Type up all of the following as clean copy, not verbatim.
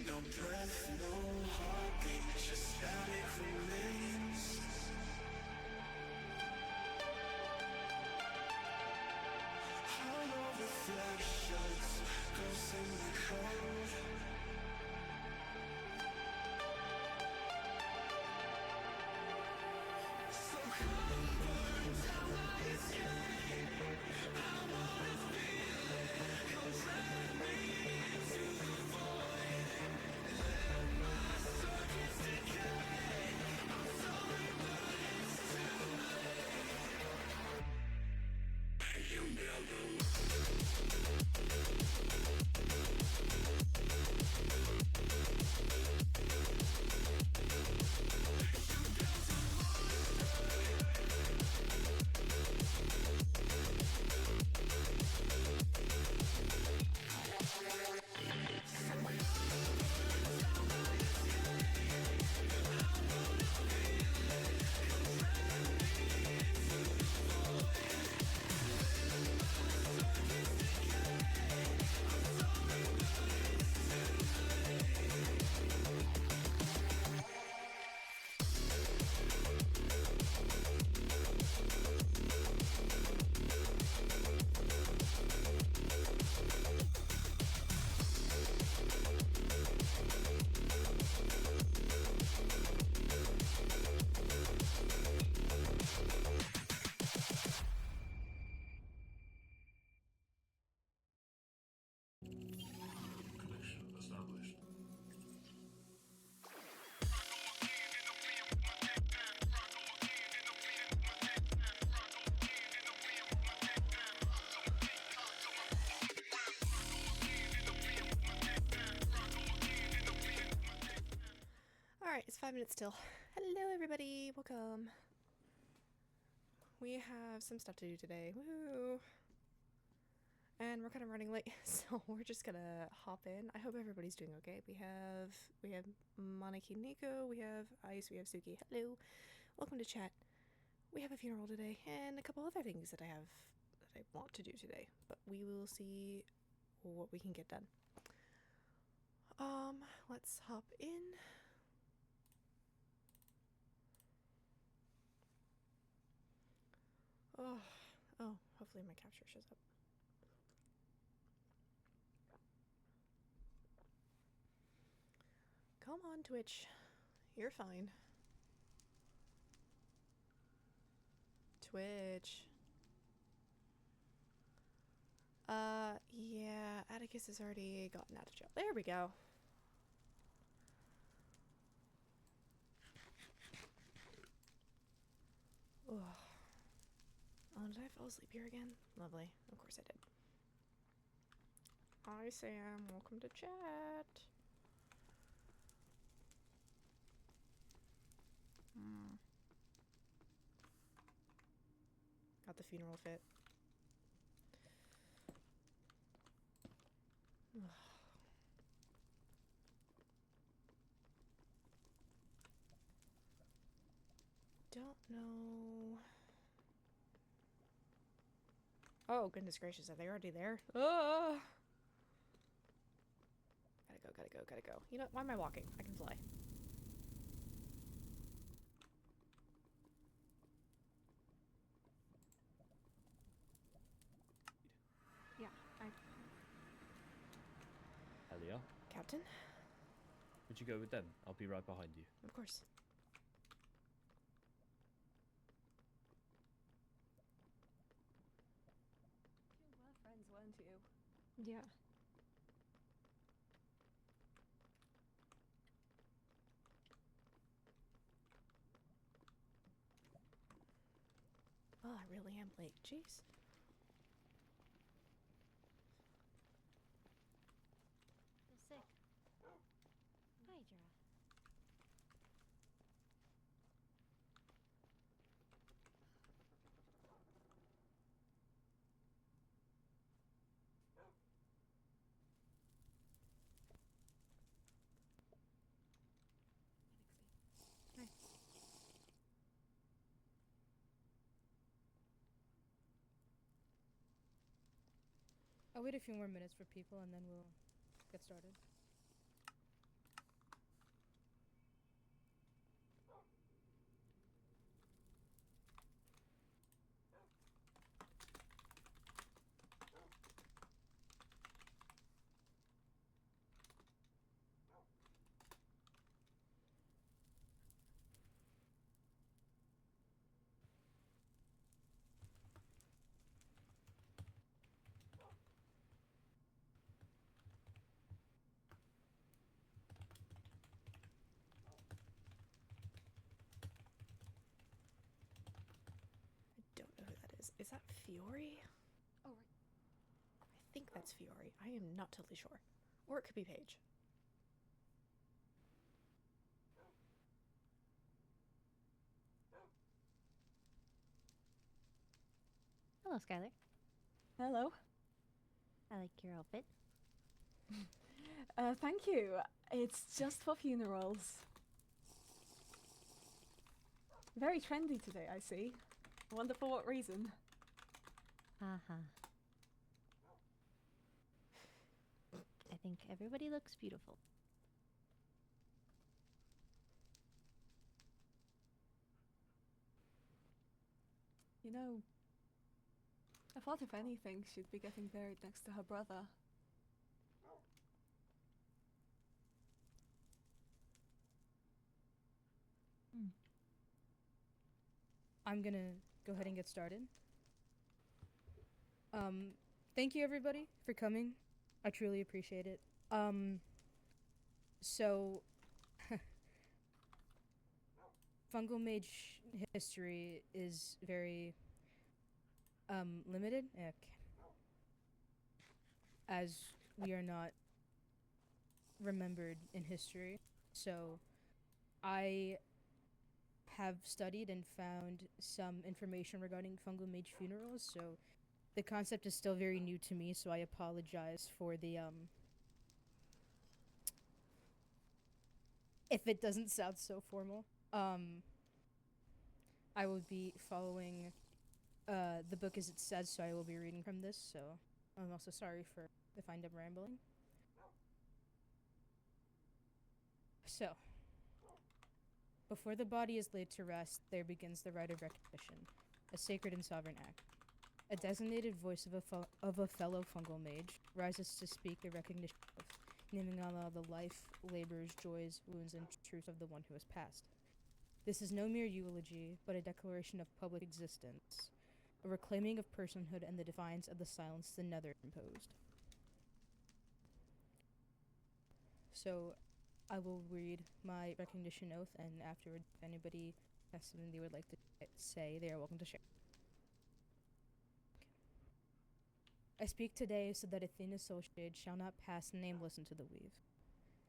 No breath, no heartbeat, just static remains. Hollow reflections, ghosts in the cold. So come burn down my escape. I wanna feel it, come drag me into the void. Let my circuits decay. I'm sorry, but it's too late. You never connection established. Alright, it's 5 minutes till. Hello everybody, welcome. We have some stuff to do today, woohoo! And we're kind of running late, so we're just gonna hop in. I hope everybody's doing okay. We have Moniki Nico, we have Ice, we have Suki, hello! Welcome to chat. We have a funeral today, and a couple other things that I want to do today, but we will see what we can get done. Let's hop in. Oh, hopefully my capture shows up. Come on, Twitch. You're fine. Twitch. Yeah, Atticus has already gotten out of jail. There we go. Ugh. Oh, did I fall asleep here again? Lovely. Of course I did. Hi, Sam. Welcome to chat. Got the funeral fit. Don't know. Oh, goodness gracious, are they already there? Oh! Gotta go. You know, why am I walking? I can fly. Yeah, Helia, Captain? would you go with them? I'll be right behind you. Of course. You were friends, weren't you? Yeah. Oh, I really am late. Jeez. You're sick. Hydra. I'll wait a few more minutes for people and then we'll get started. I don't know who that is. Is that Fiore? Oh, right. I think that's Fiore. I am not totally sure. Or it could be Paige. Hello, Skylar. Hello. I like your outfit. Thank you. It's just for funerals. Very trendy today, I see. I wonder for what reason. Haha. I think everybody looks beautiful. You know, I thought if anything, she'd be getting buried next to her brother. I'm gonna go ahead and get started. Thank you everybody for coming. I truly appreciate it. So fungal mage history is very limited. Okay. As we are not remembered in history. So I have studied and found some information regarding fungal mage funerals, so the concept is still very new to me, so I apologize for the if it doesn't sound so formal. I will be following the book as it says, so I will be reading from this, so I'm also sorry for if I end up rambling. So, before the body is laid to rest, there begins the rite of recognition, a sacred and sovereign act. A designated voice of a fellow fungal mage rises to speak a recognition of, naming all the life, labors, joys, wounds, and truths of the one who has passed. This is no mere eulogy, but a declaration of public existence, a reclaiming of personhood and the defiance of the silence the nether imposed. So, I will read my recognition oath, and afterward, if anybody has something they would like to say, they are welcome to share. I speak today so that Athena Soulshade shall not pass nameless into the weave.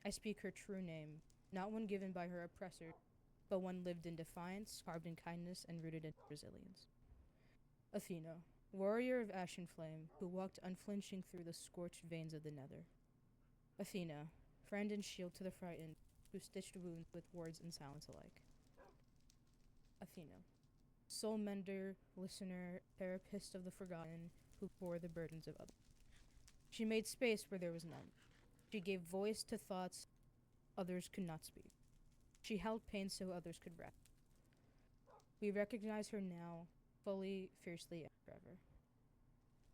I speak her true name, not one given by her oppressor, but one lived in defiance, carved in kindness, and rooted in resilience. Athena, warrior of ashen flame, who walked unflinching through the scorched veins of the nether. Athena, friend and shield to the frightened, who stitched wounds with words and silence alike. Athena, soul mender, listener, therapist of the forgotten, who bore the burdens of others. She made space where there was none. She gave voice to thoughts others could not speak. She held pain so others could rest. We recognize her now, fully, fiercely, and forever.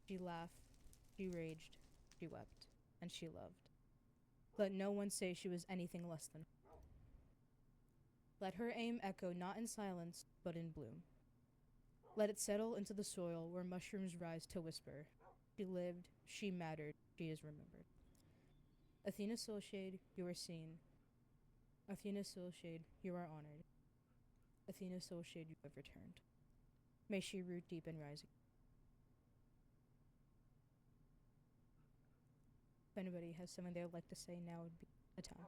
She laughed, she raged, she wept, and she loved. Let no one say she was anything less than her. Let her aim echo not in silence, but in bloom. Let it settle into the soil where mushrooms rise to whisper. She lived, she mattered, she is remembered. Athena Soulshade, you are seen. Athena Soulshade, you are honored. Athena Soulshade, you have returned. May she root deep and rise again. If anybody has something they would like to say, now would be a time.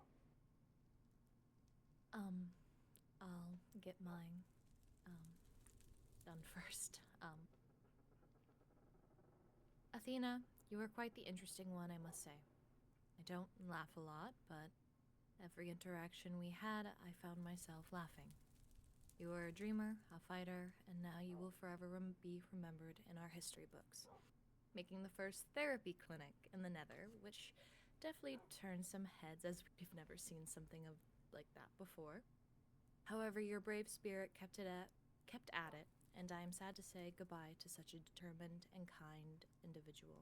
I'll get mine done first. Athena, you are quite the interesting one, I must say. I don't laugh a lot, but every interaction we had, I found myself laughing. You are a dreamer, a fighter, and now you will forever be remembered in our history books. Making the first therapy clinic in the Nether, which definitely turned some heads as we've never seen something like that before. However, your brave spirit kept at it, and I am sad to say goodbye to such a determined and kind individual.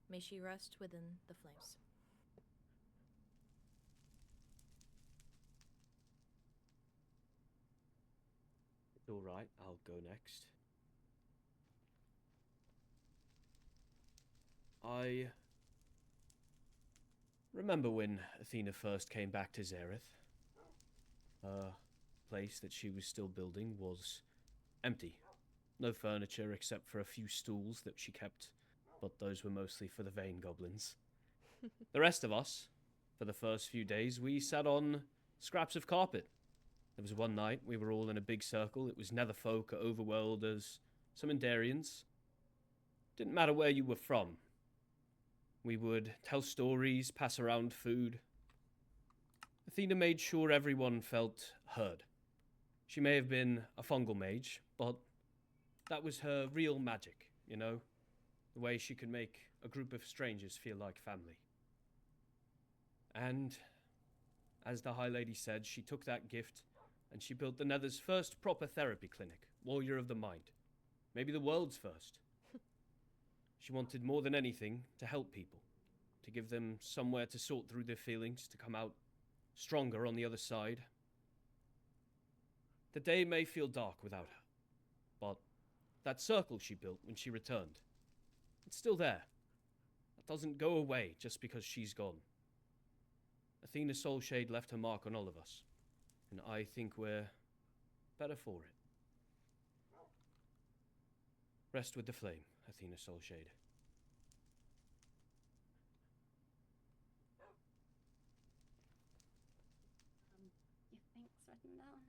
May she rest within the flames. It's alright, I'll go next. I remember when Athena first came back to Zareth. Her place that she was still building was empty. No furniture except for a few stools that she kept, but those were mostly for the vain goblins. The rest of us, for the first few days, we sat on scraps of carpet. There was one night we were all in a big circle. It was netherfolk, overworlders, some Endarians. Didn't matter where you were from. We would tell stories, pass around food. Athena made sure everyone felt heard. She may have been a fungal mage, but that was her real magic, you know? The way she could make a group of strangers feel like family. And, as the High Lady said, she took that gift and she built the Nether's first proper therapy clinic, Warrior of the Mind. Maybe the world's first. She wanted more than anything to help people, to give them somewhere to sort through their feelings, to come out stronger on the other side. The day may feel dark without her, but that circle she built when she returned, it's still there. That doesn't go away just because she's gone. Athena Soulshade left her mark on all of us, and I think we're better for it. Rest with the flame, Athena Soulshade. Your things written down.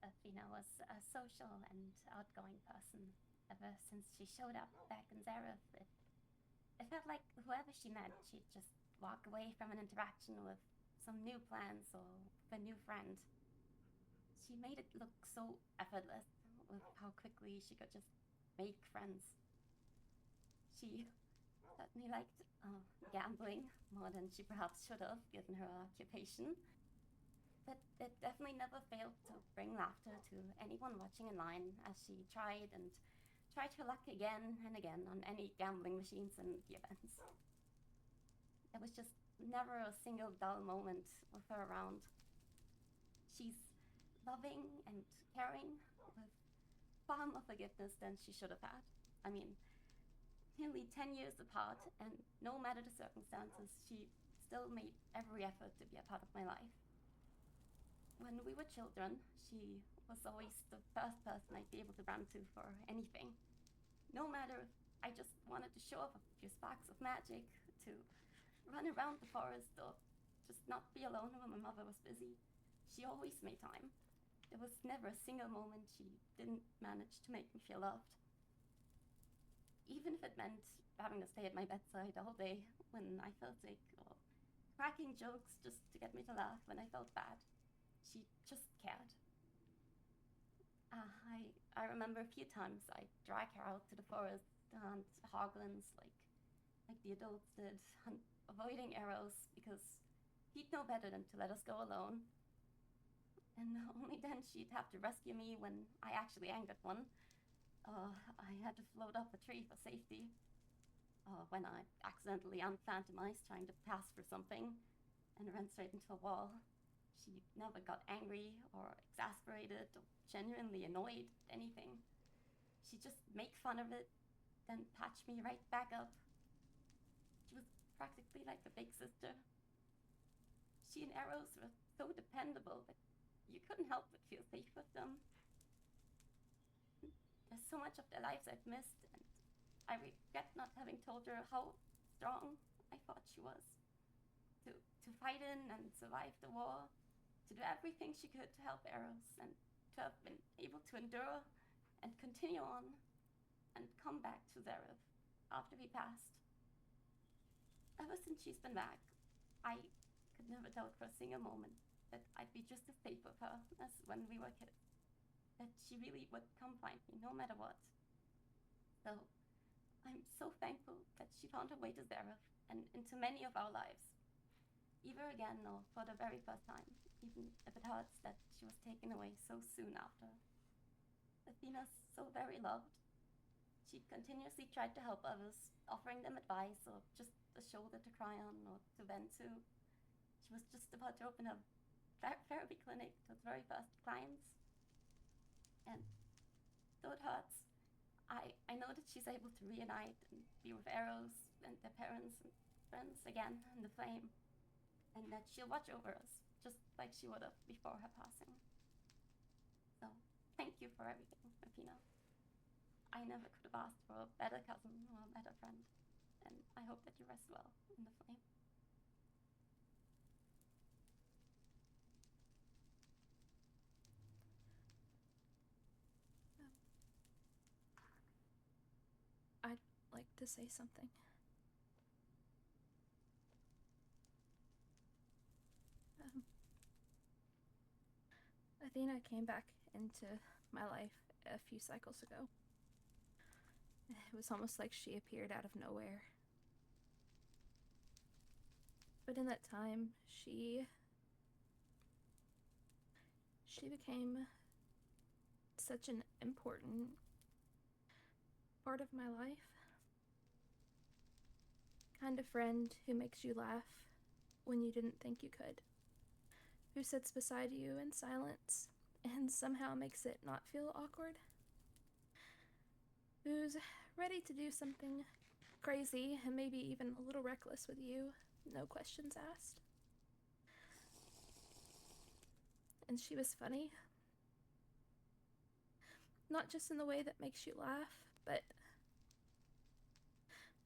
Athena was a social and outgoing person. Ever since she showed up back in Zareth, it felt like whoever she met, she'd just walk away from an interaction with some new plans or a new friend. She made it look so effortless with how quickly she could just make friends. She certainly liked gambling more than she perhaps should have, given her occupation. But it definitely never failed to bring laughter to anyone watching in line as she tried her luck again and again on any gambling machines and the events. There was just never a single dull moment with her around. She's loving and caring with far more forgiveness than she should have had. I mean, nearly 10 years apart, and no matter the circumstances, she still made every effort to be a part of my life. When we were children, she was always the first person I'd be able to run to for anything. No matter if I just wanted to show off a few sparks of magic, to run around the forest, or just not be alone when my mother was busy, she always made time. There was never a single moment she didn't manage to make me feel loved. Even if it meant having to stay at my bedside all day when I felt sick, or cracking jokes just to get me to laugh when I felt bad. She just cared. I I remember a few times I drag her out to the forest to hunt hoglins like the adults did, avoiding arrows because he'd know better than to let us go alone. And only then she'd have to rescue me when I actually angered one. I had to float up a tree for safety. When I accidentally unplanted mice trying to pass for something and ran straight into a wall. She never got angry or exasperated or genuinely annoyed at anything. She'd just make fun of it, then patch me right back up. She was practically like a big sister. She and arrows were so dependable that you couldn't help but feel safe with them. There's so much of their lives I've missed, and I regret not having told her how strong I thought she was. To fight in and survive the war, to do everything she could to help Eros, and to have been able to endure and continue on and come back to Zareth after he passed. Ever since she's been back, I could never doubt for a single moment that I'd be just as safe with her as when we were kids. That she really would come find me no matter what. So I'm so thankful that she found her way to Zareth and into many of our lives. Either again or for the very first time, even if it hurts that she was taken away so soon after. Athena's so very loved. She continuously tried to help others, offering them advice or just a shoulder to cry on or to vent to. She was just about to open a therapy clinic to its very first clients. And though it hurts, I know that she's able to reunite and be with Eros and their parents and friends again in the flame. And that she'll watch over us, just like she would have before her passing. So, thank you for everything, Athena. I never could have asked for a better cousin or a better friend, and I hope that you rest well in the flame. I'd like to say something. Athena came back into my life a few cycles ago. It was almost like she appeared out of nowhere. But in that time, she became such an important part of my life. Kind of friend who makes you laugh when you didn't think you could. Who sits beside you in silence and somehow makes it not feel awkward. Who's ready to do something crazy and maybe even a little reckless with you, no questions asked. And she was funny. Not just in the way that makes you laugh, but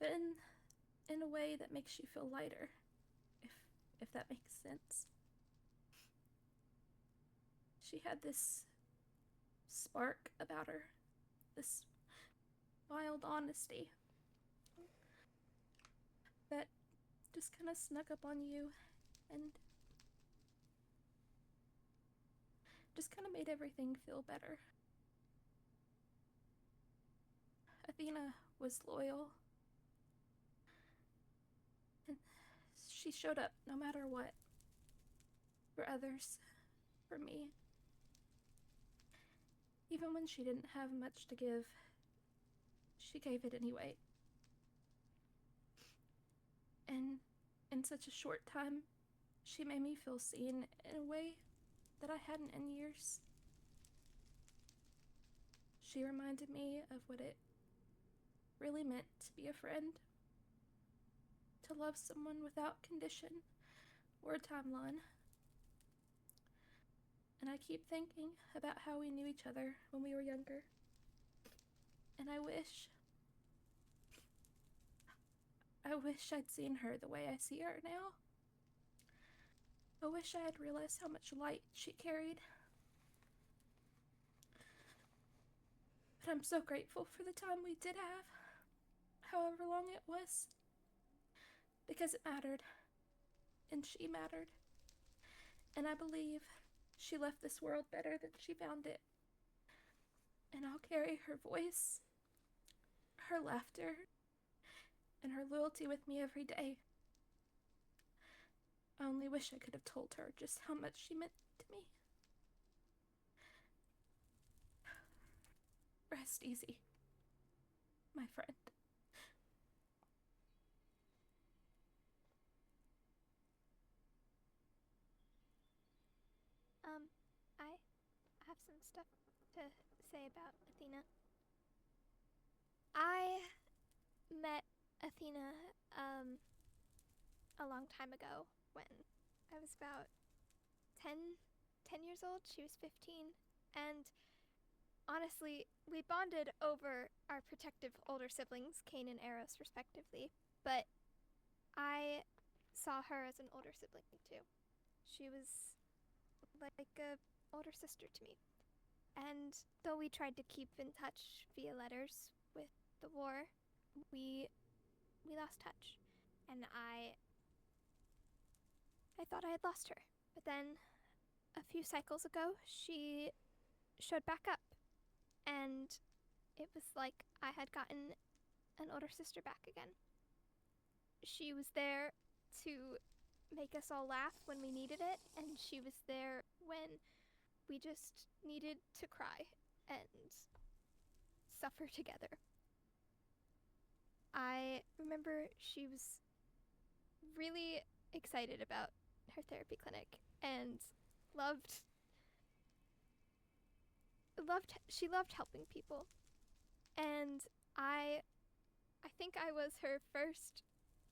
in a way that makes you feel lighter, if that makes sense. She had this spark about her, this wild honesty that just kind of snuck up on you and just kind of made everything feel better. Athena was loyal, and she showed up no matter what, for others, for me. Even when she didn't have much to give, she gave it anyway. And in such a short time, she made me feel seen in a way that I hadn't in years. She reminded me of what it really meant to be a friend, to love someone without condition or a timeline. And I keep thinking about how we knew each other when we were younger. And I wish I'd seen her the way I see her now. I wish I had realized how much light she carried. But I'm so grateful for the time we did have, however long it was, because it mattered, and she mattered. And I believe she left this world better than she found it. and I'll carry her voice, her laughter, and her loyalty with me every day. I only wish I could have told her just how much she meant to me. Rest easy, my friend. I have some stuff to say about Athena. I met Athena, a long time ago when I was about 10 years old. She was 15. And honestly, we bonded over our protective older siblings, Cain and Eros, respectively. But I saw her as an older sibling, too. She was like a older sister to me. And though we tried to keep in touch via letters with the war, we lost touch. And I thought I had lost her. But then a few cycles ago, she showed back up. And it was like I had gotten an older sister back again. She was there to make us all laugh when we needed it, and she was there when we just needed to cry and suffer together. I remember she was really excited about her therapy clinic and she loved helping people. And I think I was her first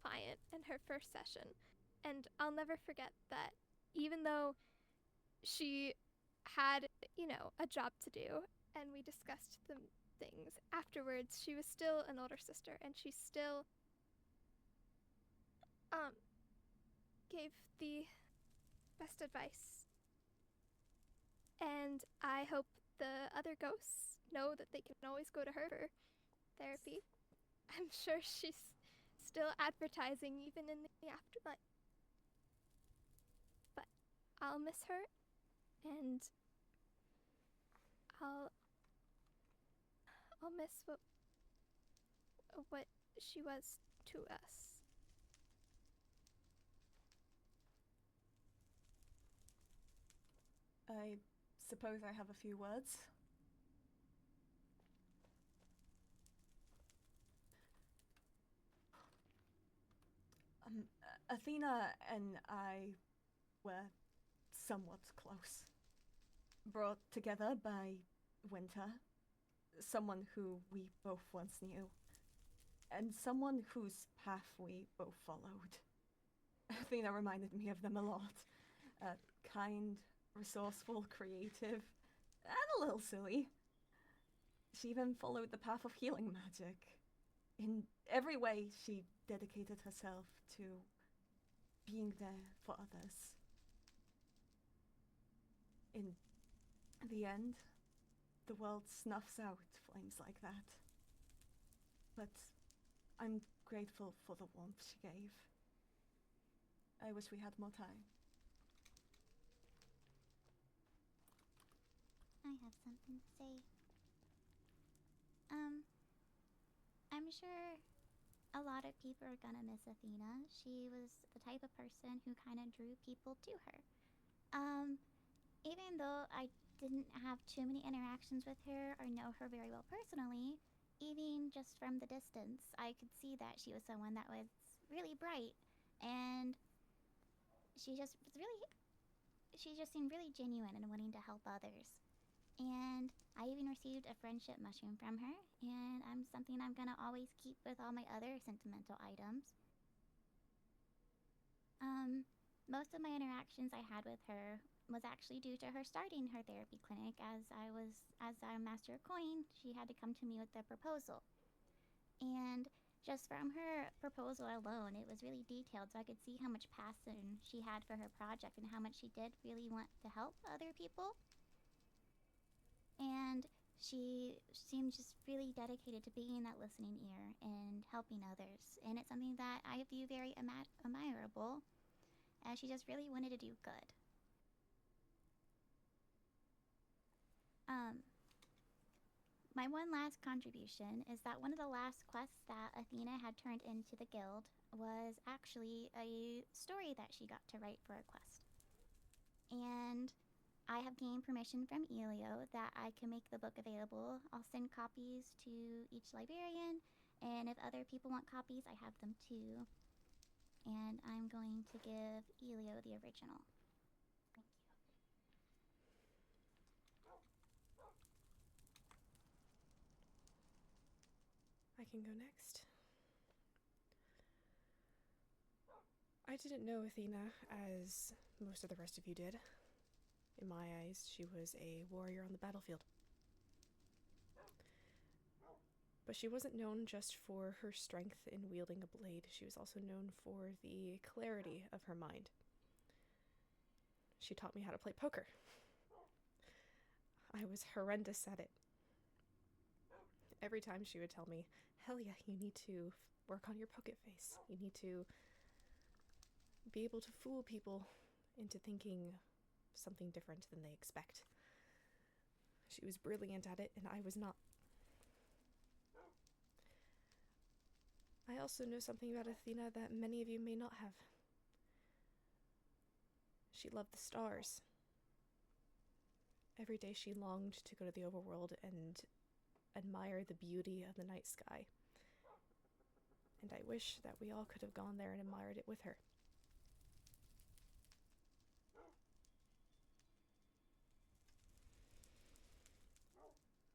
client and her first session. And I'll never forget that even though she had, a job to do and we discussed the things afterwards, she was still an older sister and she still gave the best advice. And I hope the other ghosts know that they can always go to her for therapy. I'm sure she's still advertising even in the afterlife. But I'll miss her, and I'll miss what she was to us. I suppose I have a few words. Athena and I were somewhat close. Brought together by Winter, someone who we both once knew, and someone whose path we both followed. Athena reminded me of them a lot. Kind, resourceful, creative, and a little silly. She even followed the path of healing magic. In every way, she dedicated herself to being there for others. In the end, the world snuffs out flames like that. But I'm grateful for the warmth she gave. I wish we had more time. I have something to say. I'm sure a lot of people are gonna miss Athena. She was the type of person who kind of drew people to her. Even though I didn't have too many interactions with her or know her very well personally, even just from the distance, I could see that she was someone that was really bright, and she just seemed really genuine and wanting to help others. And I even received a friendship mushroom from her, and something I'm gonna always keep with all my other sentimental items. Most of my interactions I had with her was actually due to her starting her therapy clinic. As a master of coin, she had to come to me with a proposal. And just from her proposal alone, it was really detailed, so I could see how much passion she had for her project and how much she did really want to help other people. And she seemed just really dedicated to being that listening ear and helping others. And it's something that I view very admirable, as she just really wanted to do good. My one last contribution is that one of the last quests that Athena had turned into the guild was actually a story that she got to write for a quest. And I have gained permission from Elio that I can make the book available. I'll send copies to each librarian, and if other people want copies, I have them too. And I'm going to give Elio the original. Thank you. I can go next. I didn't know Athena as most of the rest of you did. In my eyes, she was a warrior on the battlefield. But she wasn't known just for her strength in wielding a blade. She was also known for the clarity of her mind. She taught me how to play poker. I was horrendous at it. Every time she would tell me, Helia, you need to work on your poker face. You need to be able to fool people into thinking something different than they expect. She was brilliant at it, and I was not. I also know something about Athena that many of you may not have. She loved the stars. Every day she longed to go to the overworld and admire the beauty of the night sky. And I wish that we all could have gone there and admired it with her.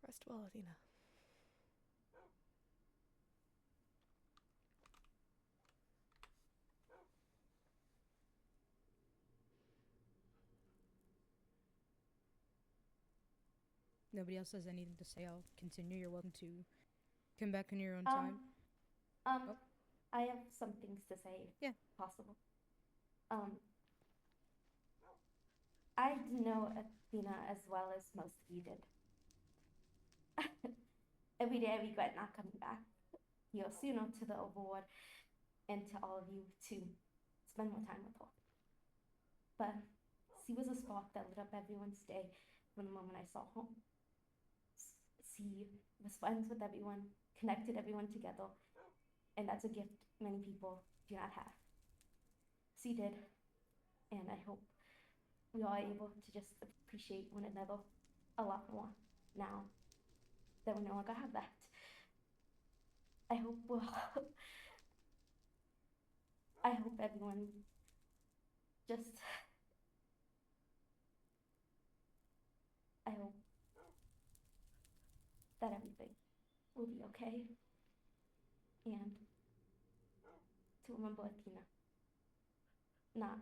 Rest well, Athena. Nobody else has anything to say. I'll continue. You're welcome to come back in your own time. Oh. I have some things to say, if Yeah. possible. I didn't know Athena as well as most of you did. Every day I regret not coming back. Yosuno to the overworld, and to all of you to spend more time with her. But she was a spark that lit up everyone's day from the moment I saw her. She was friends with everyone, connected everyone together, and that's a gift many people do not have. She did, and I hope we are able to just appreciate one another a lot more now that we no longer have that. I hope I hope everyone just, I hope that everything will be okay. And to remember Athena. Not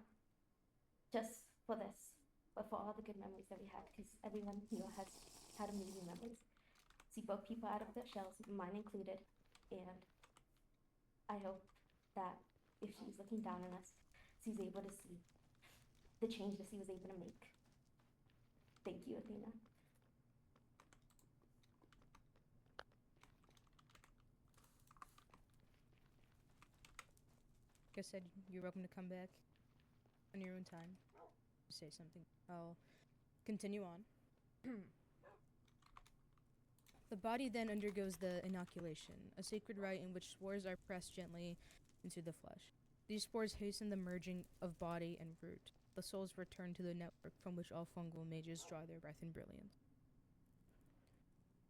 just for this, but for all the good memories that we had, because everyone here has had amazing memories. She broke people out of their shells, mine included, and I hope that if she's looking down on us, she's able to see the change that she was able to make. Thank you, Athena. Like I said, you're welcome to come back on your own time. Say something. I'll continue on. The body then undergoes the inoculation, a sacred rite in which spores are pressed gently into the flesh. These spores hasten the merging of body and root. The souls return to the network from which all fungal mages draw their breath and brilliance.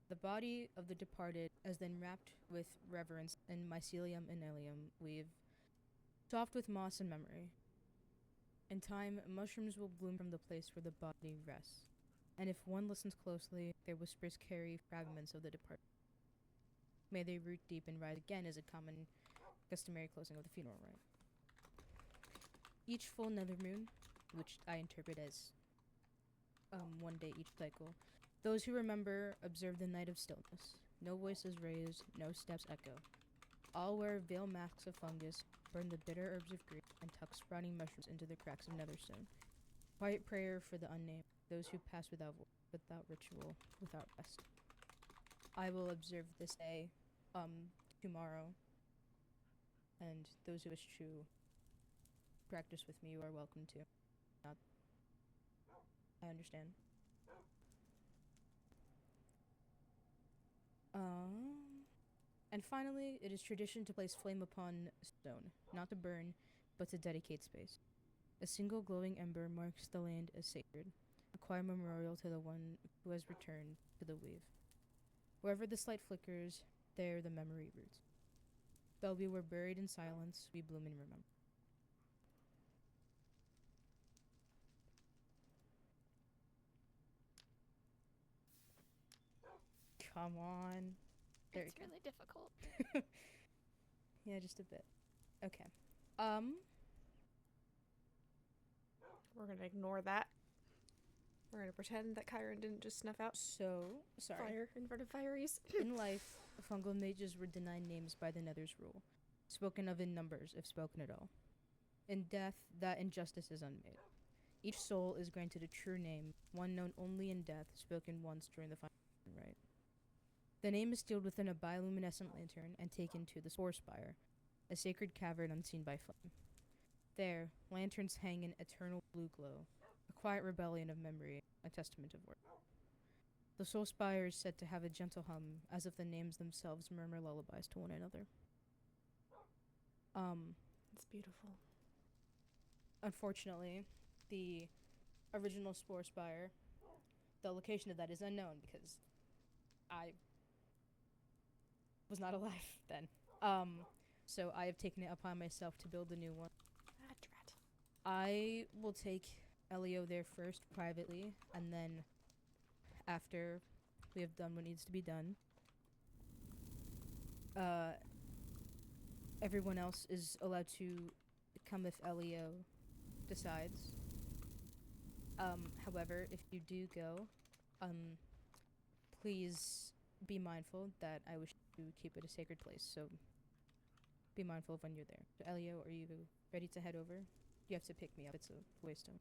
The body of the departed is then wrapped with reverence in mycelium inelium weave, soft with moss and memory. In time, mushrooms will bloom from the place where the body rests, and if one listens closely, their whispers carry fragments of the departed. May they root deep and rise again is a common, customary closing of the funeral rite. Each full nether moon, which I interpret as 1 day each cycle, those who remember observe the night of stillness. No voices raised, no steps echo. All wear veil masks of fungus, burn the bitter herbs of grief, and tuck sprouting mushrooms into the cracks of netherstone. Quiet prayer for the unnamed, those who pass without ritual, without rest. I will observe this day, tomorrow, and those who wish to practice with me, you are welcome to. Not, I understand. And finally, it is tradition to place flame upon stone, not to burn, but to dedicate space. A single glowing ember marks the land as sacred, a quiet memorial to the one who has returned to the weave. Wherever this light flickers, there the memory roots. Though we were buried in silence, we bloom in remembrance. Come on. There It's you go. really difficult. Yeah, just a bit. Okay. We're gonna ignore that. We're gonna pretend that Chiron didn't just snuff out So, sorry. fire in front of fireys. In life, fungal mages were denied names by the Nether's rule, spoken of in numbers, if spoken at all. In death, that injustice is unmade. Each soul is granted a true name, one known only in death, spoken once during the final rite. The name is sealed within a bioluminescent lantern and taken to the Spore Spire, a sacred cavern unseen by flame. There, lanterns hang in eternal blue glow, a quiet rebellion of memory, a testament of work. The Soul Spire is said to have a gentle hum, as if the names themselves murmur lullabies to one another. It's beautiful. Unfortunately, the original Spore Spire, the location of that is unknown because I was not alive then. So I have taken it upon myself to build a new one. Ah, drat. I will take Elio there first privately, and then after we have done what needs to be done, everyone else is allowed to come if Elio decides. However, if you do go, please be mindful that I wish to keep it a sacred place, so be mindful of when you're there. So Elio, are you ready to head over? You have to pick me up. It's a waystone.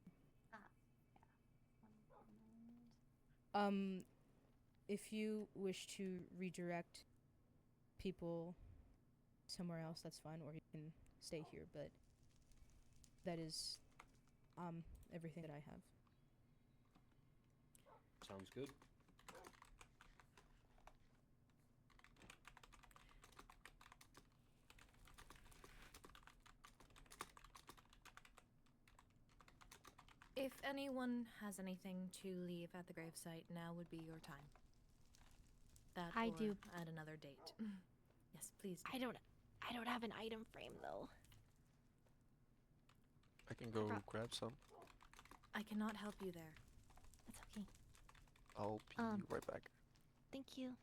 One moment. If you wish to redirect people somewhere else, that's fine, or you can stay here, but that is everything that I have. Sounds good. If anyone has anything to leave at the gravesite, now would be your time. That I or do. at another date. Yes, please. I don't have an item frame though. I can go grab some. I cannot help you there. That's okay. I'll be right back. Thank you.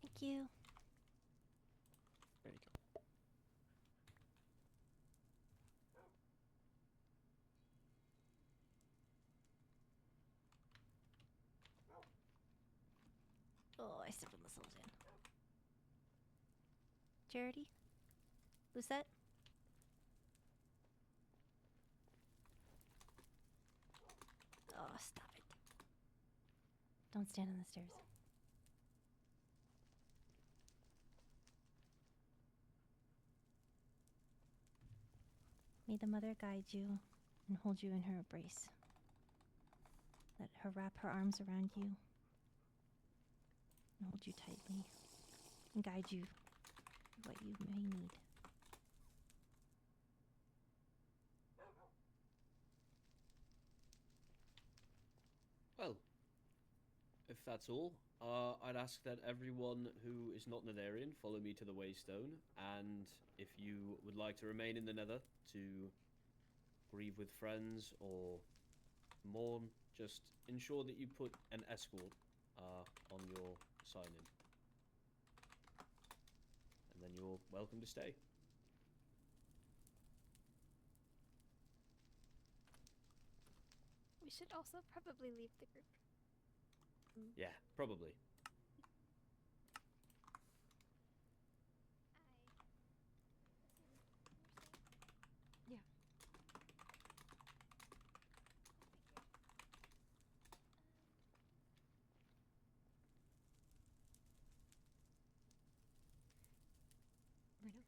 Thank you. There you go. Oh, I stepped on the soul in. Charity? Lucette? Oh, stop it. Don't stand on the stairs. May the mother guide you and hold you in her embrace. Let her wrap her arms around you and hold you tightly and guide you through what you may need. Well, if that's all, I'd ask that everyone who is not Netherian follow me to the Waystone, and if you would like to remain in the Nether to grieve with friends or mourn, just ensure that you put an escort on your sign-in. And then you're welcome to stay. We should also probably leave the group. Yeah, probably. I. Yeah. Rena?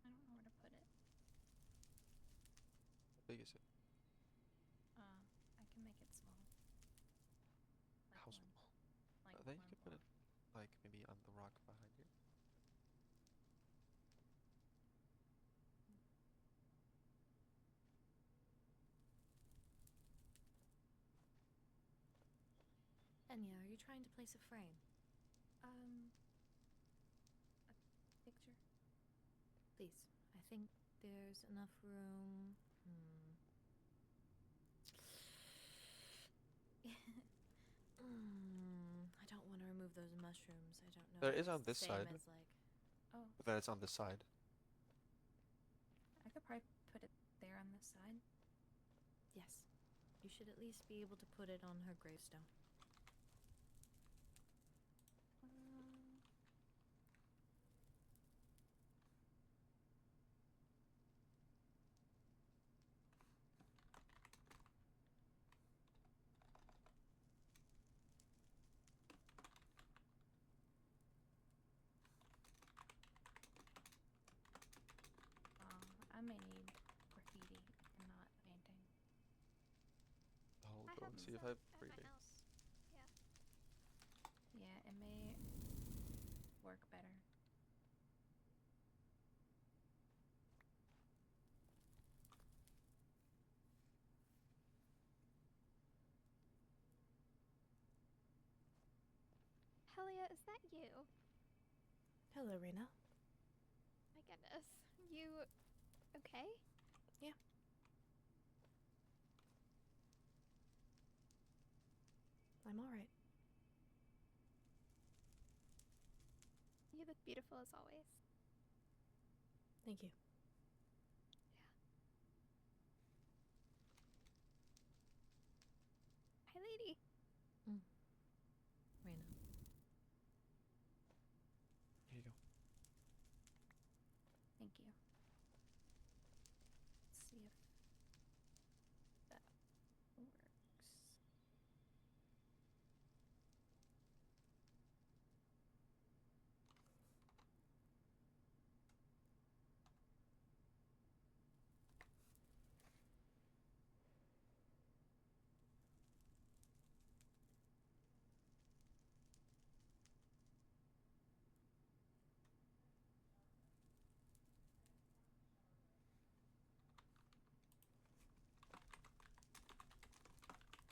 I don't know where to put it. How big is it? I can make it small. Like How one. small? Like Then you one can put it block. like maybe on the rock behind you. Enya, are you trying to place a frame? A picture. Please. I think there's enough room. I don't want to remove those mushrooms. I don't know. There if is on it's the this same side. as, like, Oh, But then it's on this side. I could probably put it there on this side. yes. You should at least be able to put it on her gravestone. I may need graffiti and not painting. I'll I go have and see if some I have at my framing. house. Yeah. Yeah, it may work better. Helia, is that you? Hello, Rena. My goodness. You okay? Yeah. I'm alright. You look beautiful as always. Thank you. Hi, lady. Rena. Here you go. Thank you. Let's see if that works.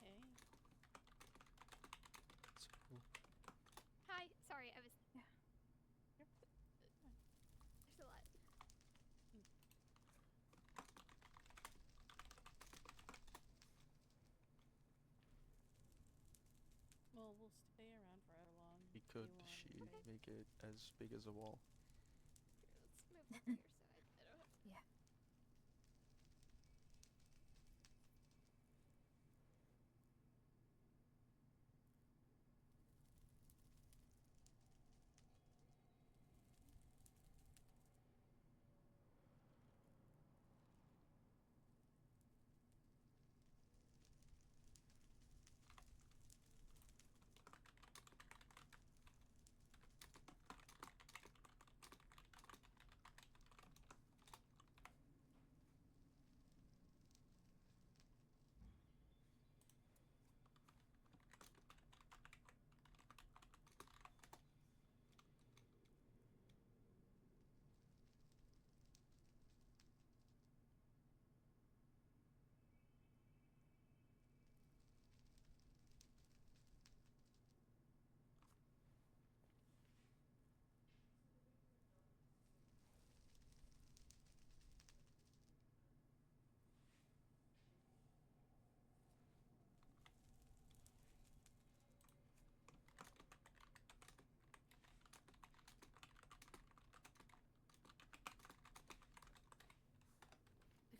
Hey. That's cool. Hi. Sorry, I was. Yeah. There's a lot. Well, we'll stay around for however long He you could want. she Okay. make it as big as a wall? Here, let's move this to your side. I don't have. Yeah.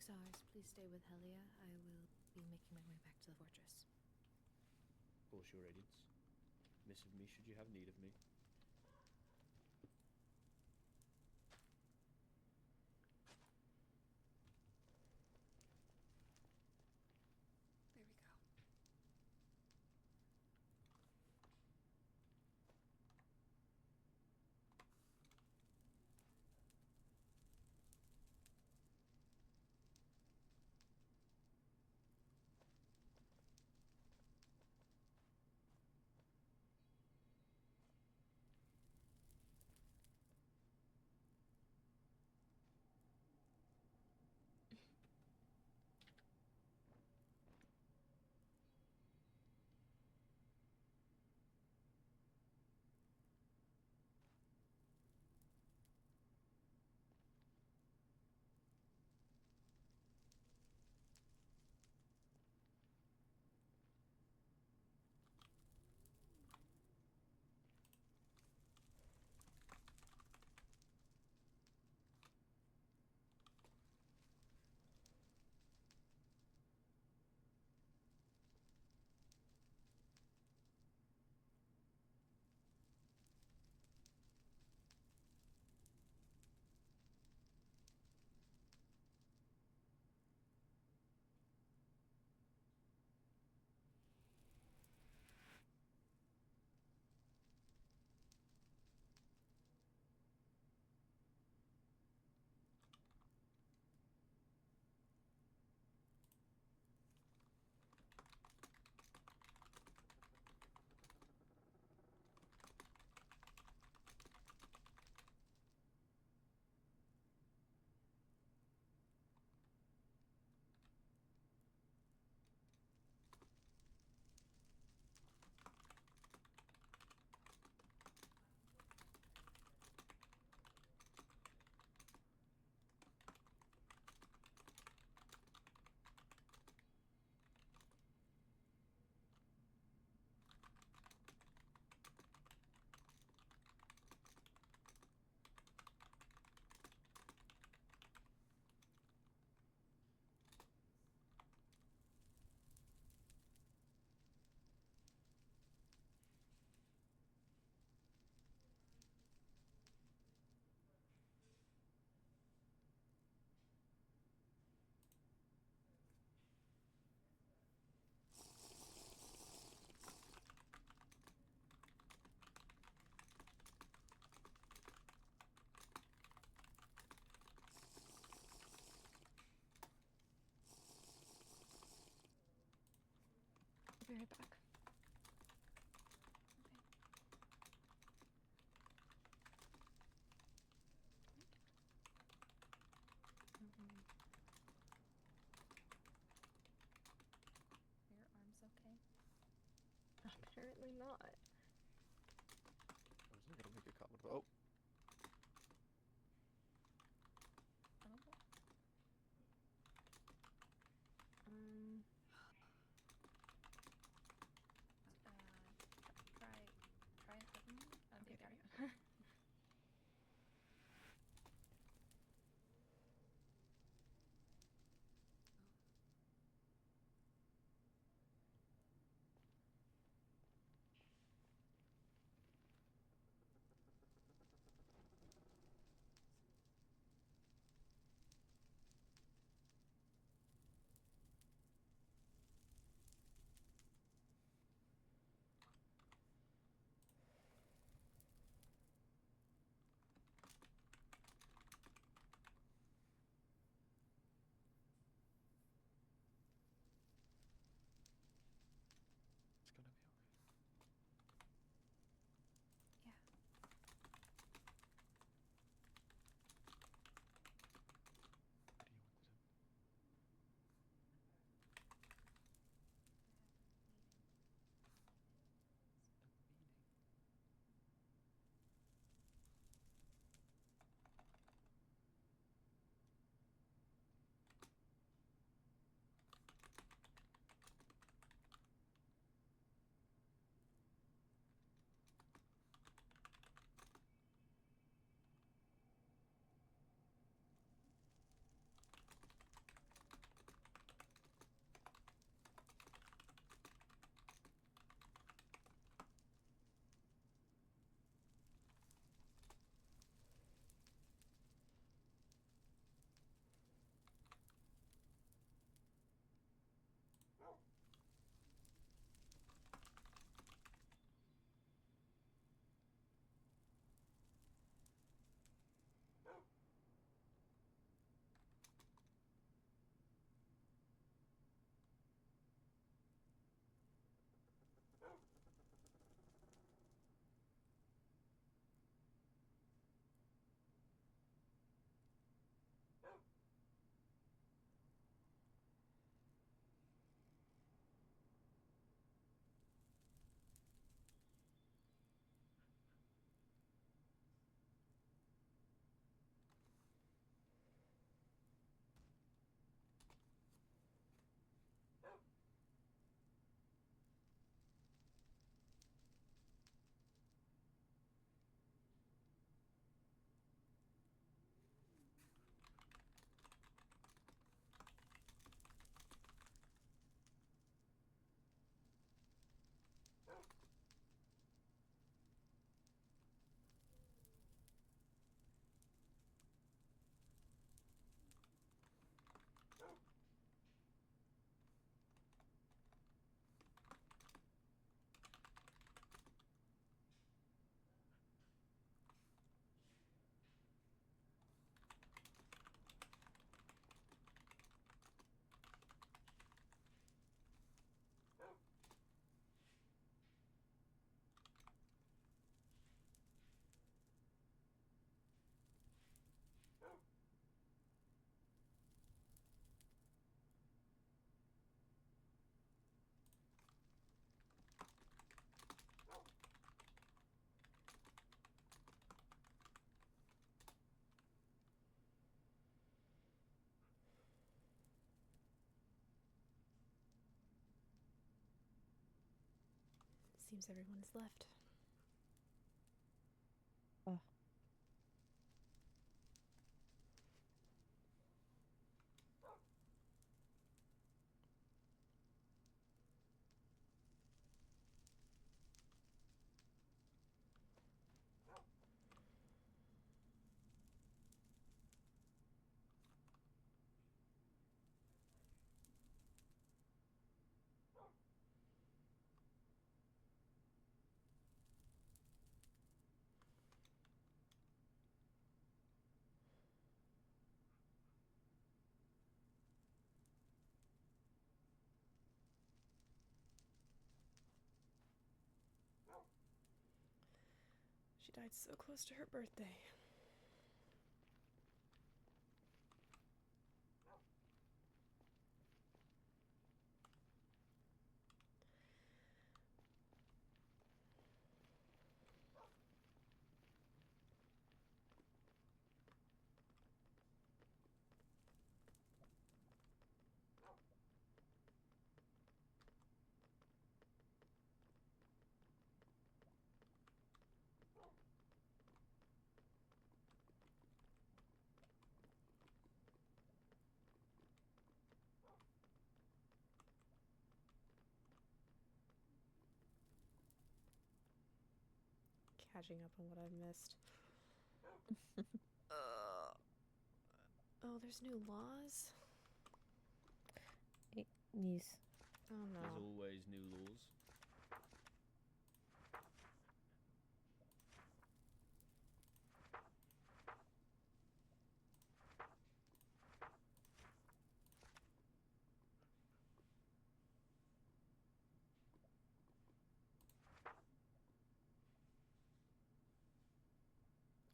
stars, please stay with Helia. I will be making my way back to the fortress. Of course, Your Radiance. Miss of me should you have need of me. There we go. Be right back. Are your arms okay? Apparently not. I was not gonna make a comment about. Oh, Um, Try hugging me. okay, There there you we go. go. Seems everyone is left. Oh. She died so close to her birthday. Catching up on what I've missed. Oh, there's new laws? Yes. Oh no. There's always new laws.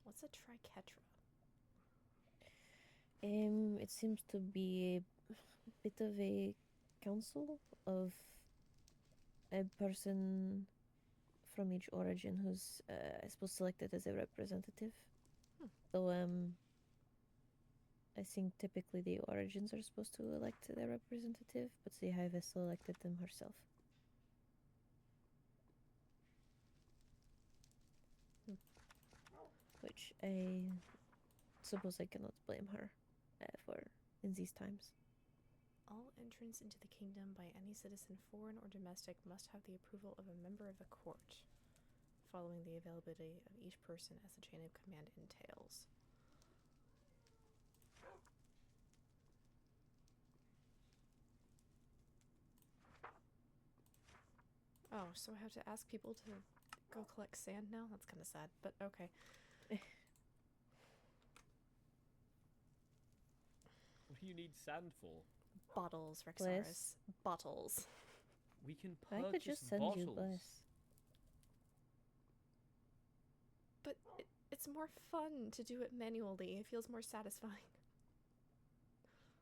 What's a triquetra? It seems to be a bit of a council of a person from each origin who's, I suppose, selected as a representative. So, I think typically the origins are supposed to elect their representative, but the High Vessel elected them herself. Which I suppose I cannot blame her for in these times. All entrance into the kingdom by any citizen, foreign or domestic, must have the approval of a member of the court, following the availability of each person as the chain of command entails. Oh, so I have to ask people to go collect sand now? That's kind of sad, but okay. What do you need sand for? Bottles, Bless. Rexaris. Bottles. We can I purchase could just send bottles. you bless. But it's more fun to do it manually. It feels more satisfying.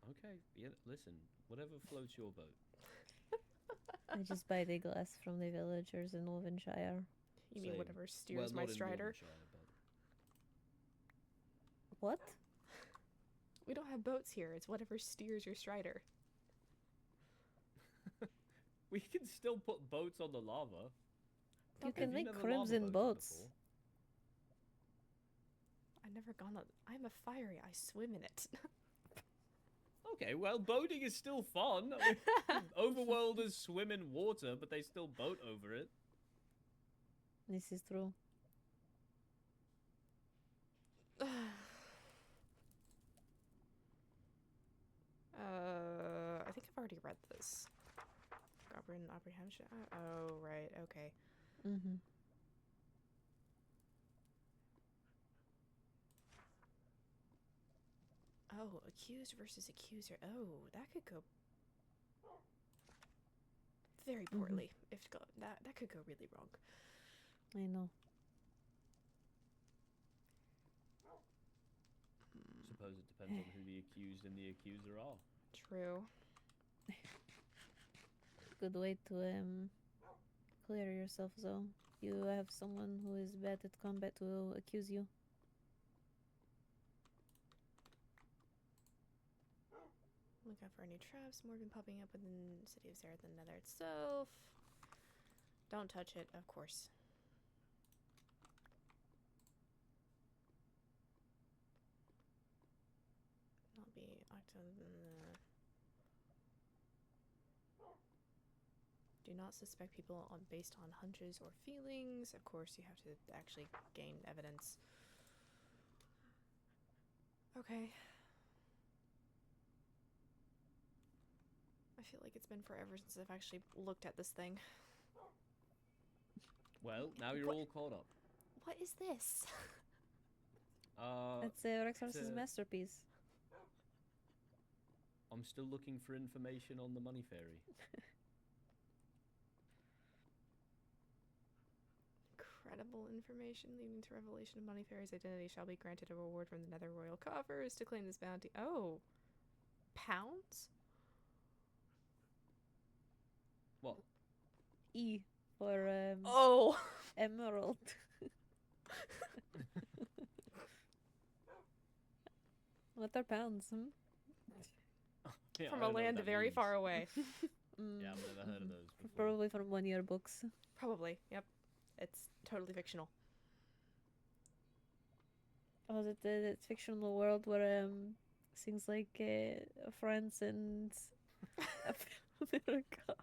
Okay, yeah, listen, whatever floats your boat. I just buy the glass from the villagers in Wolvenshire. You mean Same. whatever steers well, my not in strider? Warwickshire, but What? We don't have boats here. It's whatever steers your strider. we can still put boats on the lava. You Don't can Have make never cribs lava in boated boats. before? I've never gone on. I'm a fiery. I swim in it. Okay, well, boating is still fun. I mean, overworlders swim in water, but they still boat over it. This is true. I think I've already read this. Goblin apprehension. Oh, right. Okay. Mm-hmm. Oh, accused versus accuser. Oh, that could go very poorly. That could go really wrong. I know. Suppose it depends on who the accused and the accuser are. True. Good way to clear yourself though. You have someone who is bad at combat to accuse you. Look out for any traps. More been popping up within the city of Zara than Nether itself. Don't touch it, of course. I'll be do not suspect people based on hunches or feelings. Of course, you have to actually gain evidence. Okay. I feel like it's been forever since I've actually looked at this thing. Well, now you're all caught up. What is this? That's Rexar's it's a- masterpiece. I'm still looking for information on the money fairy. Incredible information leading to revelation of money fairy's identity shall be granted a reward from the nether royal coffers to claim this bounty. Oh. Pounds? What? E for Oh! emerald. What are pounds? Yeah, From I a don't know what land that very means. far away. Yeah, I've never heard of those before. Probably from one of your books. Probably, yep. It's totally fictional. Was it the fictional world where things like France and America?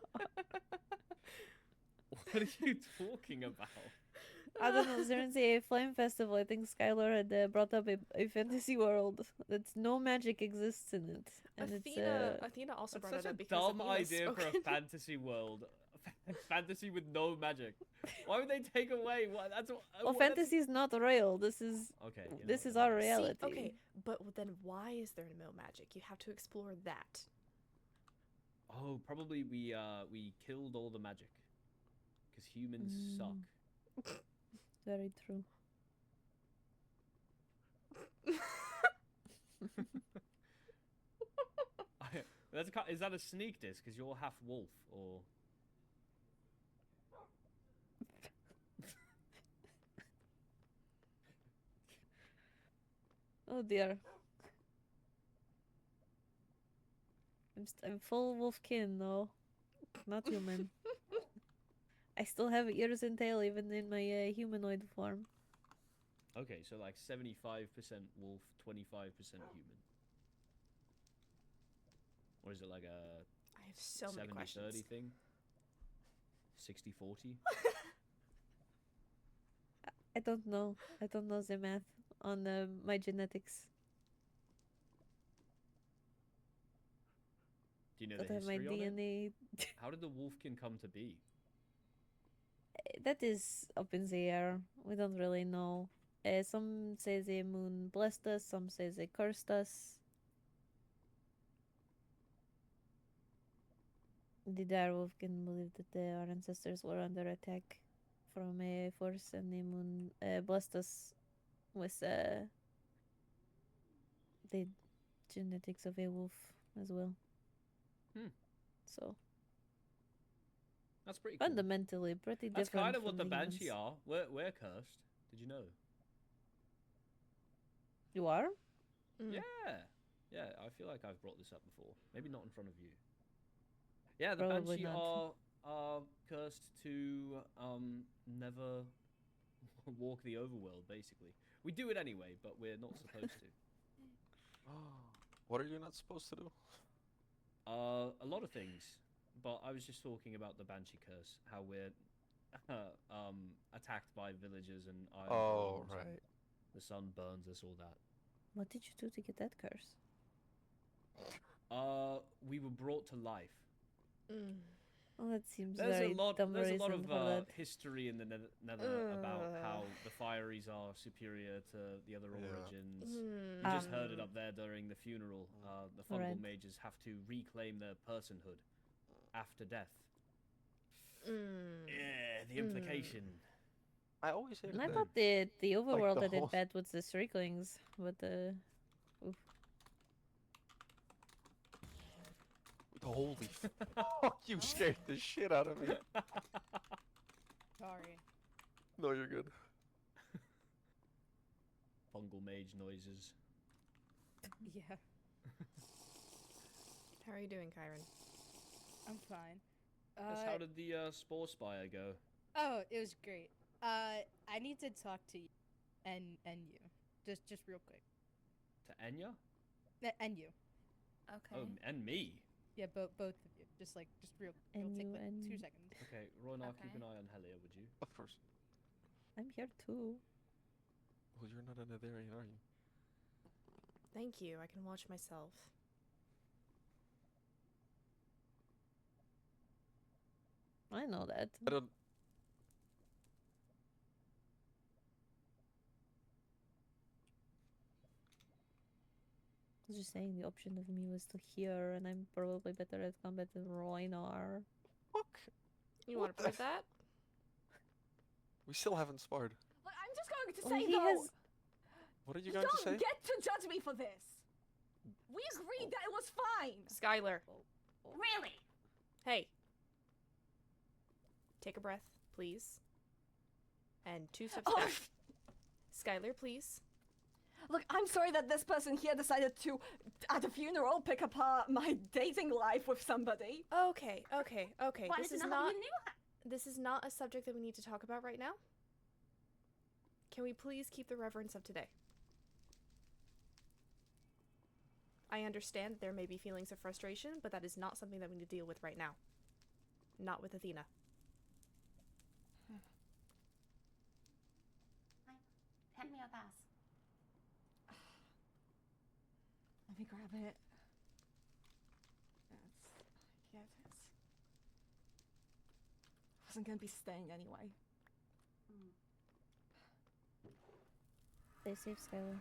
What are you talking about? I don't know. There's a flame festival. I think Skylar had brought up a fantasy world that no magic exists in it, and Athena also That's brought such it a up because dumb Athena's idea for a spoken. fantasy world. Fantasy with no magic. Why would they take away? What? That's well, fantasy is not real. This is Okay. You know this what, is never our mind. reality. See, okay, but then why is there no magic? You have to explore that. Oh, probably we killed all the magic because humans suck. Very true. Is that a sneak diss? Because you're half wolf, or Oh dear. I'm full wolfkin though, not human. I still have ears and tail even in my humanoid form. okay, so like 75% wolf, 25% human, or is it like a I have so many 70-30 questions. thing? 60-40? I don't know. I don't know the math on my genetics. Do you know Don't the have my history on it? DNA. How did the wolfkin come to be? That is up in the air. We don't really know. Some say the moon blessed us. Some say they cursed us. The Darwolfkin believed that our ancestors were under attack from a force, and the moon blessed us with the genetics of a wolf as well. So That's pretty cool. fundamentally pretty different. That's kind of from what the Banshee humans. are. We're cursed. Did you know? You are? Yeah. Yeah, I feel like I've brought this up before. Maybe not in front of you. Yeah, the Probably Banshee not. are cursed to never walk the overworld, basically. We do it anyway, but we're not supposed to. What are you not supposed to do? A lot of things. But I was just talking about the Banshee curse, how we're attacked by villagers and iron Oh, golems and right. the sun burns us, all that. What did you do to get that curse? We were brought to life. Well, that seems There's very a lot. dumb There's a lot reason of for that. history in the Nether about how the Fieries are superior to the other Yeah. origins. You just heard it up there during the funeral. The fungal Right. mages have to reclaim their personhood after death. Yeah, the implication. I always hated I that. thought the overworld the that whole- did bad with the Shrieklings, but Holy fuck, you scared the shit out of me. Sorry. No, you're good. Fungal mage noises. Yeah, How are you doing, Kyron? I'm fine. Yes, how did the Spore Spire go? Oh, it was great. I need to talk to you, and you, just real quick. To Enya? And you. Okay. Oh, and me. Yeah, both of you. Just real. It'll And take you like and 2 seconds. Okay, Roynar, keep Okay. an eye on Helia, would you? Of course. I'm here too. Well, you're not an Atherian, are you? Thank you. I can watch myself. I know that. I don't. I was just saying the option of me was to hear, and I'm probably better at combat than Roynar. Fuck. You What want to the prove that? We still haven't sparred. Look, I'm just going to Oh, say he though. has- What are you You going to don't say? get to judge me for this. We agreed that it was fine. Skylar. Really? Hey. Take a breath, please. And 2 steps Oh. back. Skylar, please. Look, I'm sorry that this person here decided to, at a funeral, pick apart my dating life with somebody. Okay. Why This did is you know not you knew her? this is not a subject that we need to talk about right now. Can we please keep the reverence of today? I understand that there may be feelings of frustration, but that is not something that we need to deal with right now. Not with Athena. Hand me your vase. Let me grab it. Yeah, it is. Wasn't gonna be staying anyway. Stay safe, Skylar.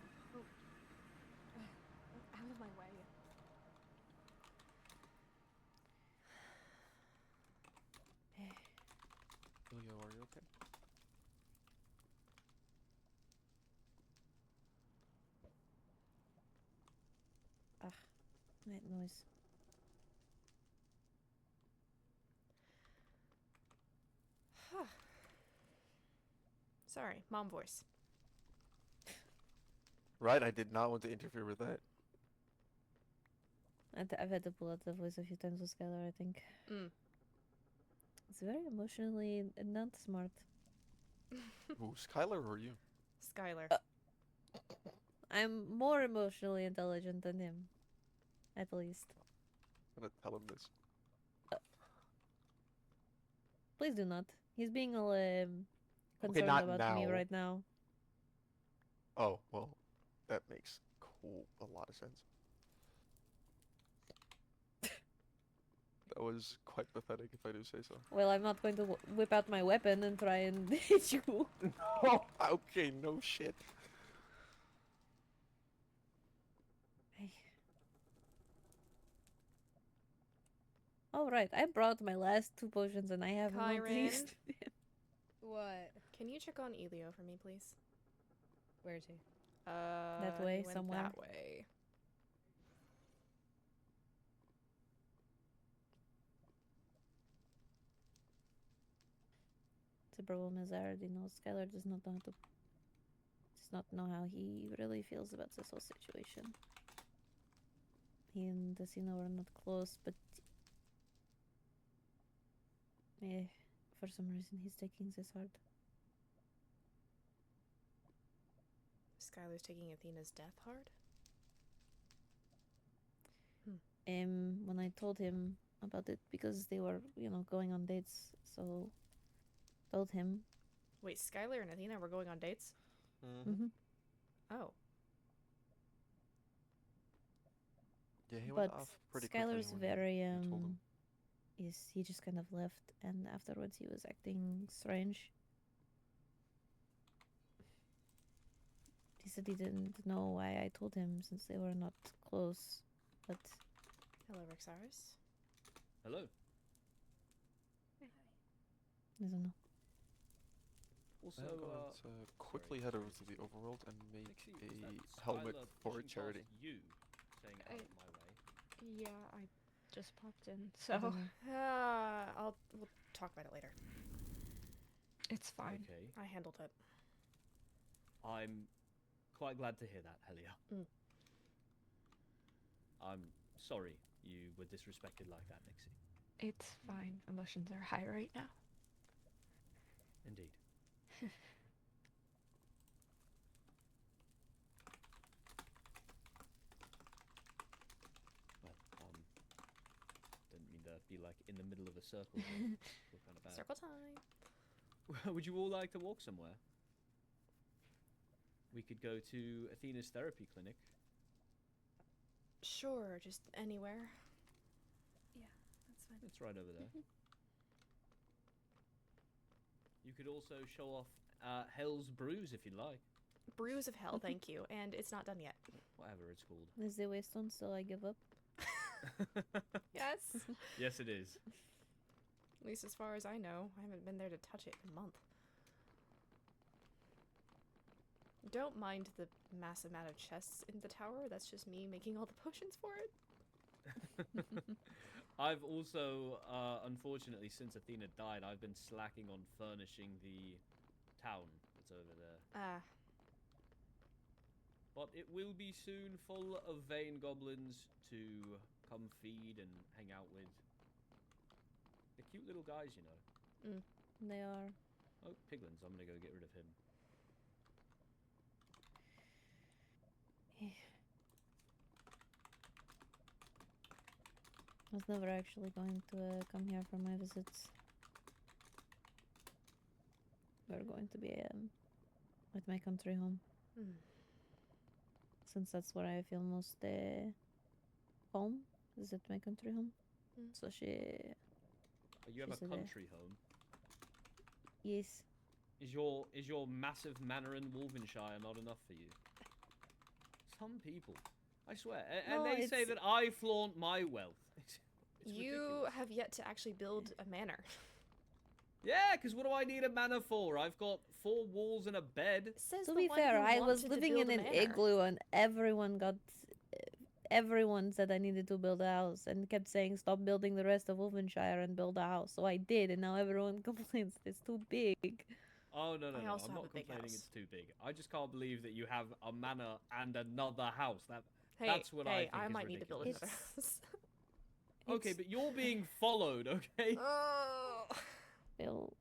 Out of my way. Helia, are you okay? That noise. Sorry, mom voice. Right, I did not want to interfere with that. I've had to pull out the voice a few times with Skylar, I think. It's very emotionally not smart. Who, Skylar or you? Skylar. I'm more emotionally intelligent than him. At least. I'm gonna tell him this. Please do not. He's being all concerned not about me now. right now. Oh, well, that makes a lot of sense. That was quite pathetic, if I do say so. Well, I'm not going to whip out my weapon and try and hit you. Oh, okay, no shit. All right, I brought my last 2 potions and I have not Kyron. used. What? Can you check on Elio for me, please? Where is he? That way, he went somewhere. That way. The problem is I already know Skylar does not know how he really feels about this whole situation. He and Athena were not close, but for some reason he's taking this hard. Skylar's taking Athena's death hard? When I told him about it, because they were, going on dates, so told him. Wait, Skylar and Athena were going on dates? Mm-hmm. Oh. Yeah, he But went off pretty quickly. Skylar's when very you told him. he just kind of left, and afterwards he was acting strange. He said he didn't know why I told him since they were not close, but Hello, Rexaris. Hello. I don't know. Also, I'm going to quickly sorry, head over to the overworld and make Nixie, was that a helmet Skylar for pushing charity. past You saying out of my way. Yeah, I just popped in, I so don't know. We'll talk about it later. it's fine. Okay. I handled it. I'm quite glad to hear that, Helia. I'm sorry you were disrespected like that, Nixie. It's fine. Emotions are high right now. Indeed. Well, didn't mean to be like in the middle of a circle. Feel kind of bad. Circle time. Would you all like to walk somewhere? We could go to Athena's therapy clinic. Sure, just anywhere. Yeah, that's fine. It's right over there. You could also show off Hell's Brews if you'd like. Brews of hell, thank you. And it's not done yet. Whatever it's called. Is the waystone still I give up? Yes. Yes, it is. At least as far as I know. I haven't been there to touch it in a month. Don't mind the massive amount of chests in the tower. That's just me making all the potions for it. I've also, unfortunately, since Athena died, I've been slacking on furnishing the town that's over there. Ah. But it will be soon full of vain goblins to come feed and hang out with. They're cute little guys, you know. They are. Oh, Piglins, I'm gonna go get rid of him. I was never actually going to come here for my visits. We're going to be at my country home. Since that's where I feel most home, is at my country home. So You have a she's there. country home. Yes. Is your massive manor in Wolvenshire not enough for you? Some people, I swear, and No, they say it's- that I flaunt my wealth. It's You ridiculous. have yet to actually build a manor. Yeah, because what do I need a manor for? I've got 4 walls and a bed. Says To the be one fair, who I was wanted to living in build a an manor. igloo and everyone said I needed to build a house and kept saying stop building the rest of Wolvenshire and build a house. So I did, and now everyone complains it's too big. Oh, no, I no, also I'm have not a big complaining house. it's too big. I just can't believe that you have a manor and another house. Hey, That's what I think is might need to build ridiculous. another house. Okay, but you're being followed, okay? Oh, Feel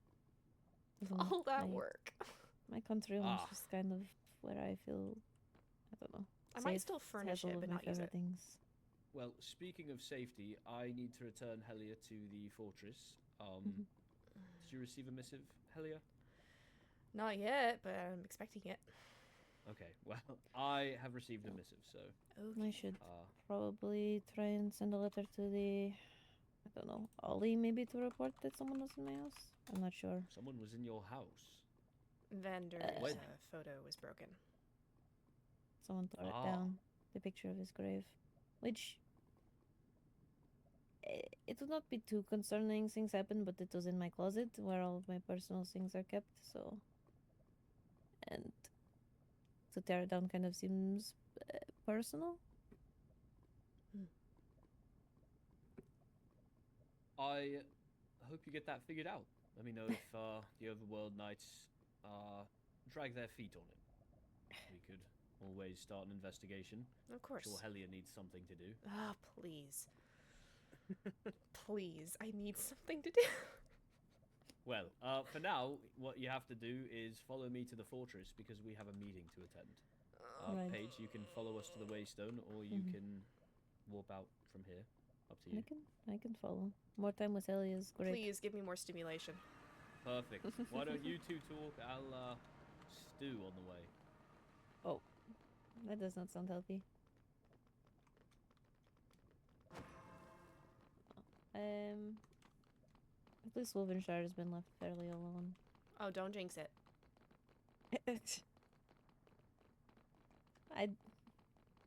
all that my, work. My country home's Ah. just kind of where I feel, I don't know. I might safe. still furnish has all it, of but my not use favorite it. things. Well, speaking of safety, I need to return Helia to the fortress. Mhm. Did you receive a missive, Helia? Not yet, but I'm expecting it. Okay, well, I have received a missive, so... I should Uh, probably try and send a letter to the, I don't know, Ollie maybe to report that someone was in my house. I'm not sure. someone was in your house. Vander's When? photo was broken. Someone tore Ah. it down, the picture of his grave, which it would not be too concerning. Things happen, but it was in my closet where all of my personal things are kept. So, and to tear it down kind of seems personal. I hope you get that figured out. Let me know if the Overworld Knights drag their feet on it. We could always start an investigation. Of course. Sure, Helia needs something to do. Ah, please. Please, I need something to do. Well, for now, what you have to do is follow me to the fortress because we have a meeting to attend. Right. Paige, you can follow us to the Waystone, or you Mhm. can warp out from here. Up to you. I can follow. More time with Ellie is great. Please give me more stimulation. Perfect. Why don't you two talk? I'll stew on the way. Oh, that does not sound healthy. At least Wolvenshire has been left fairly alone. Oh, don't jinx it. It's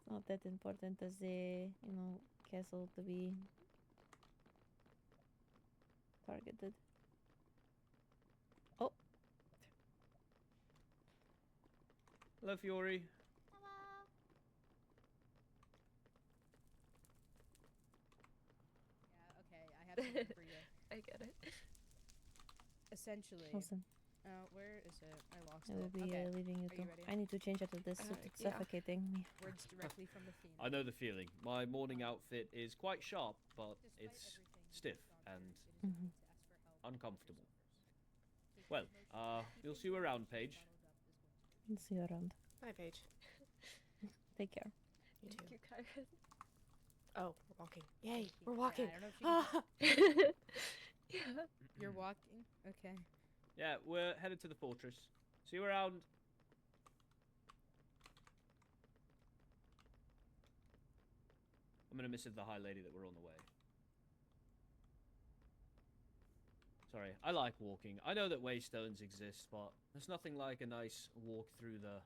not that important as the, castle to be targeted. Oh. Hello, Fiore. Hello. Yeah, okay, I have something for you. I get it. Essentially, Awesome. where is it? I lost I it. will be Okay, leaving you are too. you ready? I need to change out of this suit. It's yeah. suffocating me. Words directly from the theme. I know the feeling. My morning outfit is quite sharp, but Despite it's everything stiff you've gone and through, it is Mhm. okay to ask for help. uncomfortable. Take Well, you'll see you around, Paige. I'll see you around. Bye, Paige. Take care. You too. Thank you, Kyron. Oh, we're walking. Yay, we're walking. I don't know if you can- Yeah. You're walking? Okay. Yeah, we're headed to the fortress. See you around. I'm gonna miss the high lady that we're on the way. Sorry, I like walking. I know that waystones exist, but there's nothing like a nice walk through the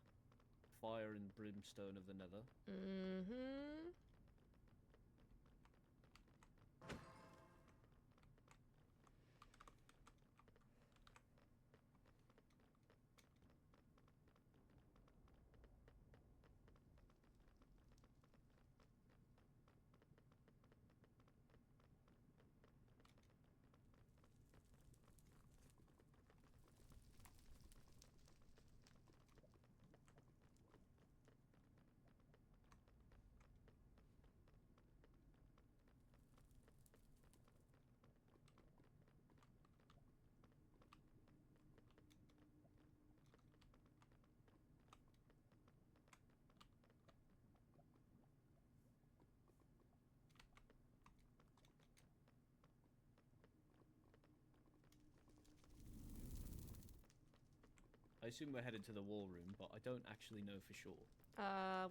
fire and brimstone of the nether. Mm-hmm. I assume we're headed to the war room, but I don't actually know for sure.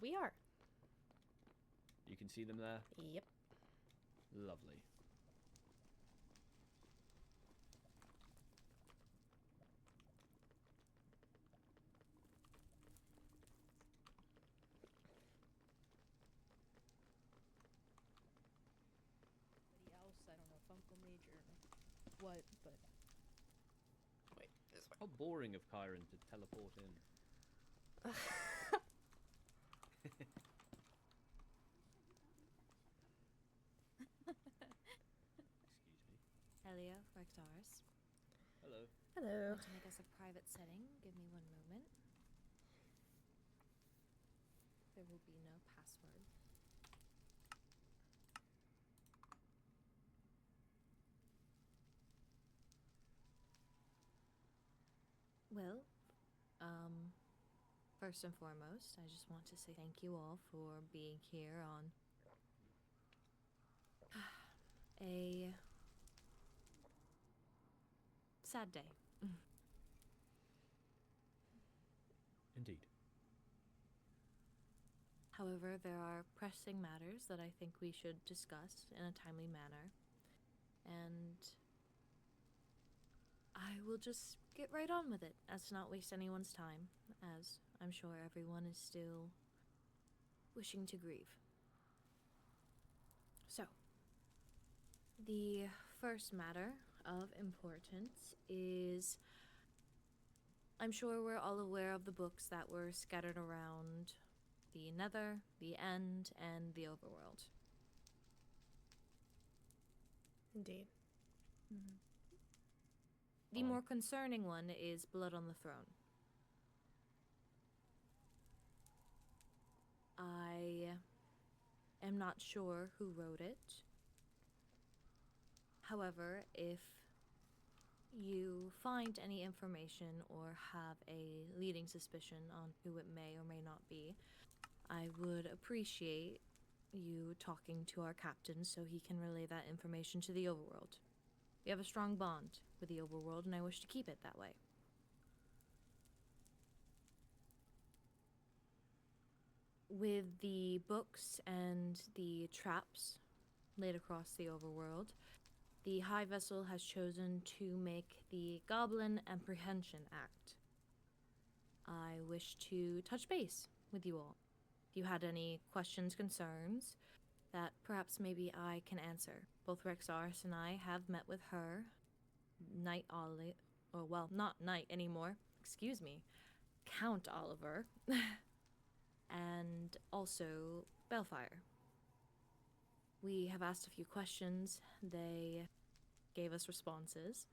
We are. You can see them there? Yep. Lovely. Anybody else? I don't know if Uncle Major or what, but Wait, this way. How boring of Kyron to teleport in. Excuse me. Helia, Rectaris. Hello. Hello. Want to make us a private setting? Give me 1 moment. There will be no password. Well, first and foremost, I just want to say thank you all for being here on a sad day. Indeed. However, there are pressing matters that I think we should discuss in a timely manner. And I will just get right on with it, as to not waste anyone's time, as I'm sure everyone is still wishing to grieve. So, the first matter of importance is, I'm sure we're all aware of the books that were scattered around the Nether, the End, and the Overworld. Indeed. The more concerning one is Blood on the Throne. I am not sure who wrote it. However, if you find any information or have a leading suspicion on who it may or may not be, I would appreciate you talking to our captain so he can relay that information to the Overworld. We have a strong bond with the Overworld, and I wish to keep it that way. With the books and the traps laid across the Overworld, the High Vessel has chosen to make the Goblin Apprehension Act. I wish to touch base with you all. If you had any questions, concerns, that perhaps maybe I can answer. Both Rexaris and I have met with her, Knight Ollie, or well, not Knight anymore, excuse me, Count Oliver, and also Bellfire. We have asked a few questions, they gave us responses,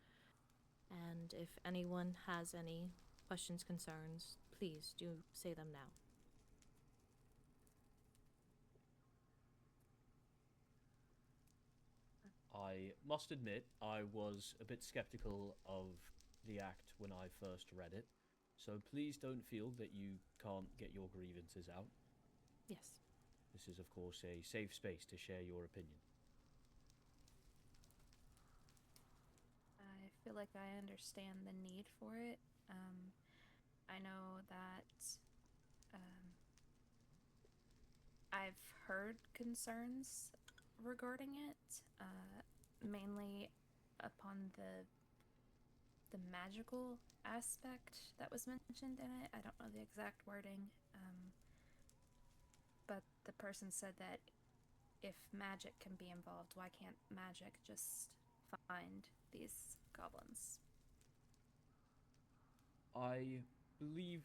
and if anyone has any questions, concerns, please do say them now. I must admit, I was a bit skeptical of the act when I first read it, so please don't feel that you can't get your grievances out. Yes. This is, of course, a safe space to share your opinion. I feel like I understand the need for it. I know that I've heard concerns regarding it, mainly upon the magical aspect that was mentioned in it. I don't know the exact wording, but the person said that if magic can be involved, why can't magic just find these goblins? I believe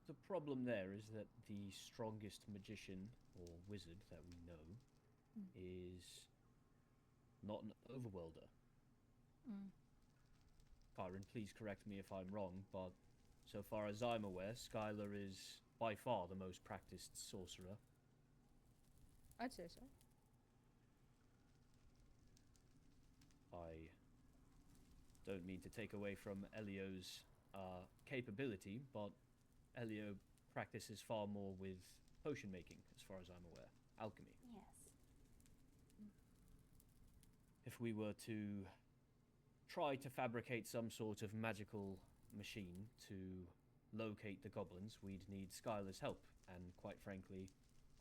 the problem there is that the strongest magician or wizard that we know is not an overworlder. Kyron, please correct me if I'm wrong, but so far as I'm aware, Skylar is by far the most practiced sorcerer. I'd say so. I don't mean to take away from Elio's capability, but Elio practices far more with potion making, as far as I'm aware. Alchemy. Yes. If we were to try to fabricate some sort of magical machine to locate the goblins, we'd need Skylar's help, and quite frankly,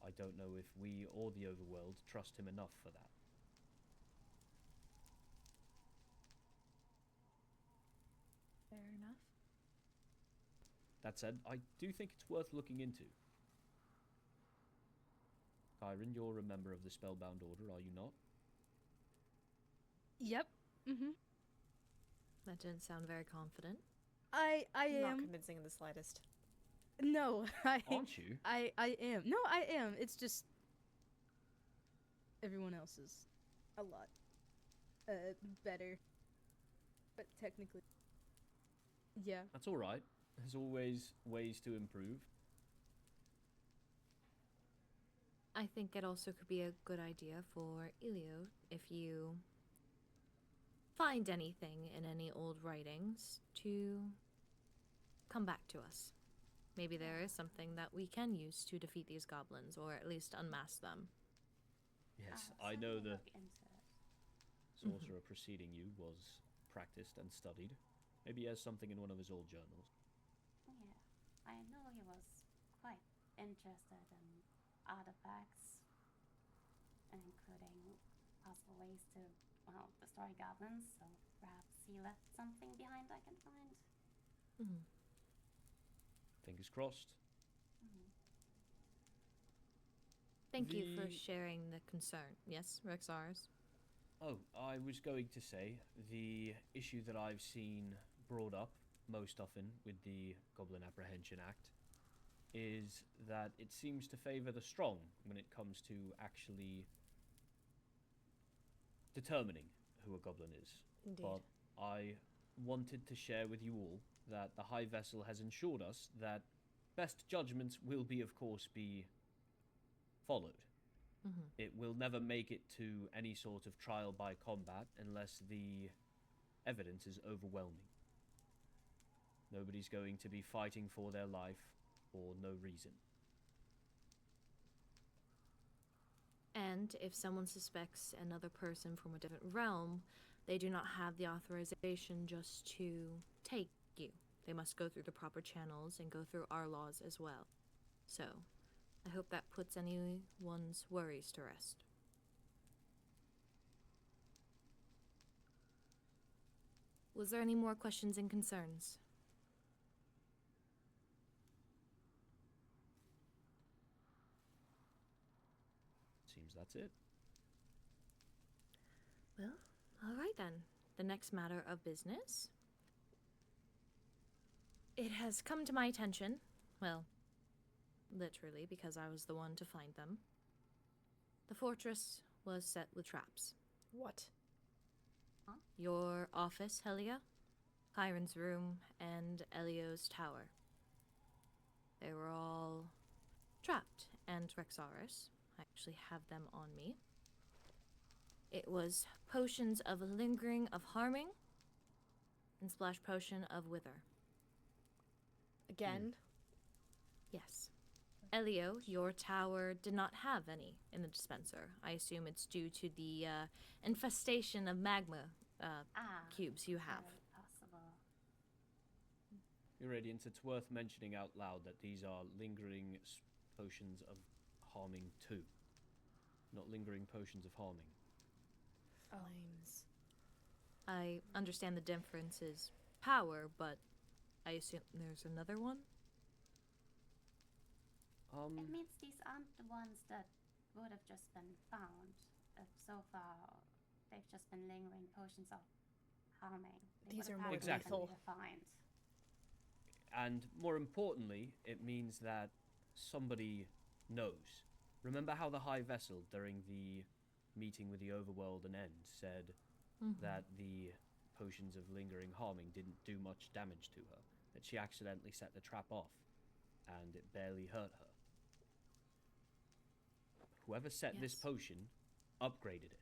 I don't know if we or the overworld trust him enough for that. Fair enough. That said, I do think it's worth looking into. Kyron, you're a member of the Spellbound Order, are you not? Yep. Mm-hmm. That didn't sound very confident. I Not am. convincing in the slightest. No, Aren't you? I am. No, I am. It's just everyone else is a lot better. But technically, yeah. That's all right. There's always ways to improve. I think it also could be a good idea for Elio if you find anything in any old writings to come back to us. Maybe there is something that we can use to defeat these goblins, or at least unmask them. Yes, I'll I know certainly the look into it. sorcerer preceding you was practiced and studied. Maybe he has something in one of his old journals. Yeah, I know he was quite interested in artifacts, including possible ways to, well, destroy goblins, so perhaps he left something behind I can find. Fingers crossed. Thank you for The- sharing the concern. Yes, Rexars? Oh, I was going to say, the issue that I've seen brought up most often with the Goblin Apprehension Act is that it seems to favor the strong when it comes to actually determining who a goblin is. Indeed. But I wanted to share with you all that the High Vessel has ensured us that best judgments will be, of course, be followed. It will never make it to any sort of trial by combat unless the evidence is overwhelming. Nobody's going to be fighting for their life for no reason. And if someone suspects another person from a different realm, they do not have the authorization just to take you. They must go through the proper channels and go through our laws as well. So, I hope that puts anyone's worries to rest. Was there any more questions and concerns? Seems that's it. Well, all right then. The next matter of business. It has come to my attention, well, literally, because I was the one to find them. The fortress was set with traps. What? Your office, Helia, Chiron's room, and Elio's tower. They were all trapped, and Rexaris, I actually have them on me. It was potions of lingering, of harming, and splash potion of wither. Again? Yes. Elio, your tower did not have any in the dispenser. I assume it's due to the infestation of magma cubes you have. Very possible. Your Radiance, it's worth mentioning out loud that these are lingering potions of harming too. Not lingering potions of harming. Flames. I understand the difference is power, but I assume there's another one? It means these aren't the ones that would have just been found. So far, they've just been lingering potions of harming. They These would are have more had to be Exactly. refined. And more importantly, it means that somebody knows. Remember how the High Vessel, during the meeting with the Overworld and End, said that the potions of lingering harming didn't do much damage to her? That she accidentally set the trap off, and it barely hurt her. Whoever set this potion upgraded it.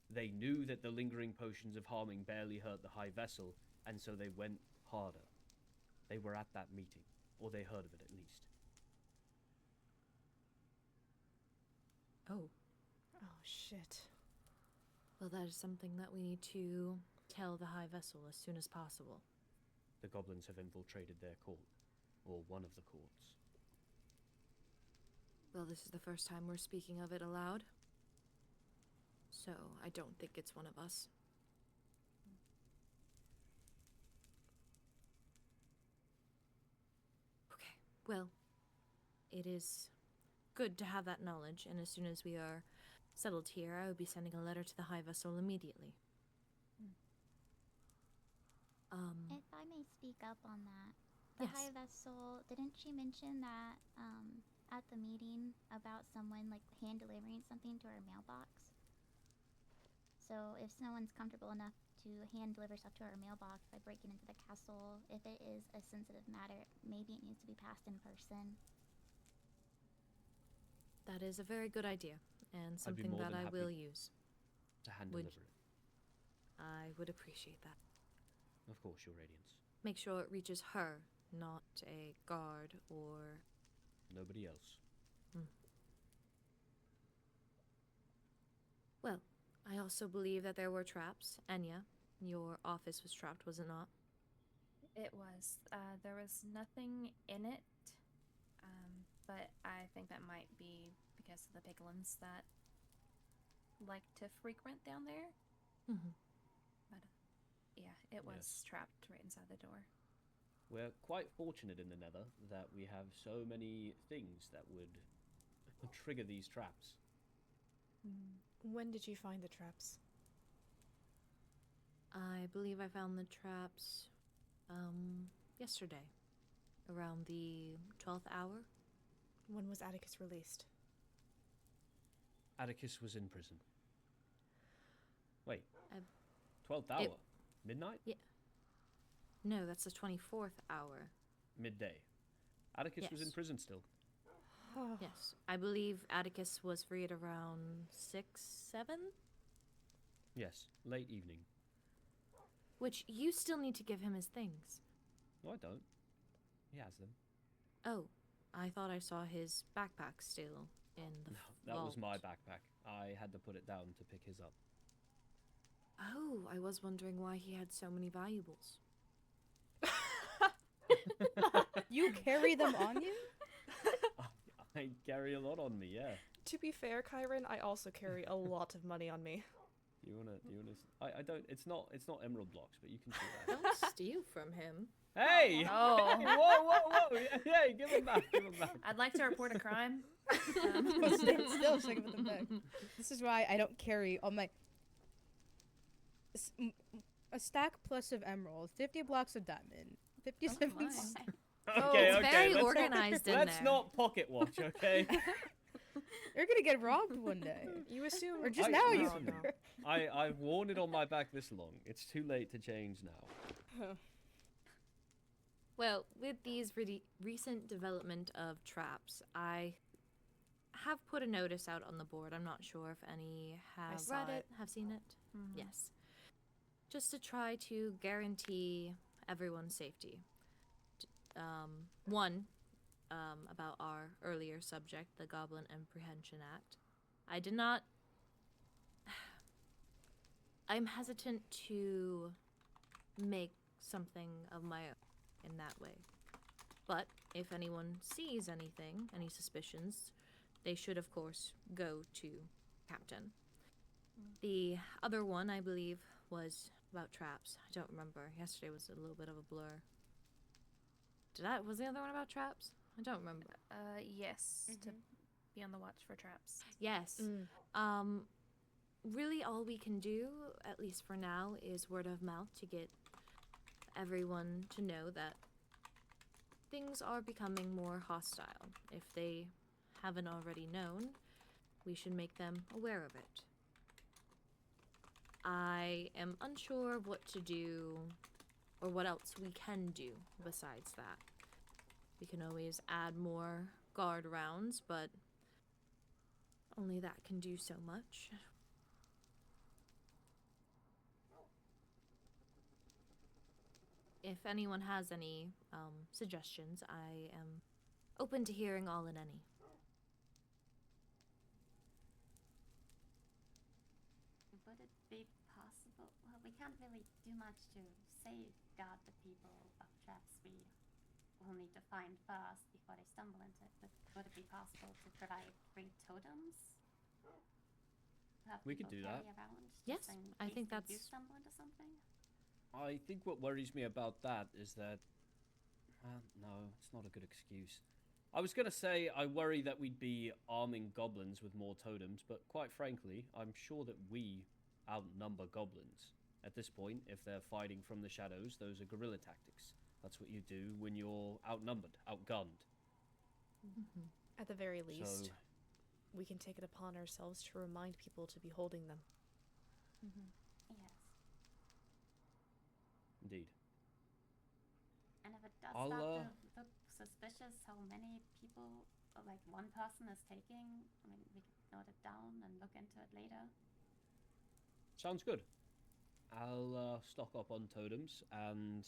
They knew that the lingering potions of harming barely hurt the High Vessel, and so they went harder. They were at that meeting, or they heard of it at least. Oh. Oh, shit. Well, that is something that we need to tell the High Vessel as soon as possible. The goblins have infiltrated their court, or one of the courts. Well, this is the first time we're speaking of it aloud. So, I don't think it's one of us. Okay, well, it is good to have that knowledge, and as soon as we are settled here, I will be sending a letter to the High Vessel immediately. If I may speak up on that, the Yes. High Vessel, didn't she mention that at the meeting about someone like hand delivering something to our mailbox? So if someone's comfortable enough to hand deliver stuff to our mailbox by breaking into the castle, if it is a sensitive matter, maybe it needs to be passed in person. That is a very good idea, and I'd be something more that than I happy will use. to hand Would- deliver it. I would appreciate that. Of course, Your Radiance. Make sure it reaches her, not a guard or... Nobody else. Well, I also believe that there were traps. Enya, your office was trapped, was it not? It was. There was nothing in it, but I think that might be because of the piglins that like to frequent down there. Mm-hmm. But yeah, it was Yes. trapped right inside the door. We're quite fortunate in the Nether that we have so many things that would trigger these traps. When did you find the traps? I believe I found the traps, yesterday. Around the 12th hour. When was Atticus released? Atticus was in prison. Wait. I- 12th hour? Midnight? Yeah. No, that's the 24th hour. Midday. Atticus was in Yes. prison still. Yes. I believe Atticus was freed around 6, 7? Yes, late evening. Which you still need to give him his things. No, I don't. He has them. Oh, I thought I saw his backpack still in the No, that was my vault. backpack. I had to put it down to pick his up. Oh, I was wondering why he had so many valuables. You carry them on you? I carry a lot on me, yeah. To be fair, Kyron, I also carry a lot of money on me. Do you wanna I don't it's not emerald blocks, but you can see that. Don't steal from him. Hey! Oh. Whoa! Yeah, give him back, give him back. I'd like to report a crime. Still sticking with them back. This is why I don't carry all my... A stack plus of emerald, 50 blocks of diamond, 50 Oh seconds. Okay, it's okay. very let's organized in let's there. not pocket watch, okay? You're gonna get robbed one day. You assume... Or just I- now you listen, I've worn it on my back this long. It's too late to change now. Well, with these recent development of traps, I have put a notice out on the board. I'm not sure if any have saw read it. it, have seen it. Yes. just to try to guarantee everyone's safety. One, about our earlier subject, the Goblin Apprehension Act. I did not. I'm hesitant to make something of my own in that way. But if anyone sees anything, any suspicions, they should, of course, go to Captain. The other one, I believe, was about traps. I don't remember. Yesterday was a little bit of a blur. Was the other one about traps? I don't remember. Yes, to be on the watch for traps. Yes. Really all we can do, at least for now, is word of mouth to get everyone to know that things are becoming more hostile. If they haven't already known, we should make them aware of it. I am unsure of what to do, or what else we can do besides that. We can always add more guard rounds, but only that can do so much. If anyone has any suggestions, I am open to hearing all and any. Would it be possible? Well, we can't really do much to safeguard the people of traps we will need to find first before they stumble into it. But would it be possible to provide free totems? Have We could people do that. carry around Yes, just in I case think they do that's- stumble into something. I think what worries me about that is that... no, it's not a good excuse. I was going to say I worry that we'd be arming goblins with more totems, but quite frankly, I'm sure that we outnumber goblins. At this point, if they're fighting from the shadows, those are guerrilla tactics. That's what you do when you're outnumbered, outgunned. At the very least, So, we can take it upon ourselves to remind people to be holding them. Yes. indeed. And if it does I'll, start to look suspicious how many people, or like one person is taking, I mean, we could note it down and look into it later. Sounds good. I'll stock up on totems and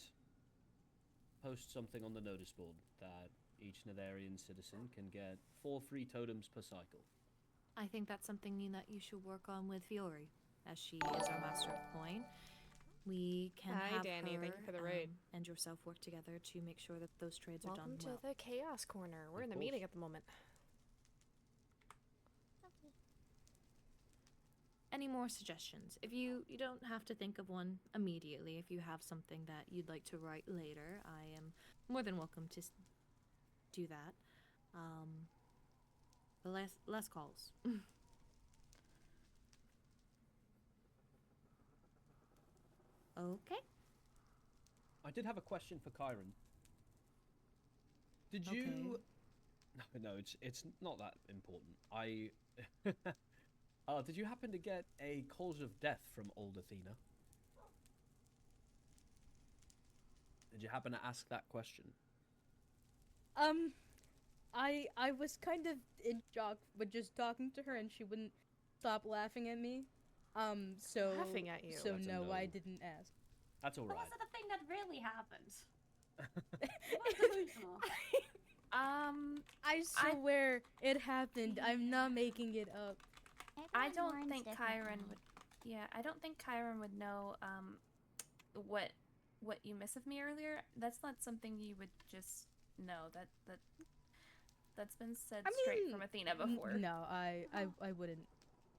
post something on the notice board that each Netherian citizen can get 4 free totems per cycle. I think that's something that you should work on with Fiore, as she is our master of coin. We can Hi, have Danny. her Thank you for the raid. and yourself work together to make sure that those trades are Welcome done to well. the Chaos Corner. We're Of in the course. meeting at the moment. Lovely. Any more suggestions? If you don't have to think of one immediately. If you have something that you'd like to write later, I am more than welcome to do that. But less calls. Okay. I did have a question for Kyron. Did you... No, it's not that important. Did you happen to get a cause of death from old Athena? Did you happen to ask that question? I was kind of in shock with just talking to her, and she wouldn't stop laughing at me. So Laughing at you. So That's a no, no. I didn't ask. That's all But right. was it a thing that really happened? What delusional. I swear it happened. I'm not making it up. I Everyone don't mourns think Kyron differently. would. Yeah, I don't think Kyron would know what you miss of me earlier. That's not something you would just know. That's been said I straight mean, from Athena before. No, I wouldn't.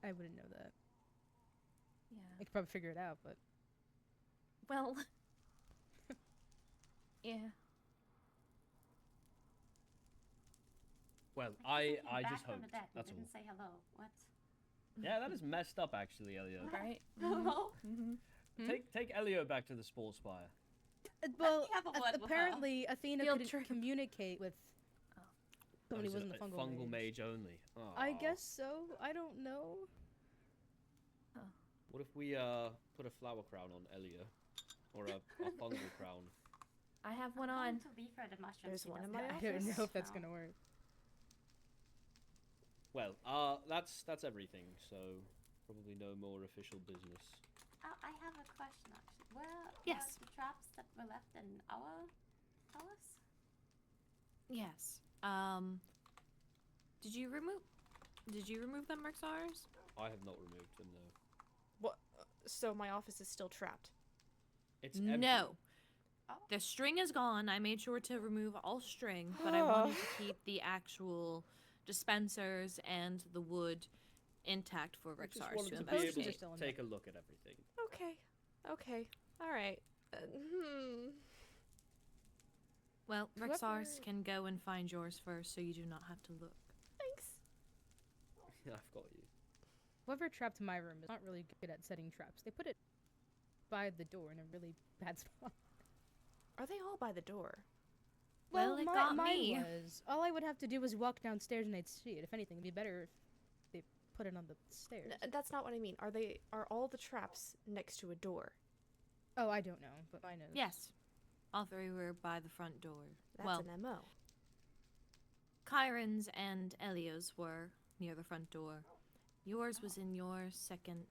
I wouldn't know that. I Yeah. could probably figure it out, but Well. Yeah. Well, Came I back just from hoped. the dead and That's all. didn't say hello. What? Yeah, that is messed up, actually, Elio. Right. Hello? Mm-hmm. Take Elio back to the Spore Spire. Well, have a word with her. apparently Athena Field couldn't trip. communicate with somebody Oh, who is it wasn't a a fungal, mage only. I Aw. guess so. I don't know. What if we put a flower crown on Elio, or a fungal crown? I have one I'm on. going to leave her the mushrooms. There's she one in doesn't my have. office. I don't know if that's No. gonna work. Well, that's everything. So probably no more official business. I have a question actually. Where Yes. were the traps that were left in our house? Yes. Did you remove them, Rexars? I have not removed them, no. What? So my office is still trapped. It's empty. No. Oh. The string is gone. I made sure to remove all string, but I wanted to keep the actual dispensers and the wood intact for I just Rexars wanted to to be able investigate. to take a look at everything. Okay. Okay. All right. Well, Whoever- Rexars can go and find yours first, so you do not have to look. Thanks. I've got you. Whoever trapped my room is not really good at setting traps. They put it by the door in a really bad spot. Are they all by the door? Well, it got mine me. was. All I would have to do was walk downstairs and I'd see it. If anything, it'd be better if they put it on the stairs. That's not what I mean. Are all the traps next to a door? Oh, I don't know, but mine is. Yes. All three were by the front door. That's well, an MO. Kyron's and Elio's were near the front door. Yours was in your second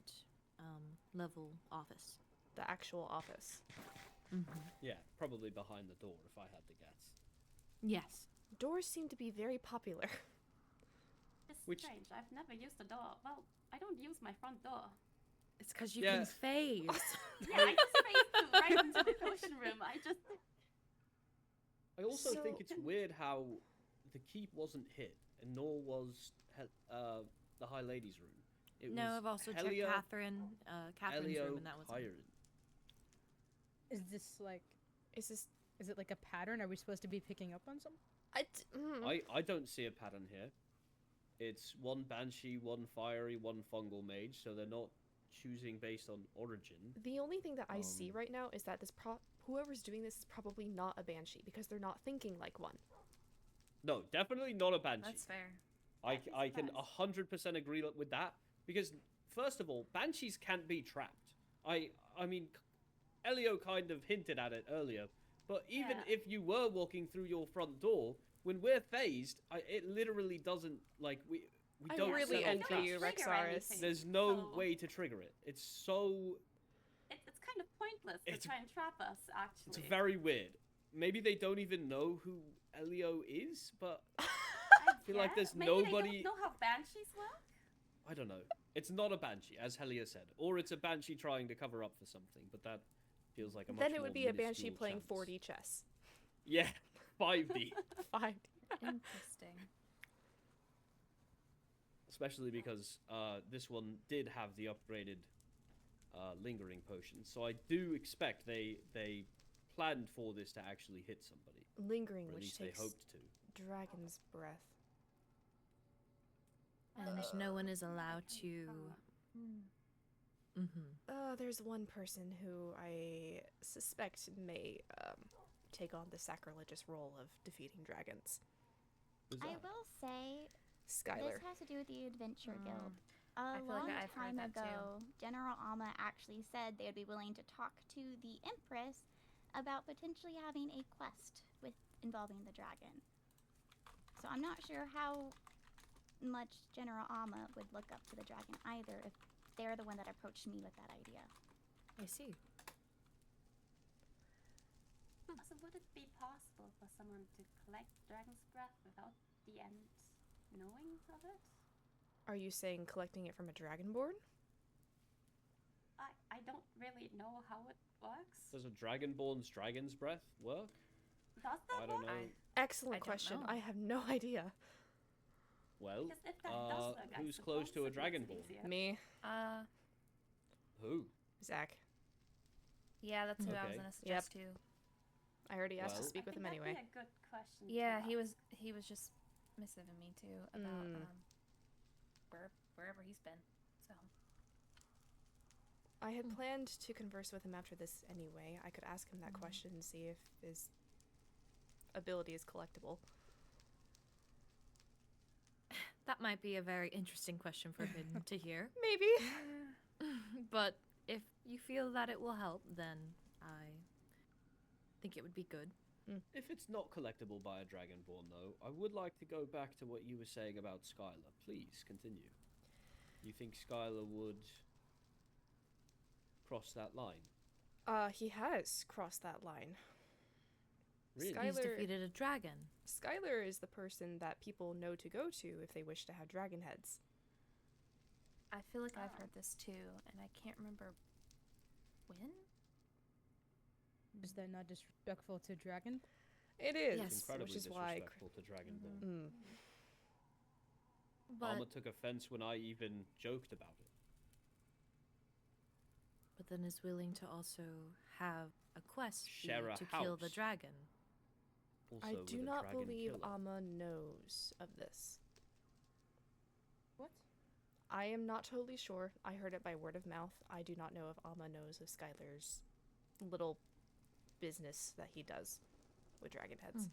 level office. The actual office. Mm-hmm. Yeah, probably behind the door if I had to guess. Yes. Doors seem to be very popular. It's Which- strange. I've never used a door. Well, I don't use my front door. It's because you Yeah. can phase. Yeah, I just phased through right into the potion room. I also think So- it's weird how the keep wasn't hit, and nor was the High Lady's room. It No, was I've also Helia, checked Catherine's Elio, room, and that was it. Kyron. Is this like? Is this? Is it like a pattern? Are we supposed to be picking up on something? I don't see a pattern here. It's one banshee, one fiery, one fungal mage, so they're not choosing based on origin. The only thing that I see Um, right now is that whoever's doing this is probably not a banshee because they're not thinking like one. No, definitely not a banshee. That's fair. I can 100% agree with that, because first of all, banshees can't be trapped. I mean, Elio kind of hinted at it earlier, but even Yeah. if you were walking through your front door, when we're phased, it literally doesn't, like, we I don't really set off envy traps. you, Trigger Rexaris. anything. There's no So- way to trigger it. It's so, It's kind of pointless to It's- try and trap us, actually. it's very weird. Maybe they don't even know who Elio is, but I feel like there's Maybe nobody- they don't know how banshees work? I don't know. It's not a banshee, as Helia said, or it's a banshee trying to cover up for something, but that feels like a much Then it more would be a banshee minuscule playing chance. 4D chess. Yeah, 5D. 5D. Interesting. Especially because this one did have the upgraded lingering potion, so I do expect they planned for this to actually hit somebody, Lingering, or at which least takes they hoped to. dragon's breath. And no one is allowed to. Mm-hmm. There's one person who I suspect may take on the sacrilegious role of defeating dragons. Who's I that? will say Skylar. this has to do with the Adventure Guild. I A feel like long I've heard time that too. ago, General Alma actually said they would be willing to talk to the Empress about potentially having a quest with involving the dragon. So I'm not sure how much General Alma would look up to the dragon either if they're the one that approached me with that idea. I see. So would it be possible for someone to collect dragon's breath without the end knowing of it? Are you saying collecting it from a dragonborn? I don't really know how it works. Does a dragonborn's dragon's breath work? Does that I don't work? know. Excellent I don't question. know. I have no idea. Well, Because if that does work, I who's close to a suppose it makes it dragonborn? easier. Me, Who? Zach. Yeah, that's who I was Okay. gonna suggest too. I already asked to Well- speak with him I think anyway. that'd be a good question. to Yeah, ask. he was just messaging me too about wherever he's been. So I had planned to converse with him after this anyway. I could ask him that question and see if his ability is collectible. That might be a very interesting question for him to hear. Maybe. But if you feel that it will help, then I think it would be good. If it's not collectible by a dragonborn, though, I would like to go back to what you were saying about Skylar. Please continue. You think Skylar would crossed that line? He has crossed that line. Really? He's Skylar- defeated a dragon. Skylar is the person that people know to go to if they wish to have dragon heads. I feel like I've heard this too, and I can't remember when. Is that not disrespectful to dragon? It is, Yes. It's incredibly which is why. disrespectful to Dragonborn. Mm. But, Alma took offense when I even joked about it. but then is willing to also have a quest fee Share a to kill the house. dragon. Also I with do a not dragon believe killer. Amma knows of this. What? I am not totally sure. I heard it by word of mouth. I do not know if Amma knows of Skylar's little business that he does with dragon heads.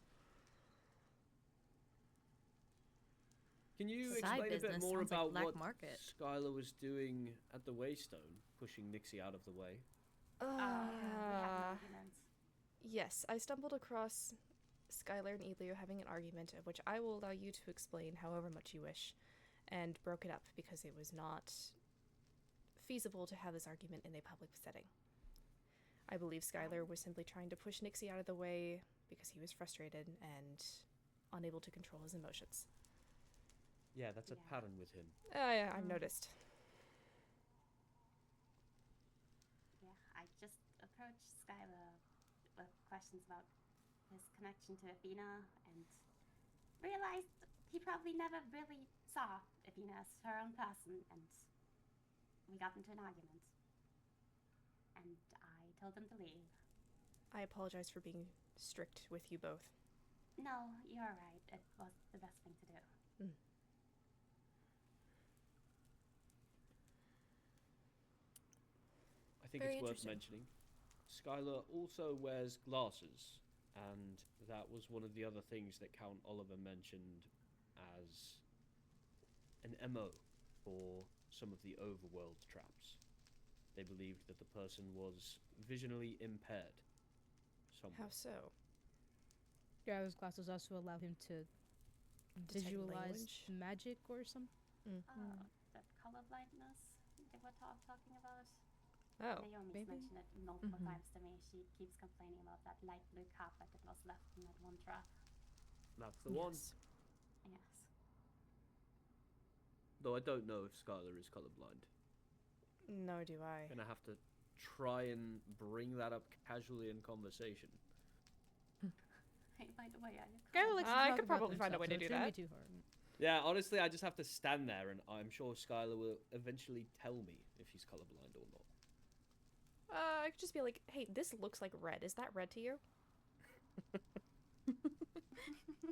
Can you Side explain a bit business more sounds like about black what market. Skylar was doing at the Waystone, pushing Nixie out of the way? Yeah, we have an argument. Yes, I stumbled across Skylar and Elio having an argument, of which I will allow you to explain however much you wish, and broke it up because it was not feasible to have this argument in a public setting. I believe Skylar was simply trying to push Nixie out of the way because he was frustrated and unable to control his emotions. Yeah, that's a Yeah. pattern with him. Yeah, I've noticed. Yeah, I just approached Skylar with questions about his connection to Athena and realized he probably never really saw Athena as her own person, and we got into an argument. And I told him to leave. I apologize for being strict with you both. No, you're right. It was the best thing to do. I think Very it's worth interesting. mentioning. Skylar also wears glasses, and that was one of the other things that Count Oliver mentioned as an MO for some of the overworld traps. They believed that the person was visionally impaired. Somewhat. How so? Driver's glasses also allow him to Detect visualize language? magic or something. Oh, that color blindness they were talking about? Oh, Naomi's maybe? mentioned it multiple Mhm. times to me. She keeps complaining about that light blue carpet that was left in that one trap. That's the one. Yes. Yes. Though I don't know if Skylar is colorblind. nor do I. Gonna have to try and bring that up casually in conversation. Hey, by the way, are you Skylar cold? likes to I talk could about probably find a themselves, way to so it do shouldn't that. be too hard. Yeah, honestly, I just have to stand there, and I'm sure Skylar will eventually tell me if he's colorblind or not. I could just be like, hey, this looks like red. Is that red to you?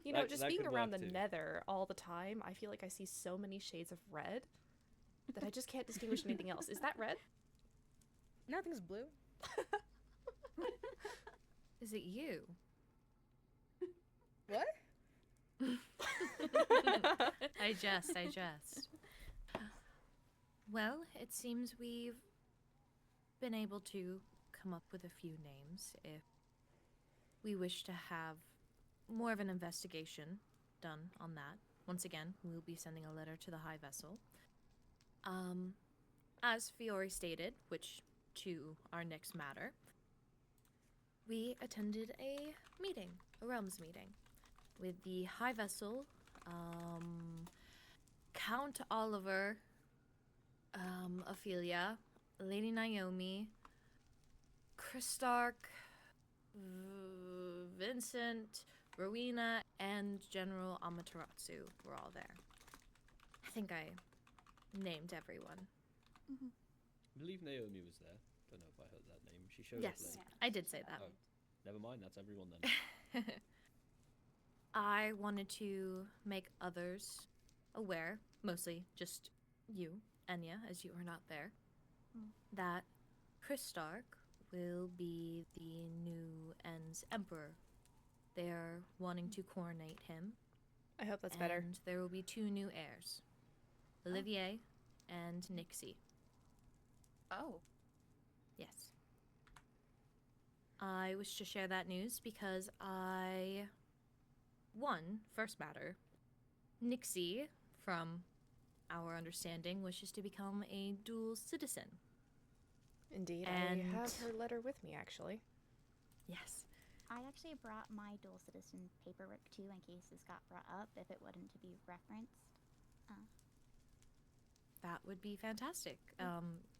You know, just that being could around the work too. nether all the time, I feel like I see so many shades of red that I just can't distinguish anything else. Is that red? Nothing's blue. Is it you? What? I jest. Well, it seems we've been able to come up with a few names if we wish to have more of an investigation done on that. Once again, we'll be sending a letter to the High Vessel. As Fiore stated, which to our next matter, we attended a meeting, a realms meeting, with the High Vessel, Count Oliver, Ophelia, Lady Naomi, Christark, Vincent, Rowena, and General Amaterasu were all there. I think I named everyone. I believe Naomi was there. Don't know if I heard that name. She showed up Yes, late. I did say that. Oh, never mind. That's everyone then. I wanted to make others aware, mostly just you, Enya, as you are not there, that Christark will be the new En's emperor. They are wanting to coronate him. I hope that's better. And there will be 2 new heirs, Olivier and Nixie. Oh. Yes. I wish to share that news because first matter, Nixie, from our understanding, wishes to become a dual citizen. Indeed, And- I have her letter with me, actually. Yes. I actually brought my dual citizen paperwork too in case this got brought up if it wasn't to be referenced. That would be fantastic.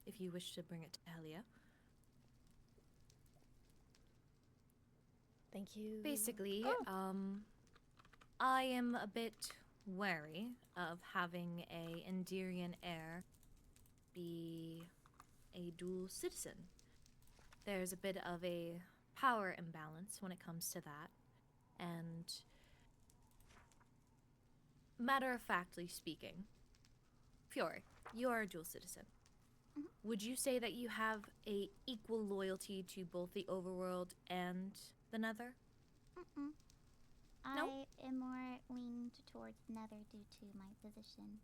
If you wish to bring it to Helia. Thank you. Basically, I am a bit wary of having a Endirian heir be a dual citizen. There's a bit of a power imbalance when it comes to that, and matter-of-factly speaking, Fiore, you are a dual citizen. Would you say that you have a equal loyalty to both the overworld and the nether? Mm-mm. No? I am more leaned towards nether due to my position.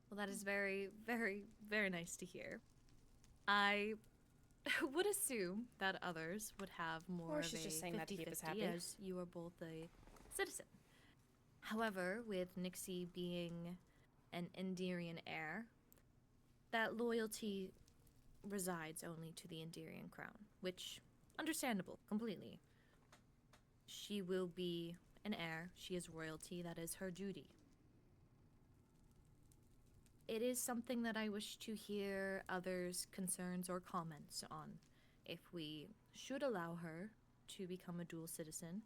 Well, that is very, very, very nice to hear. I would assume that others would have more Or of she's a just saying that to keep us 50-50 happy. as you are both a citizen. However, with Nixie being an Endirian heir, that loyalty resides only to the Endirian crown, which, understandable, completely. She will be an heir. She is royalty. That is her duty. It is something that I wish to hear others' concerns or comments on. If we should allow her to become a dual citizen,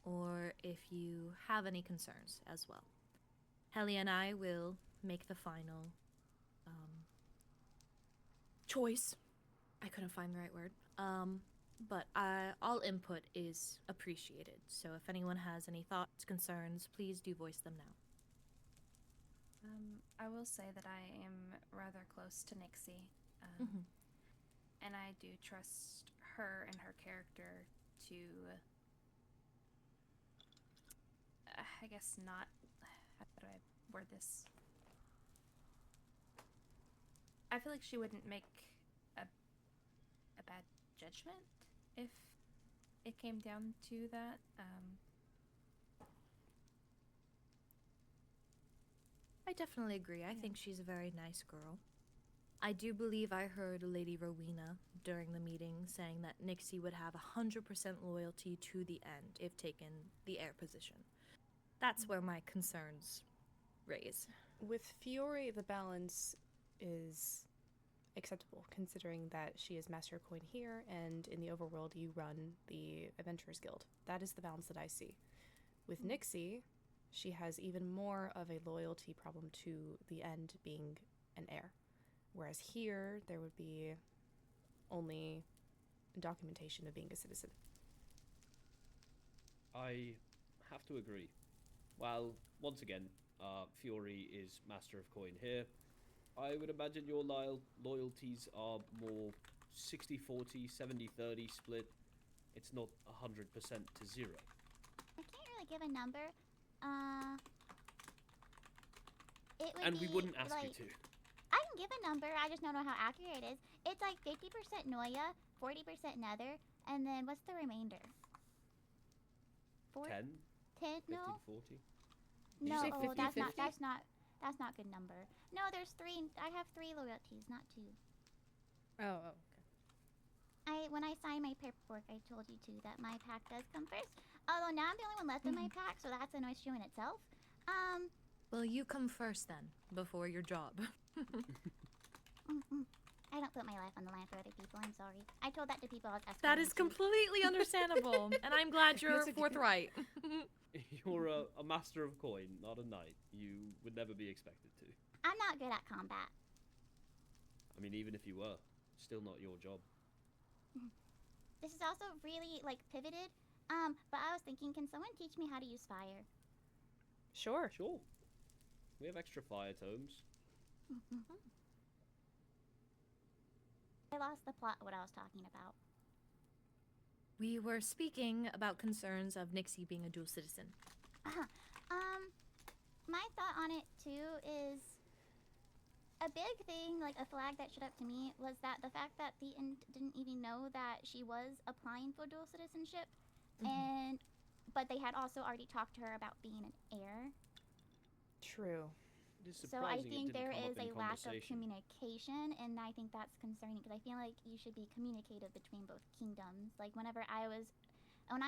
or if you have any concerns as well. Helia and I will make the final choice. I couldn't find the right word. But all input is appreciated. So if anyone has any thoughts, concerns, please do voice them now. I will say that I am rather close to Nixie, and I do trust her and her character to, I guess not, how do I word this? I feel like she wouldn't make a bad judgment if it came down to that. I definitely agree. I think she's a very nice girl. I do believe I heard Lady Rowena during the meeting saying that Nixie would have 100% loyalty to the end if taken the heir position. That's where my concerns raise. With Fiore, the balance is acceptable, considering that she is Master of Coin here, and in the overworld you run the Adventurers Guild. That is the balance that I see. With Nixie, she has even more of a loyalty problem to the end being an heir. Whereas here, there would be only documentation of being a citizen. I have to agree. While, once again, Fiore is Master of Coin here, I would imagine your loyalties are more 60-40, 70-30 split. It's not 100% to 0. I can't really give a number. It would And be we wouldn't ask like, you to. I can give a number, I just don't know how accurate it is. It's like 50% Noya, 40% Nether, and then what's the remainder? 10? 10? 50 No. to 40? you No, say oh, 50, that's not good number. No, there's 3. I have 3 loyalties, not 2. Oh, okay. When I signed my paperwork, I told you too that my pack does come first. Although now I'm the only one left in my pack, so that's an issue in itself. Well, you come first then, before your job. I don't put my life on the line for other people. I'm sorry. I told that to people I was escorting. That is too. completely understandable, and I'm glad you're forthright. You're a Master of Coin, not a knight. You would never be expected to. I'm not good at combat. I mean, even if you were, still not your job. This is also really like pivoted. But I was thinking, can someone teach me how to use fire? Sure. Sure. We have extra fire tomes. I lost the plot of what I was talking about. We were speaking about concerns of Nixie being a dual citizen. My thought on it too is a big thing, like a flag that stood up to me, was that the fact that the didn't even know that she was applying for dual citizenship, but they had also already talked to her about being an heir. True. It is So I surprising it think didn't there come up is in a lack of conversation. communication, and I think that's concerning because I feel like you should be communicative between both kingdoms. Like when I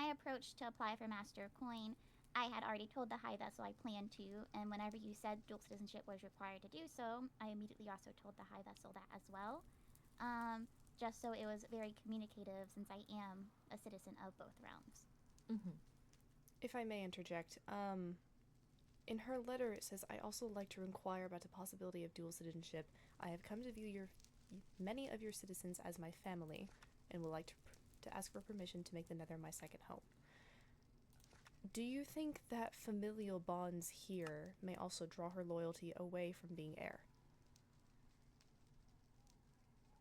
approached to apply for Master of Coin, I had already told the High Vessel I planned to, and whenever you said dual citizenship was required to do so, I immediately also told the High Vessel that as well. Just so it was very communicative since I am a citizen of both realms. Mm-hmm. If I may interject, in her letter it says, I also like to inquire about the possibility of dual citizenship. I have come to view many of your citizens as my family, and would like to ask for permission to make the Nether my second home. Do you think that familial bonds here may also draw her loyalty away from being heir?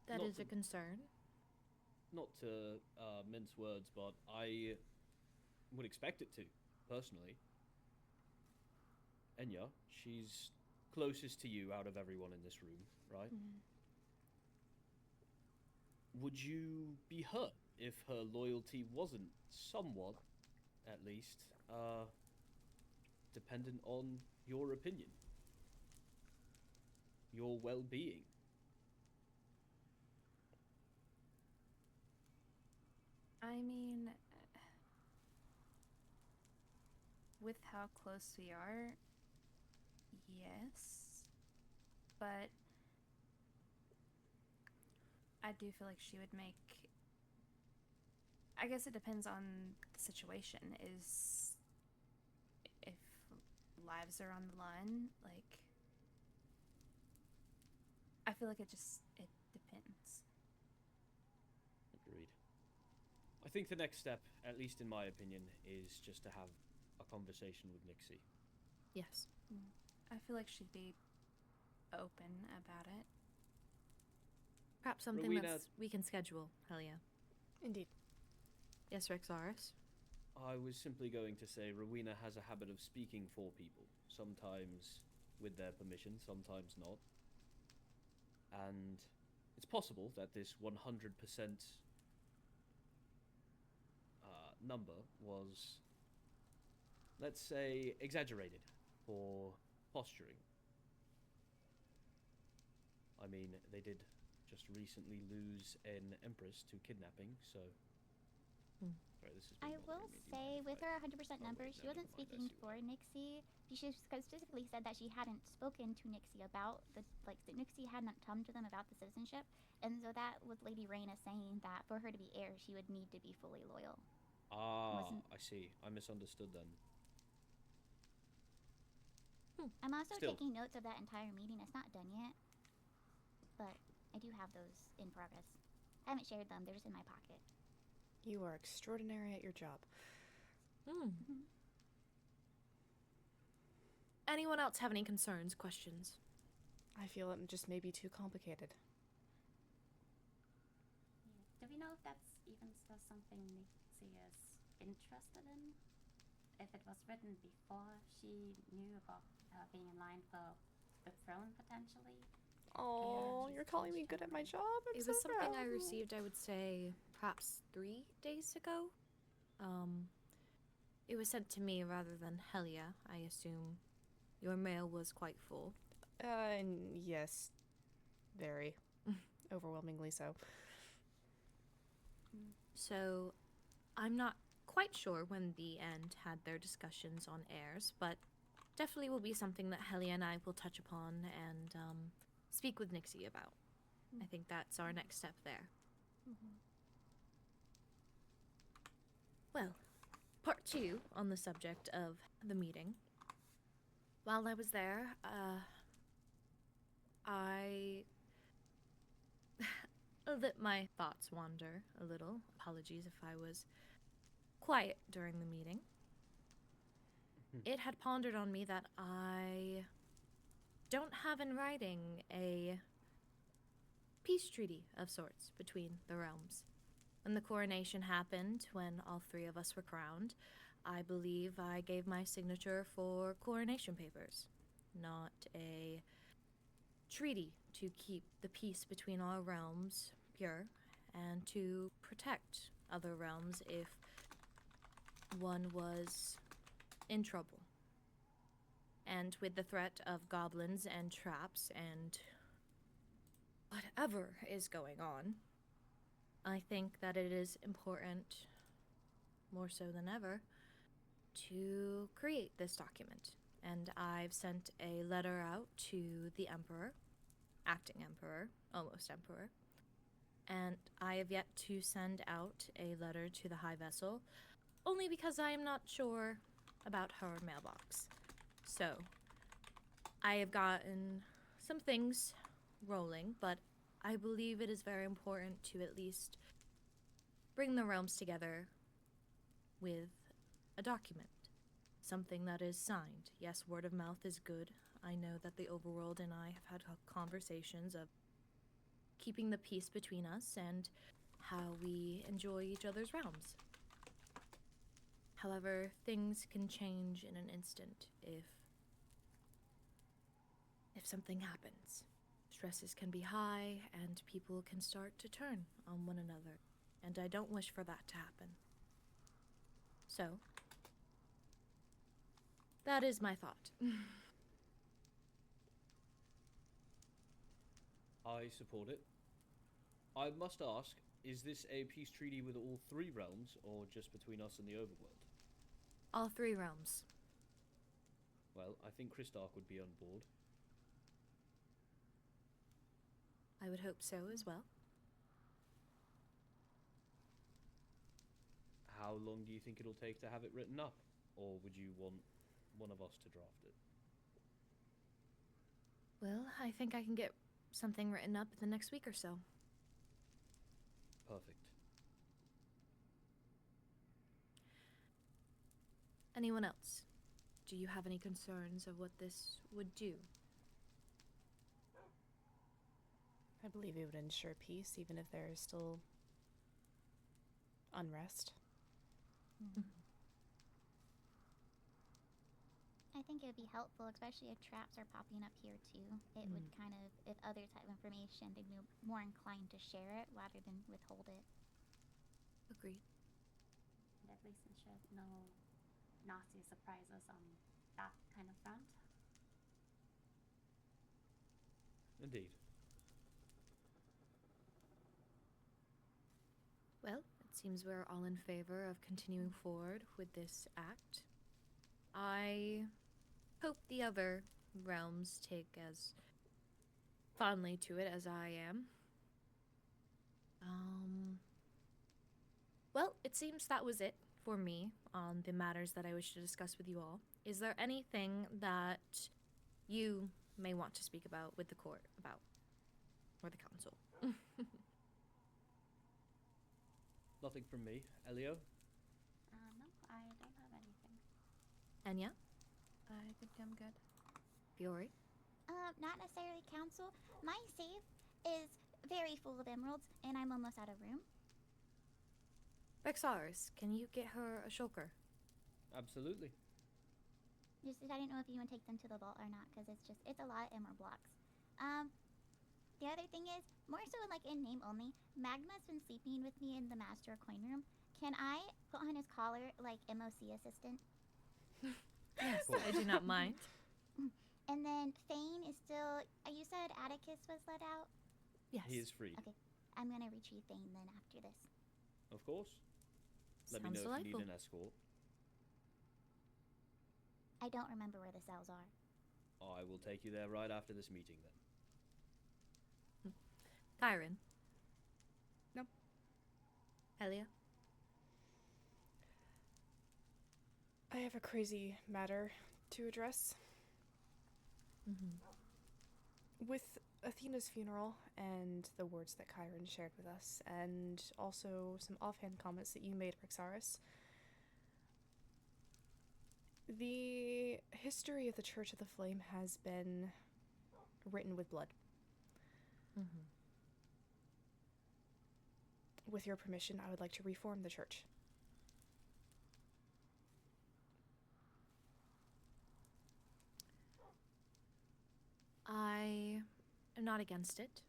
That Not is a to- concern. Not to mince words, but I would expect it to, personally. Enya, she's closest to you out of everyone in this room, right? Would you be hurt if her loyalty wasn't somewhat, at least, dependent on your opinion? Your well-being? I mean, with how close we are, yes. But I do feel like she would make. I guess it depends on the situation. Is if lives are on the line, like. I feel like it depends. Agreed. I think the next step, at least in my opinion, is just to have a conversation with Nixie. Yes. I feel like she'd be open about it. Perhaps something Rowena- we can schedule, Helia. Indeed. Yes, Rexaris? I was simply going to say Rowena has a habit of speaking for people, sometimes with their permission, sometimes not. And it's possible that this 100% number was, let's say, exaggerated for posturing. I mean, they did just recently lose an empress to kidnapping, so... Sorry, this is I will say, with her 100% number, she wasn't speaking for Nixie. She specifically said that she hadn't spoken to Nixie about that Nixie hadn't come to them about the citizenship, and so that was Lady Raina saying that for her to be heir, she would need to be fully loyal. I see. I misunderstood then. I'm also Still. taking notes of that entire meeting. It's not done yet, but I do have those in progress. I haven't shared them. They're just in my pocket. You are extraordinary at your job. Anyone else have any concerns, questions? I feel it just may be too complicated. Do we know if that's even still something Nixie is interested in? If it was written before she knew about being in line for the throne, potentially? Oh, you're calling me good at my job? I'm It so was something I proud. received, I would say, perhaps 3 days ago. It was sent to me rather than Helia. I assume your mail was quite full. Yes. Very. Overwhelmingly so. So, I'm not quite sure when the End had their discussions on heirs, but definitely will be something that Helia and I will touch upon and speak with Nixie about. I think that's our next step there. Well, part 2 on the subject of the meeting. While I was there, I let my thoughts wander a little. Apologies if I was quiet during the meeting. It had pondered on me that I don't have in writing a peace treaty of sorts between the realms. When the coronation happened, when all 3 of us were crowned, I believe I gave my signature for coronation papers, not a treaty to keep the peace between our realms pure and to protect other realms if one was in trouble. And with the threat of goblins and traps and whatever is going on, I think that it is important, more so than ever, to create this document. And I've sent a letter out to the Emperor, acting Emperor, almost Emperor. And I have yet to send out a letter to the High Vessel, only because I am not sure about her mailbox. So, I have gotten some things rolling, but I believe it is very important to at least bring the realms together with a document. Something that is signed. Yes, word of mouth is good. I know that the overworld and I have had conversations of keeping the peace between us and how we enjoy each other's realms. However, things can change in an instant if something happens. Stresses can be high and people can start to turn on one another, and I don't wish for that to happen. So, that is my thought. I support it. I must ask, is this a peace treaty with all three realms, or just between us and the overworld? All three realms. Well, I think Christarch would be on board. I would hope so as well. How long do you think it'll take to have it written up? Or would you want one of us to draft it? Well, I think I can get something written up in the next week or so. Perfect. Anyone else? Do you have any concerns of what this would do? I believe it would ensure peace, even if there is still unrest. I think it would be helpful, especially if traps are popping up here too. It would kind of, if other type of information, they'd be more inclined to share it rather than withhold it. Agreed. And at least ensure no nasty surprises on that kind of front. Indeed. Well, it seems we're all in favor of continuing forward with this act. I hope the other realms take as fondly to it as I am. Well, it seems that was it for me on the matters that I wish to discuss with you all. Is there anything that you may want to speak about with the court about, or the council? Nothing from me. Elio? No, I don't have anything. Enya? I think I'm good. Fiore? Not necessarily council. My safe is very full of emeralds, and I'm almost out of room. Vexaris, can you get her a shulker? Absolutely. Just, I didn't know if you want to take them to the vault or not, because it's a lot of emerald blocks. The other thing is, more so like in name only, Magma's been sleeping with me in the master coin room. Can I put on his collar like MOC assistant? Yes, I do not mind. And then Thane is still, you said Atticus was let out? Yes. He is free. Okay, I'm gonna retrieve Thane then after this. Of course. Let me Sounds know if you delightful. need an escort. I don't remember where the cells are. I will take you there right after this meeting then. Kyron? No. Helia? I have a crazy matter to address. With Athena's funeral and the words that Chiron shared with us, and also some offhand comments that you made, Rexaris, the history of the Church of the Flame has been written with blood. With your permission, I would like to reform the church. I am not against it.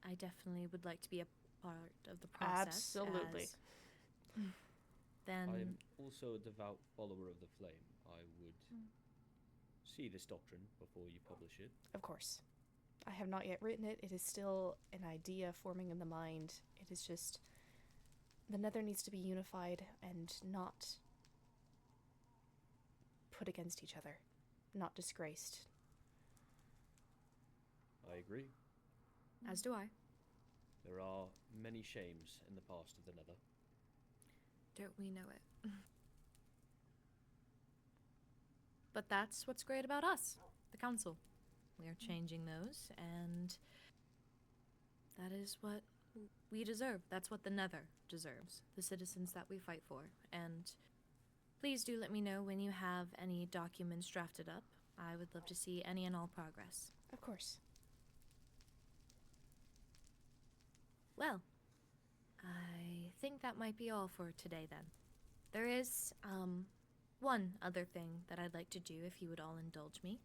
I definitely would like to be a part of the process. Absolutely. Then I am also a devout follower of the flame. I would see this doctrine before you publish it. Of course. I have not yet written it. It is still an idea forming in the mind. It is just... The Nether needs to be unified and not put against each other. Not disgraced. I agree. As do I. There are many shames in the past of the Nether. Don't we know it? But that's what's great about us, the Council. We are changing those, and that is what we deserve. That's what the Nether deserves, the citizens that we fight for. And please do let me know when you have any documents drafted up. I would love to see any and all progress. Of course. Well, I think that might be all for today then. There is, one other thing that I'd like to do if you would all indulge me.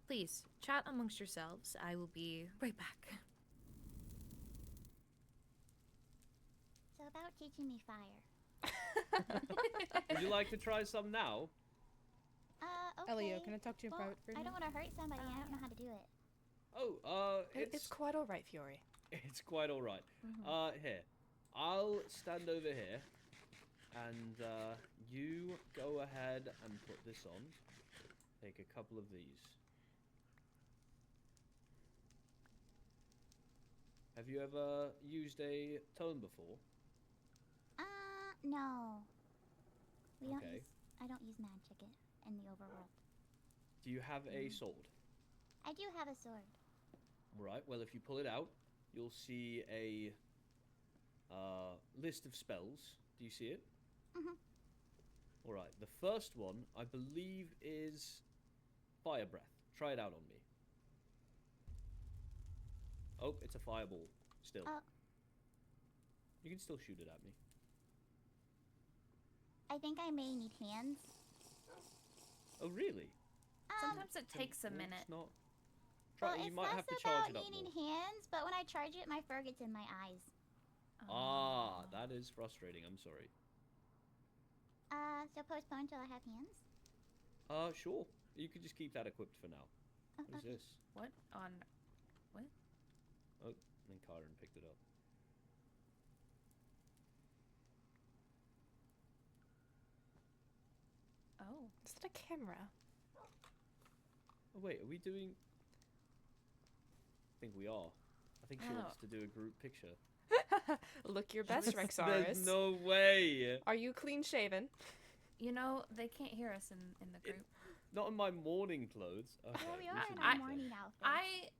Please, chat amongst yourselves. I will be right back. So about teaching me fire. Would you like to try some now? Okay. Elio, can I talk to you in Well, private for a I don't minute? want to hurt somebody. I don't know how to do it. Oh, It's quite alright, Fiore. It's quite alright. Here. I'll stand over here. And, you go ahead and put this on. Take a couple of these. Have you ever used a tome before? No. We don't Okay. use, I don't use magic in the overworld. Do you have a sword? I do have a sword. Right, well, if you pull it out, you'll see a list of spells. Do you see it? Mhm. Alright, the first one, I believe, is Fire Breath. Try it out on me. Oh, it's a fireball, still. Oh. You can still shoot it at me. I think I may need hands. Oh, really? Sometimes it takes a Well, minute. It's not... Well, you it's might less have to about charge it up needing more. hands, but when I charge it, my fur gets in my eyes. Ah, that is frustrating, I'm sorry. So postpone till I have hands? Sure. You could just keep that equipped for now. Oh, What is okay. this? What on? What? Oh, and then Karen picked it up. Oh. Is that a camera? Oh, wait, are we doing... I think we are. I think she wants to do a group picture. Look your best, There's Rexaris. no way! Are you clean shaven? You know, they can't hear us in the group. Not in my morning clothes. Okay, Well, we we are should in do our that. morning outfits.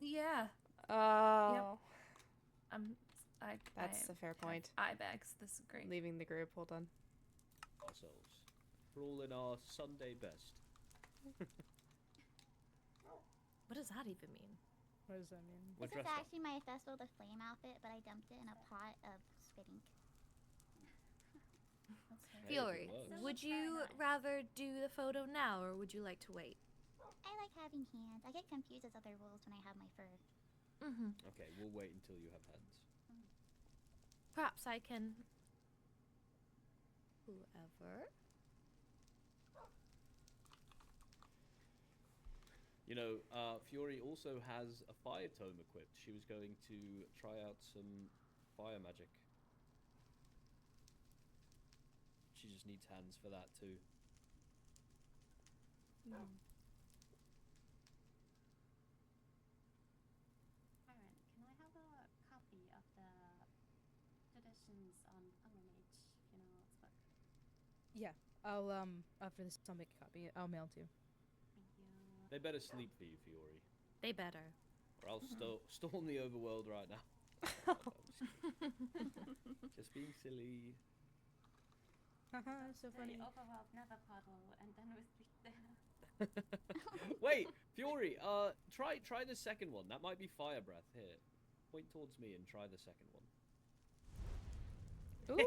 Yeah. Oh. That's I a fair point. Eye bags. This is great. Leaving the group, hold on. Ourselves. We're all in our Sunday best. What does that even mean? What does that mean? We're This is dressed up. actually my Festival of the Flame outfit, but I dumped it in a pot of spit ink. Hey, Fiore, it works. would you rather do the photo now, or would you like to wait? I like having hands. I get confused as other wolves when I have my fur. Mm-hmm. Okay, we'll wait until you have hands. Perhaps I can... Whoever? You know, Fiore also has a fire tome equipped. She was going to try out some fire magic. She just needs hands for that too. Karen, can I have a copy of the traditions on Iron Age funerals book? Yeah, I'll after this I'll make a copy. I'll mail it to you. Thank you. They better sleep for you, Fiore. They better. Or I'll storm the overworld right now. Just being silly. Haha, so funny. The overworld nether puddle, and then we sleep there. Wait, Fiore, try the second one. That might be fire breath. Here, point towards me and try the second one. Ooh.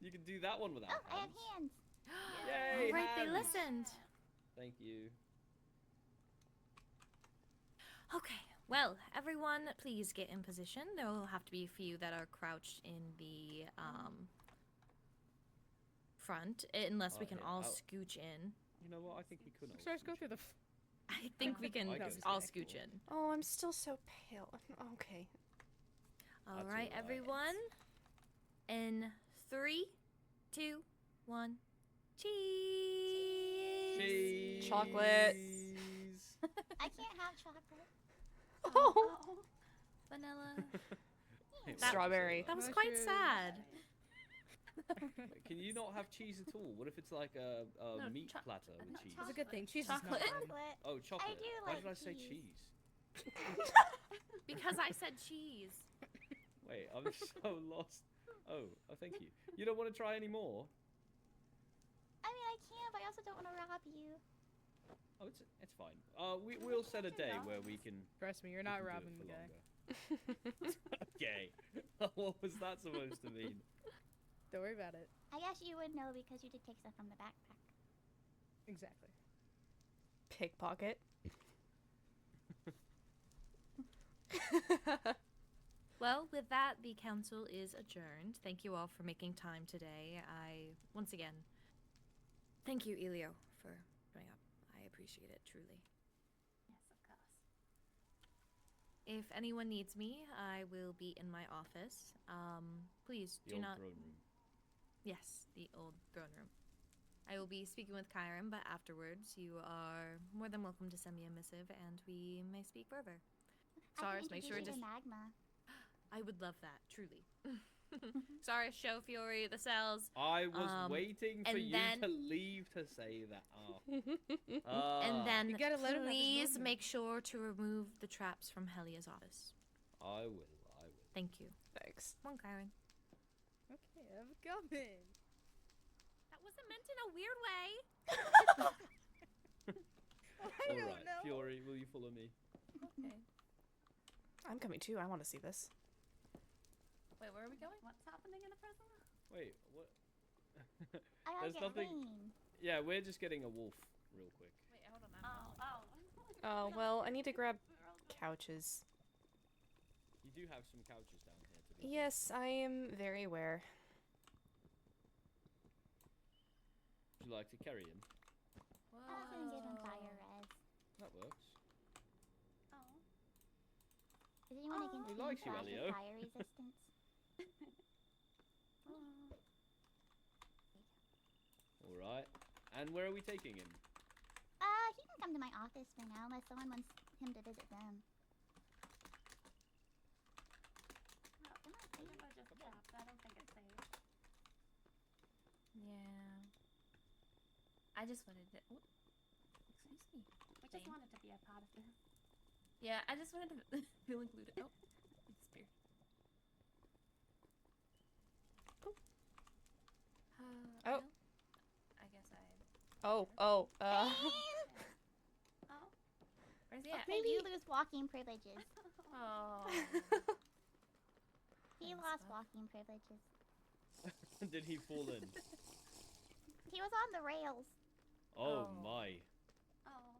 You can do that one without Oh, I have hands. hands. Yay, All right, they hands. listened. Thank you. Okay, well, everyone, please get in position. There will have to be a few that are crouched in the front, unless we can Okay, all I'll- scooch in. You know what? I think we could. all Stars go scooch through the. in. I think we can I go all next scooch door. in. Oh, I'm still so pale. Okay. All That's right, all right. everyone. In 3, 2, 1. Cheese. Cheese. Chocolate. I can't have chocolate. Oh. Vanilla. Wait, That- Strawberry. That was Mushrooms. quite sad. Wait, can you not have cheese at all? What if it's like a No, meat cho- platter with cheese? It's a good thing. Cheese Chocolate. is not good. Chocolate. Oh, chocolate. do Why like did I say cheese. cheese? Because I said cheese. Wait, I'm so lost. Oh, thank you. You don't want to try any more? I mean, I can, but I also don't want to rob you. Oh, it's fine. We'll set a day where we can. Trust me, you're we not can do it robbing for the guy. longer. Okay. What was that supposed to mean? Don't worry about it. I guess you would know because you did take stuff from the backpack. Exactly. Pickpocket. Well, with that, the council is adjourned. Thank you all for making time today. Once again, thank you, Elio, for showing up. I appreciate it, truly. Yes, of course. If anyone needs me, I will be in my office. Please The do old not. throne room. Yes, the old throne room. I will be speaking with Kyron, but afterwards, you are more than welcome to send me a missive, and we may speak further. Saris, make sure to just. magma. I would love that, truly. Saris, show Fury the cells. I was waiting for and you then- to leave to say that. And then You gotta let him have his please moment. make sure to remove the traps from Helia's office. I will. Thank you. Thanks. Come on, Kyron. Okay, I'm coming. That wasn't meant in a weird way. I All don't right, know. Fury, will you follow me? Okay. I'm coming too. I want to see this. Wait, where are we going? What's happening in the prison? Wait, what? I gotta There's get nothing. rain. Yeah, we're just getting a wolf real quick. Wait, hold on. Oh, well, I need to grab couches. You do have some couches down here. To be fair. Yes, I am very aware. Would you like to carry him? I was gonna give him fire res. That works. Oh. Is anyone against He being likes you, flash Elio. with fire resistance? All right. And where are we taking him? He can come to my office for now unless someone wants him to visit them. Well, we're just trapped. I don't think it's safe. Yeah. I just wanted to. Oh, excuse me. We just Jane. wanted to be a part of this. Yeah, I just wanted to feel included. Oh, it disappeared. Oh. Well, I guess I. Oh. Oh. Where's he at? Okay, you lose walking privileges. Oh. He lost walking privileges. Did he fall in? He was on the rails. Oh, Oh. my. Oh.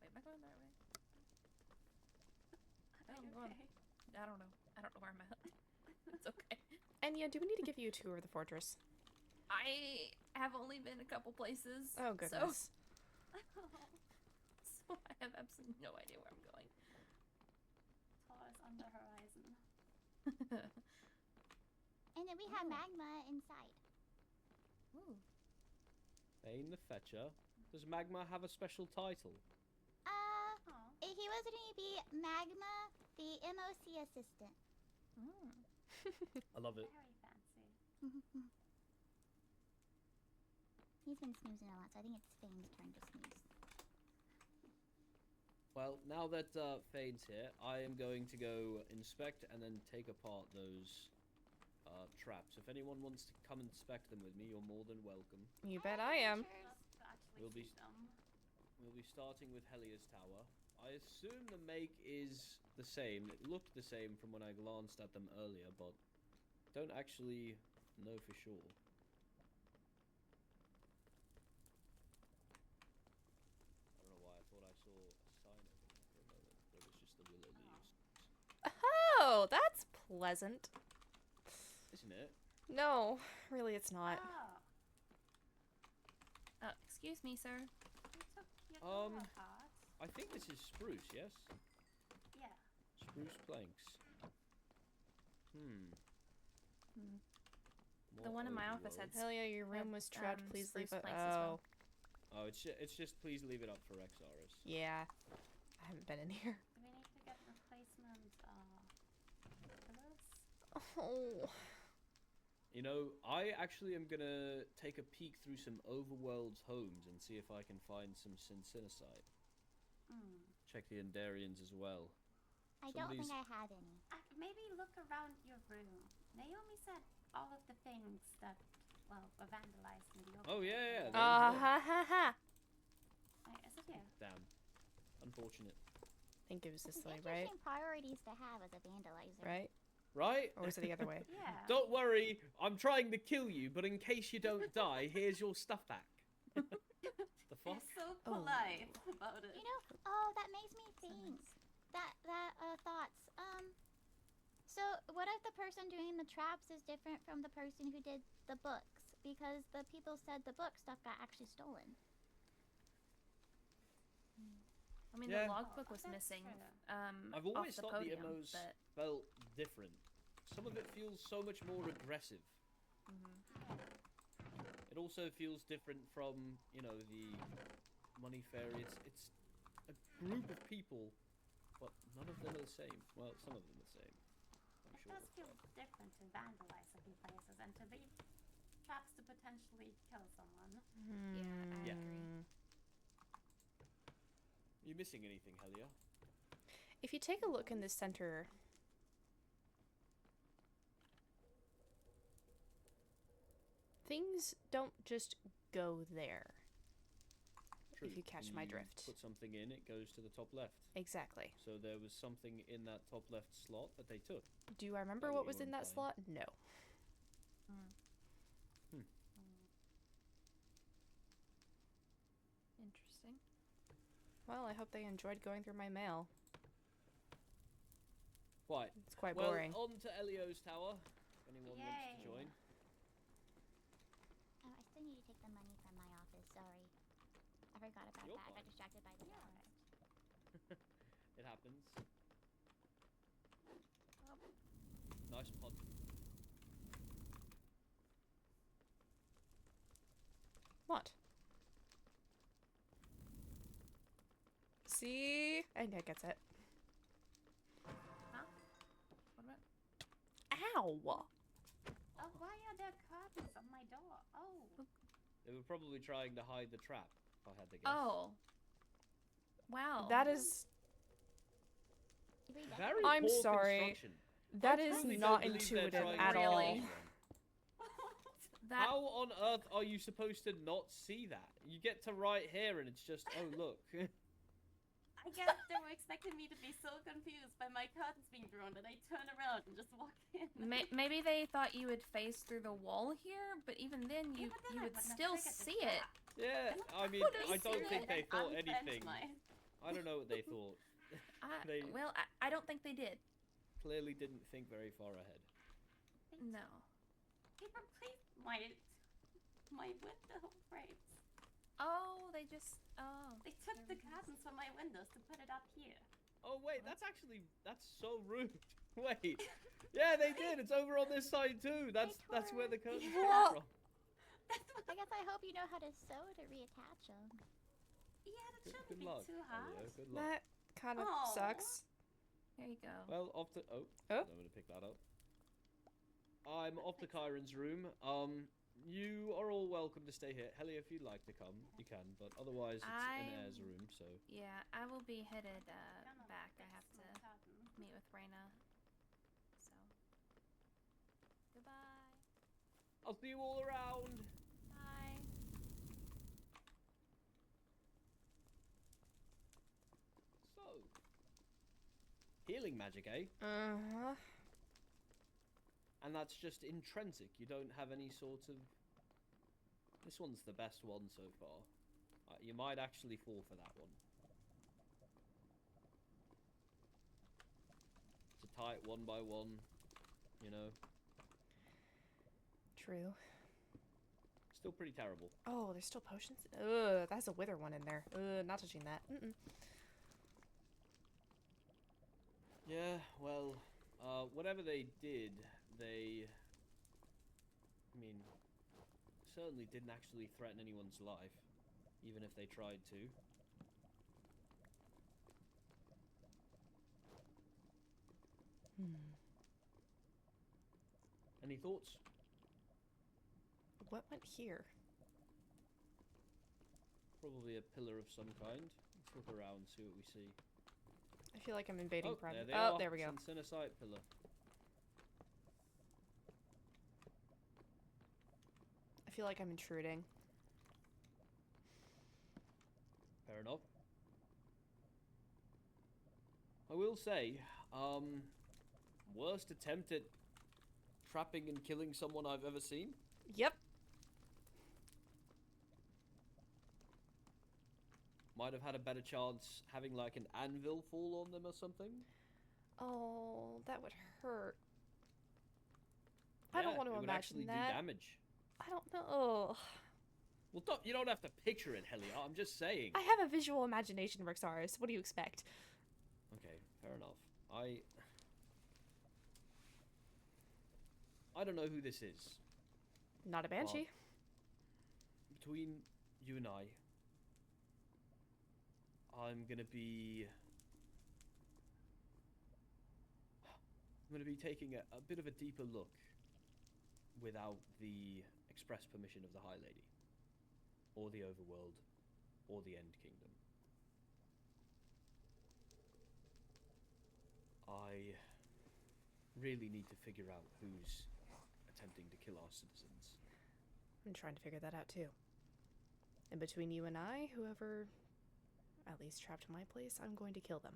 Wait, am I going that way? Are I'm you going- okay? I don't know. I don't know where I'm at. It's okay. Enya, do we need to give you a tour of the fortress? I have only been a couple places. Oh, goodness. So I have absolutely no idea where I'm going. Taurus on the horizon. And then we have Oh. magma inside. Ooh. Bane the Fetcher. Does Magma have a special title? Oh. He was going to be Magma, the MOC assistant. I love it. Very fancy. He's been snoozing a lot, so I think it's Fane's turn to snooze. Well, now that Fade's here, I am going to go inspect and then take apart those traps. If anyone wants to come inspect them with me, you're more than welcome. You bet I am. Love to actually We'll be see them. We'll be starting with Helia's tower. I assume the make is the same. It looked the same from when I glanced at them earlier, but don't actually know for sure. I don't know why I thought I saw a sign over there for a moment, but it was just the willow leaves. Oh, that's pleasant. Isn't it? No, really it's not. Oh. Oh, Excuse me, sir. You took your door apart. I think this is spruce, yes? Yeah. Spruce planks. The one in my office had Helia, your room was trapped. Please leave it. Oh. Oh, it's just please leave it up for Exaris. Yeah. I haven't been in here. Do we need to get replacement pillows? Oh. You know, I actually am gonna take a peek through some overworld's homes and see if I can find some syncyticite. Check the Endarians as well. I don't think I have any. Maybe look around your room. Naomi said all of the things that, well, were vandalized in the Oh, yeah. Ha ha ha. Wait, is it here? Damn. Unfortunate. I think it was this way, right? Interesting priorities to have as a vandalizer. Right? Right? Or was it the other way? Yeah. Don't worry, I'm trying to kill you, but in case you don't die, here's your stuff back. The fuck? You're so polite about it. You know, oh, that makes me think. Thoughts. So what if the person doing the traps is different from the person who did the books? Because the people said the book stuff got actually stolen. I mean, Yeah. the logbook was missing. I've always off the thought podium, the MOs but felt different. Some of it feels so much more aggressive. It also feels different from, you know, the Money Fairy. It's a group of people, but none of them are the same. Well, some of them are the same. I'm It sure. does feel different to vandalize certain places and to leave traps to potentially kill someone. yeah, I Yeah. agree. Are you missing anything, Helia? If you take a look in the center, things don't just go there. True. If you catch my drift. Put something in, it goes to the top left. Exactly. So there was something in that top left slot that they took. Do I remember Oh, what you was in weren't that playing. slot? No. Interesting. Well, I hope they enjoyed going through my mail. Quite. It's quite Well, boring. on to Elio's tower. If anyone wants to Yay. join. Oh, I still need to take the money from my office. Sorry. I forgot about You're that. I got fine. distracted by the balance. It happens. Nice pod. What? See? I think that gets it. Huh? What about? Ow! Oh, why are there curtains on my door? Oh. They were probably trying to hide the trap, if I had to guess. Oh. Wow. That is... Very I'm poor sorry. construction. That I is truly not don't believe they're intuitive trying at to all. hide one. That How on earth are you supposed to not see that? You get to right here and it's just, oh look. I guess they were expecting me to be so confused by my curtains being drawn that I turn around and just walk in. maybe they thought you would phase through the wall here, but even then Yeah, you but then you I would wouldn't have still triggered the see it. trap. Yeah, I mean, Would've I don't seen think it they and thought unbent anything. my- I don't know what they thought. They- Well, I don't think they did. Clearly didn't think very far ahead. No. They replaced my window frames. Oh, they just They took the curtains from my windows to put it up here. Oh wait, that's so rude. Wait. Yeah, they did. It's over on this side too. That's where the curtains come from. I guess I hope you know how to sew to reattach them. Yeah, that Good shouldn't be luck, too hard. Elio. Good luck. That kind of Aw. sucks. There you go. Well, off to Oh. I'm gonna pick that up. I'm off to Kyron's room. You are all welcome to stay here. Helia, if you'd like to come, you can. But otherwise, it's an heir's room. So Yeah, I will be headed Gonna back. I fix have my to curtain. meet with Reyna. So goodbye. I'll see you all around. Bye. So healing magic, eh? Uh-huh. And that's just intrinsic. You don't have any sort of... This one's the best one so far. You might actually fall for that one. To tie it one by one, you know. True. Still pretty terrible. Oh, there's still potions? Ugh, that's a wither one in there. Not touching that. Yeah, well, whatever they did, they, I mean, certainly didn't actually threaten anyone's life, even if they tried to. Any thoughts? What went here? Probably a pillar of some kind. Let's look around, see what we see. I feel like I'm invading Oh, private. there they Oh, are. there we go. Sincenocite pillar. I feel like I'm intruding. Fair enough. I will say, worst attempt at trapping and killing someone I've ever seen. Yep. Might have had a better chance having like an anvil fall on them or something. Oh, that would hurt. I don't Yeah, want to it would imagine actually that. do damage. I don't know. Well, you don't have to picture it, Helia. I'm just saying. I have a visual imagination, Rexaris. What do you expect? Okay, fair enough. I don't know who this is. Not a banshee. Between you and I'm gonna be taking a bit of a deeper look without the express permission of the High Lady, or the Overworld, or the End Kingdom. I really need to figure out who's attempting to kill our citizens. I'm trying to figure that out too. And between you and I, whoever at least trapped my place, I'm going to kill them.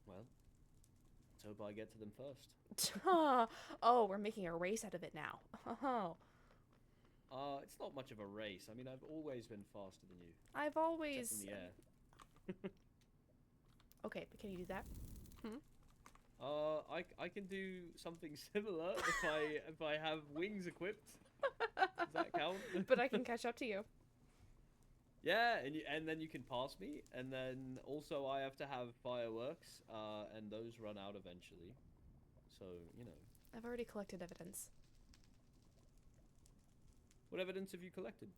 Well, let's hope I get to them first. Oh, we're making a race out of it now. Oh. It's not much of a race. I mean, I've always been faster than you. I've always... Except in the air. Okay, but can you do that? I can do something similar if I have wings equipped. Does that count? But I can catch up to you. Yeah, and then you can pass me, and then also I have to have fireworks, and those run out eventually. So, you know. I've already collected evidence. What evidence have you collected?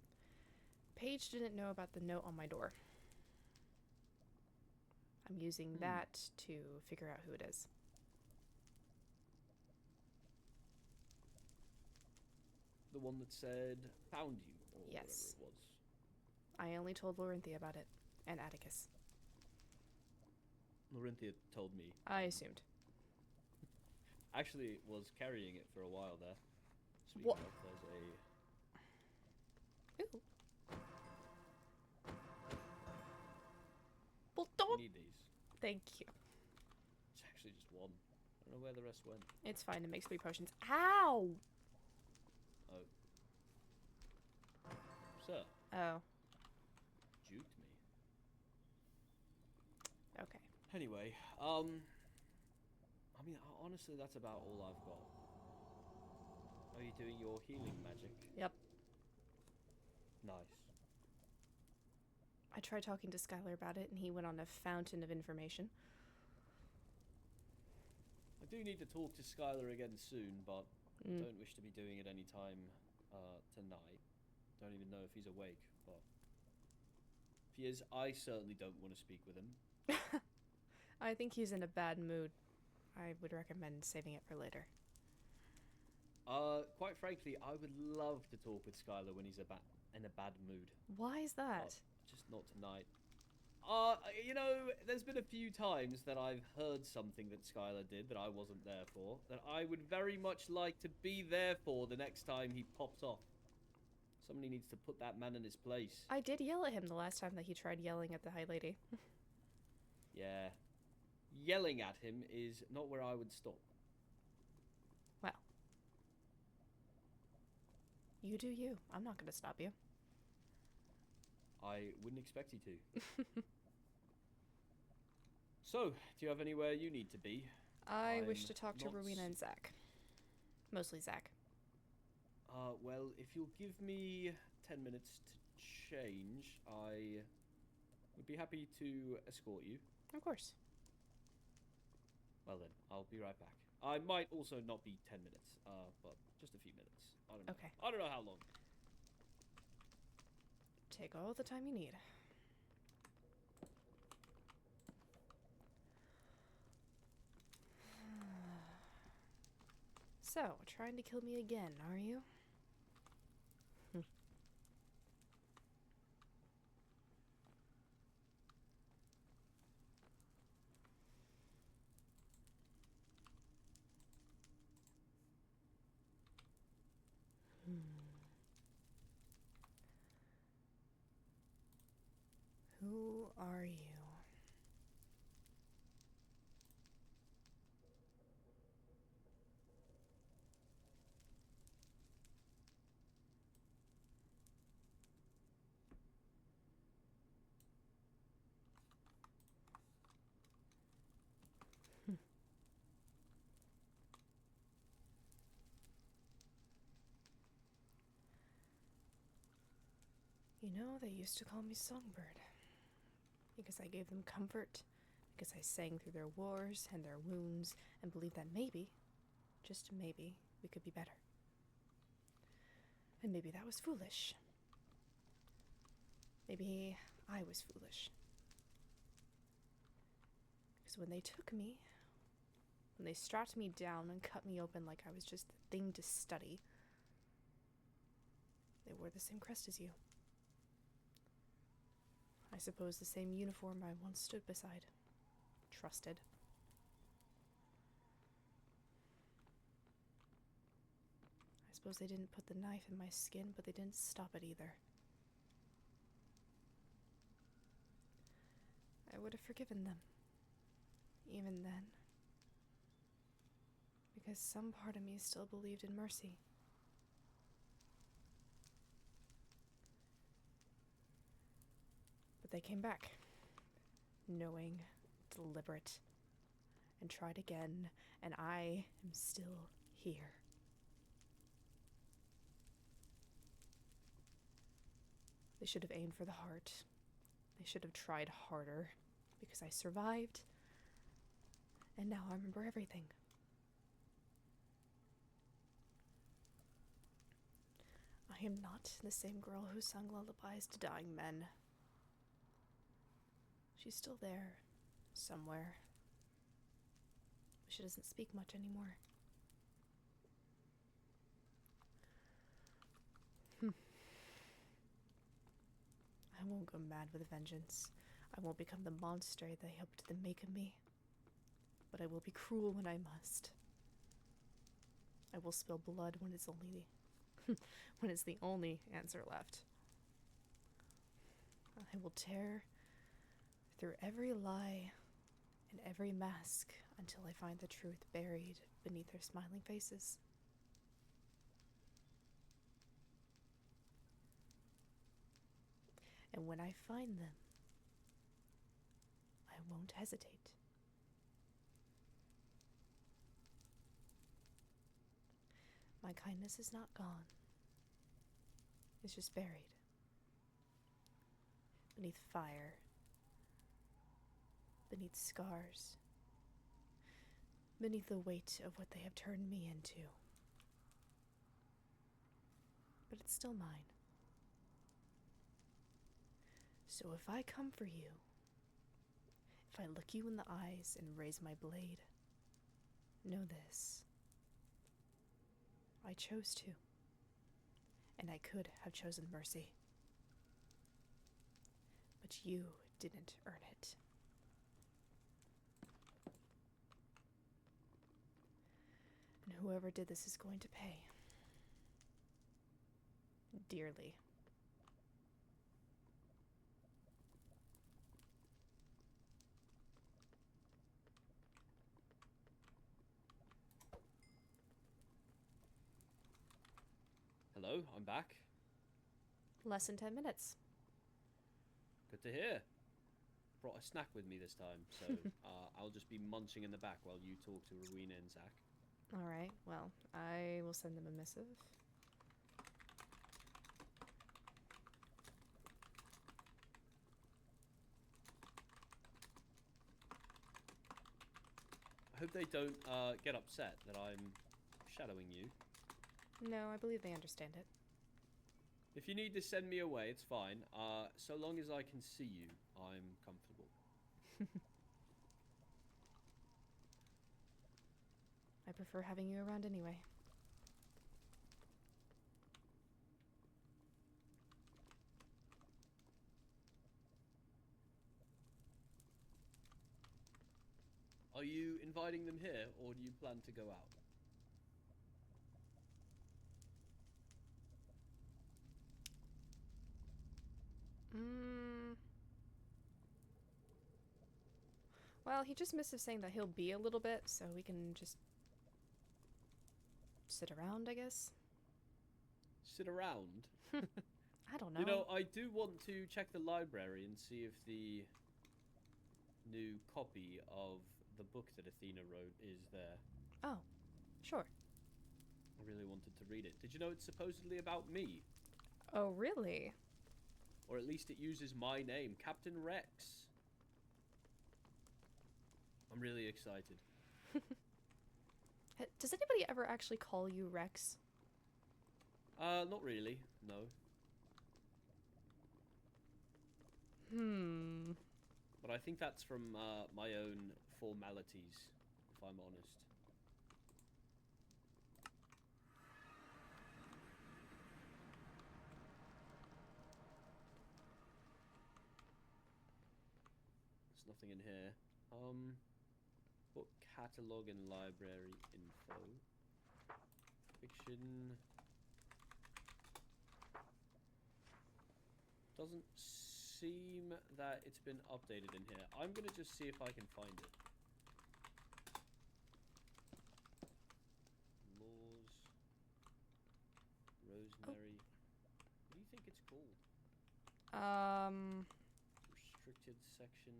Paige didn't know about the note on my door. I'm using that to figure out who it is. The one that said, found you, or Yes. whatever it was. I only told Laurenthia about it, and Atticus. Laurenthia told me. I assumed. Actually, was carrying it for a while there. Speaking What? of, there's a... Ooh. Well, don't... We need these. Thank you. It's actually just one. I don't know where the rest went. It's fine, it makes 3 potions. Ow! Oh. Sir. Oh. Juked me. Okay. Anyway, I mean, honestly, that's about all I've got. Are you doing your healing magic? Yep. Nice. I tried talking to Skylar about it, and he went on a fountain of information. I do need to talk to Skylar again soon, but Mm. don't wish to be doing it any time tonight. Don't even know if he's awake, but if he is, I certainly don't want to speak with him. I think he's in a bad mood. I would recommend saving it for later. Quite frankly, I would love to talk with Skylar when he's in a bad mood. Why is that? Just not tonight. You know, there's been a few times that I've heard something that Skylar did that I wasn't there for, that I would very much like to be there for the next time he pops off. Somebody needs to put that man in his place. I did yell at him the last time that he tried yelling at the High Lady. Yeah. Yelling at him is not where I would stop. Well. You do you. I'm not going to stop you. I wouldn't expect you to. So, do you have anywhere you need to be? I wish I'm to talk to not Rowena and Zach. Mostly Zach. Well, if you'll give me 10 minutes to change, I would be happy to escort you. Of course. Well then, I'll be right back. I might also not be 10 minutes, but just a few minutes. I don't know. Okay. I don't know how long. Take all the time you need. So, trying to kill me again, are you? Who are you? You know, they used to call me Songbird. Because I gave them comfort, because I sang through their wars and their wounds, and believed that maybe, just maybe, we could be better. And maybe that was foolish. Maybe I was foolish. Because when they took me, when they strapped me down and cut me open like I was just the thing to study, they wore the same crest as you. I suppose the same uniform I once stood beside. Trusted. I suppose they didn't put the knife in my skin, but they didn't stop it either. I would have forgiven them. Even then. Because some part of me still believed in mercy. But they came back. Knowing, deliberate, and tried again, and I am still here. They should have aimed for the heart. They should have tried harder, because I survived, and now I remember everything. I am not the same girl who sung lullabies to dying men. She's still there, somewhere. But she doesn't speak much anymore. I won't go mad with vengeance. I won't become the monster they hoped to make of me. But I will be cruel when I must. I will spill blood when it's only when it's the only answer left. I will tear through every lie and every mask until I find the truth buried beneath their smiling faces. And when I find them, I won't hesitate. My kindness is not gone. It's just buried. Beneath fire. Beneath scars. Beneath the weight of what they have turned me into. But it's still mine. So if I come for you, if I look you in the eyes and raise my blade, know this. I chose to. And I could have chosen mercy. But you didn't earn it. And whoever did this is going to pay. Dearly. Hello, I'm back. Less than 10 minutes. Good to hear. Brought a snack with me this time, so I'll just be munching in the back while you talk to Rowena and Zach. Alright, well, I will send them a missive. I hope they don't get upset that I'm shadowing you. No, I believe they understand it. If you need to send me away, it's fine. So long as I can see you, I'm comfortable. I prefer having you around anyway. Are you inviting them here, or do you plan to go out? Well, he just missive saying that he'll be a little bit, so we can just sit around, I guess. Sit around? I don't know. You know, I do want to check the library and see if the new copy of the book that Athena wrote is there. Oh, sure. I really wanted to read it. Did you know it's supposedly about me? Oh, really? Or at least it uses my name, Captain Rex. I'm really excited. Does anybody ever actually call you Rex? Not really, no. But I think that's from my own formalities, if I'm honest. There's nothing in here. Book catalog and library info. Fiction. Doesn't seem that it's been updated in here. I'm gonna just see if I can find it. Laws. Rosemary. What do you think it's called? Restricted section.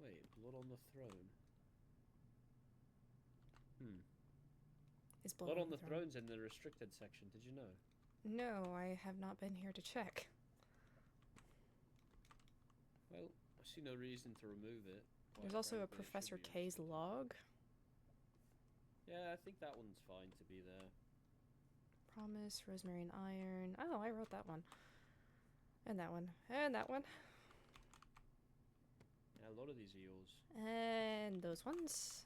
Wait, Blood on the Throne. Is Blood on the Throne's in the restricted section, did you know? No, I have not been here to check. Well, I see no reason to remove it. There's also a Professor K's log. Yeah, I think that one's fine to be there. Promise, Rosemary and Iron. Oh, I wrote that one. And that one. And that one. Yeah, a lot of these are yours. And those ones.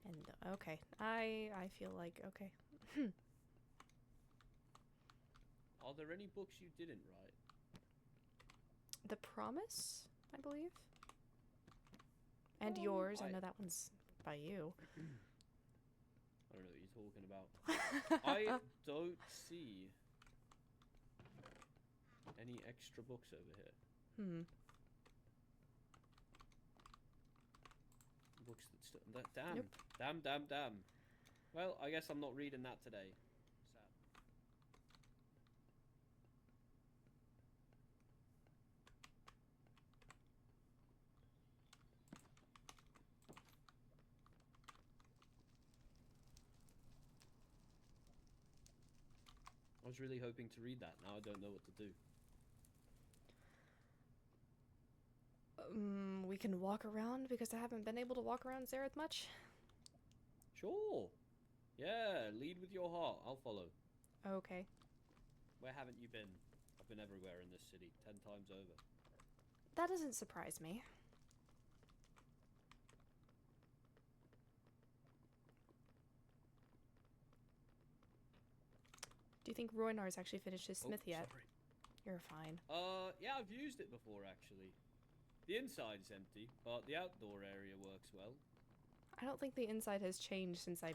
And okay. I feel like okay. Are there any books you didn't write? The Promise, I believe. And yours. I know that one's by you. I don't know what you're talking about. I don't see any extra books over here. Books that still... Damn. Nope. Damn. Well, I guess I'm not reading that today. Sad. I was really hoping to read that. Now I don't know what to do. We can walk around because I haven't been able to walk around Zareth much. Sure. Yeah, lead with your heart. I'll follow. Okay. Where haven't you been? I've been everywhere in this city, 10 times over. That doesn't surprise me. Do you think Roynar's actually finished his smith yet? Sorry. You're fine. Yeah, I've used it before, actually. The inside's empty, but the outdoor area works well. I don't think the inside has changed since I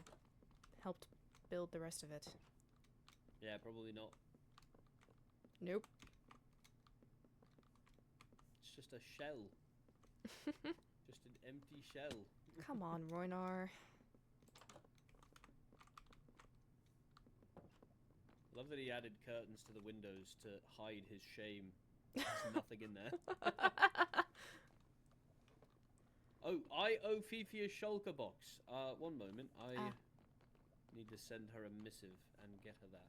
helped build the rest of it. Yeah, probably not. Nope. It's just a shell. Just an empty shell. Come on, Roynar. Love that he added curtains to the windows to hide his shame. There's nothing in there. Oh, I owe Fifi a shulker box. One moment. I Ah. need to send her a missive and get her that.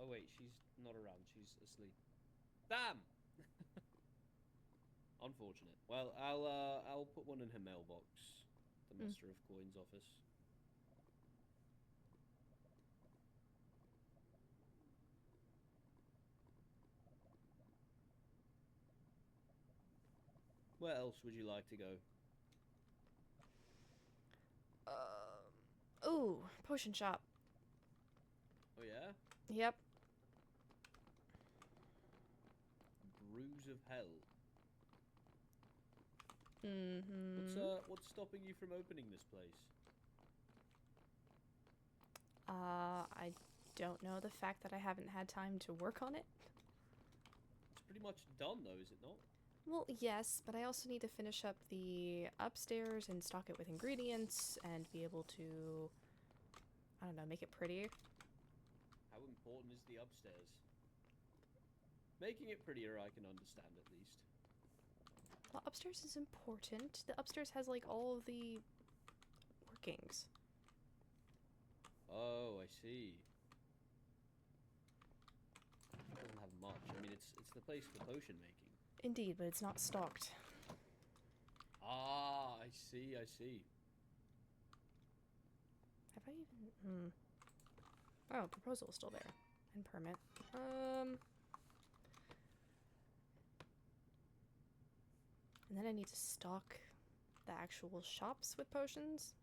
Oh wait, she's not around. She's asleep. Damn. Unfortunate. Well, I'll put one in her mailbox. The Master of Coins office. Where else would you like to go? Ooh, potion shop. Oh yeah? Yep. Brews of Hell. Mm-hmm. What's stopping you from opening this place? I don't know. The fact that I haven't had time to work on it. It's pretty much done though, is it not? Well, yes, but I also need to finish up the upstairs and stock it with ingredients and be able to, I don't know, make it pretty. How important is the upstairs? Making it prettier I can understand at least. Well, upstairs is important. The upstairs has, like, all of the workings. Oh, I see. It doesn't have much. I mean, it's the place for potion making. Indeed, but it's not stocked. Ah, I see, I see. Have I even... Oh, proposal is still there. And permit. And then I need to stock the actual shops with potions.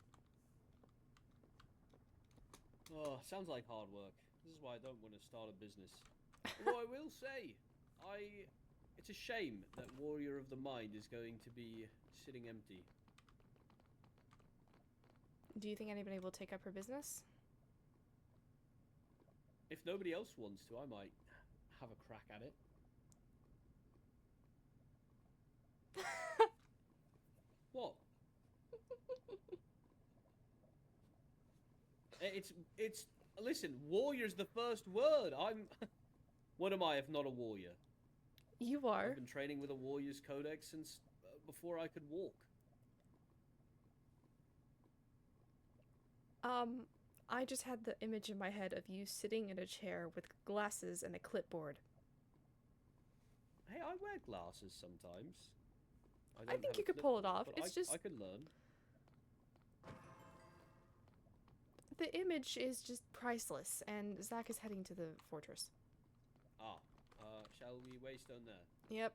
Oh, sounds like hard work. This is why I don't want to start a business. Although I will say, it's a shame that Warrior of the Mind is going to be sitting empty. Do you think anybody will take up her business? If nobody else wants to, I might have a crack at it. What? It's listen, warrior's the first word. What am I if not a warrior? You are. I've been training with a warrior's codex since before I could walk. I just had the image in my head of you sitting in a chair with glasses and a clipboard. Hey, I wear glasses sometimes. I don't think have you a could pull it clipboard, off. but It's just I could learn. the image is just priceless, and Zach is heading to the fortress. Ah, shall we waste on there? Yep.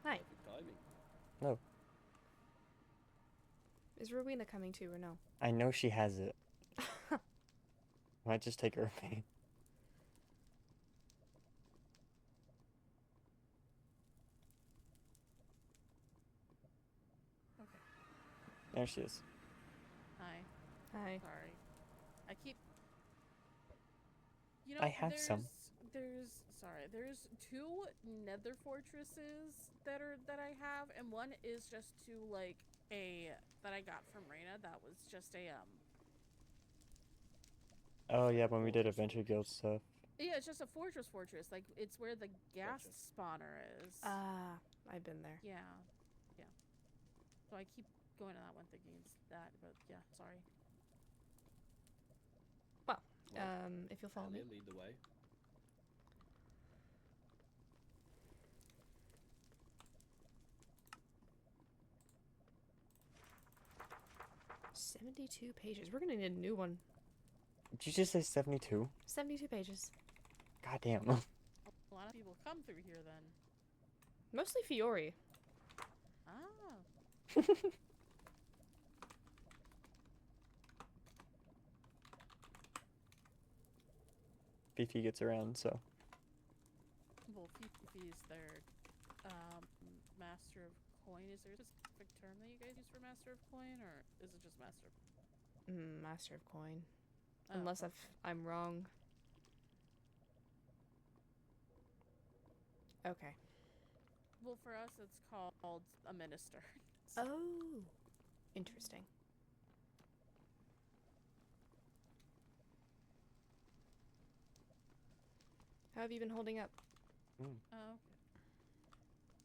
Hi. Good timing. No. Is Rowena coming too, or no? I know she has it. Might just take her away. Okay. There she is. Hi. Hi. Sorry. I keep. You know, I have some. There's two nether fortresses that I have, and one is just that I got from Reina. That was just a Oh yeah, when we did Adventure Guild stuff. Yeah, it's just a fortress. Like it's where the gas spawner is. I've been there. Yeah. So I keep going to that one thinking it's that, but yeah, sorry. Well, if you'll follow me. Helia, lead the way. "72 pages. We're gonna need a new one. Did you just say 72? 72 pages. God damn. A lot of people come through here then. Mostly Fiore. Ah. Fifi gets around, so. Well, Fifi is their master of coin. Is there a specific term that you guys use for master of coin, or is it just master of Master of coin. Oh. Unless I'm wrong. Okay. Well, for us, it's called a minister. Oh. Interesting. How have you been holding up? Oh,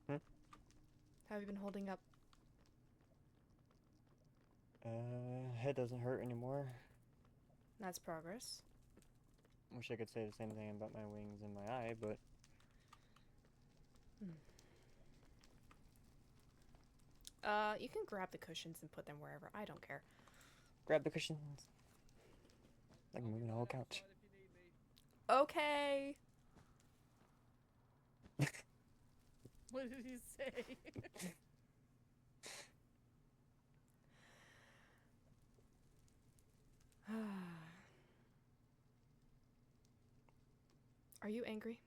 okay. How have you been holding up? Head doesn't hurt anymore. That's progress. Wish I could say the same thing about my wings and my eye, but You can grab the cushions and put them wherever. I don't care. grab the cushions. Like moving the whole couch. Okay. What did he say? Are you angry?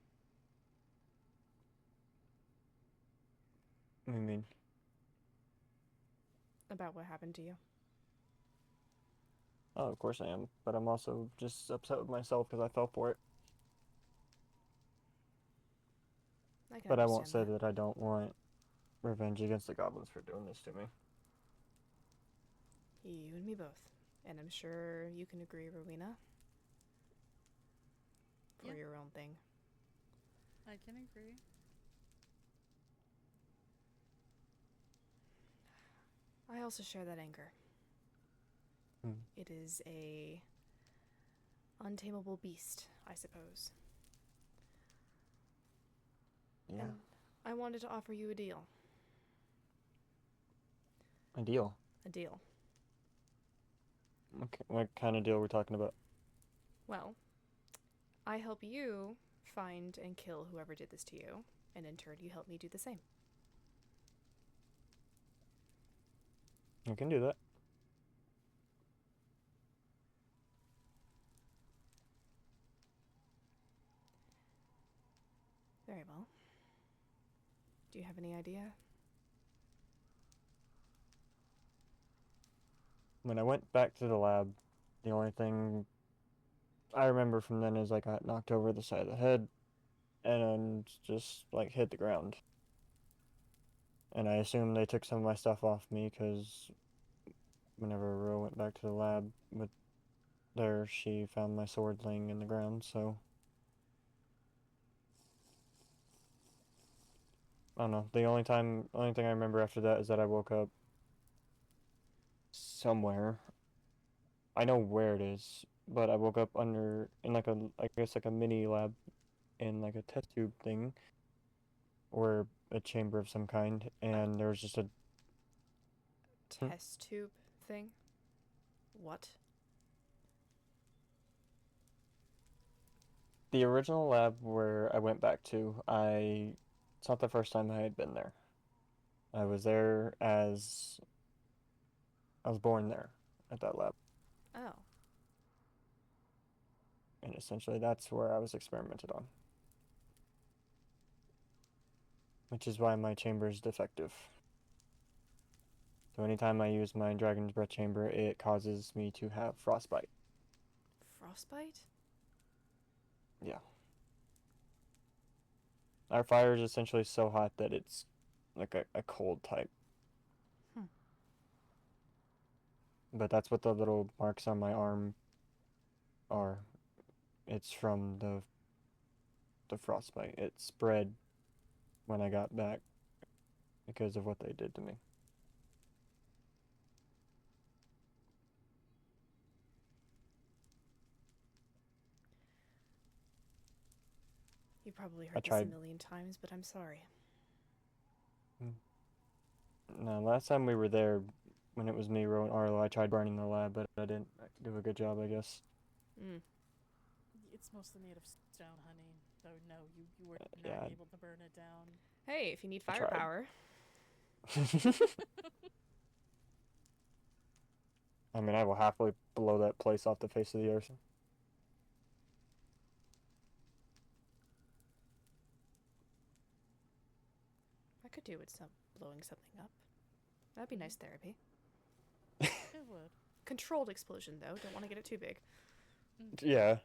What do you mean? About what happened to you? Oh, of course I am, but I'm also just upset with myself because I fell for it. I can But I won't understand say that I don't want revenge against the goblins for doing this to me. You and me both. And I'm sure you can agree, Rowena. For Yeah. your own thing. I can agree. I also share that anger. Hmm. It is a untamable beast, I suppose. Yeah. And I wanted to offer you a deal. A deal? A deal. Okay, what kind of deal are we talking about? Well, I help you find and kill whoever did this to you, and in turn you help me do the same. I can do that. Very well. Do you have any idea? When I went back to the lab, the only thing I remember from then is I got knocked over the side of the head and just like hit the ground. And I assume they took some of my stuff off me because whenever Ro went back to the lab with there, she found my sword laying in the ground, so I don't know. The only thing I remember after that is that I woke up somewhere. I know where it is, but I woke up in like I guess like a mini lab in like a test tube thing or a chamber of some kind, and there was just a Test tube thing? What? the original lab where I went back to. It's not the first time I had been there. I was there as I was born there at that lab. Oh. And essentially that's where I was experimented on. Which is why my chamber is defective. So anytime I use my dragon's breath chamber, it causes me to have frostbite. Frostbite? Yeah. Our fire is essentially so hot that it's like a cold type. But that's what the little marks on my arm are. It's from the frostbite. It spread when I got back because of what they did to me. You probably I heard this tried. a million times, but I'm sorry. No, last time we were there, when it was me, Ro, and Arlo, I tried burning the lab, but I didn't do a good job, I guess. It's mostly made of stone, honey. Though no, you were not Yeah. able to burn it down. Hey, if you need I tried. firepower. I mean, I will happily blow that place off the face of the earth. I could do with blowing something up. That'd be nice therapy. It would. Controlled explosion, though. Don't want to get it too big. Yeah.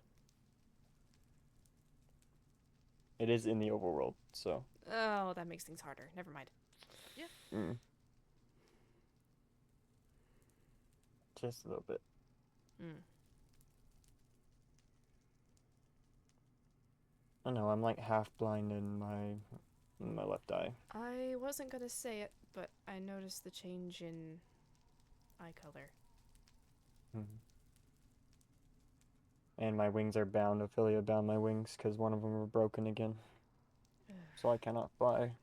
It is in the overworld, so. Oh, that makes things harder. Never mind. Yeah. Just a little bit. I know, I'm like half blind in my left eye. I wasn't gonna say it, but I noticed the change in eye color. Mhm. And my wings are bound. Ophelia bound my wings because one of them were broken again. So I cannot fly.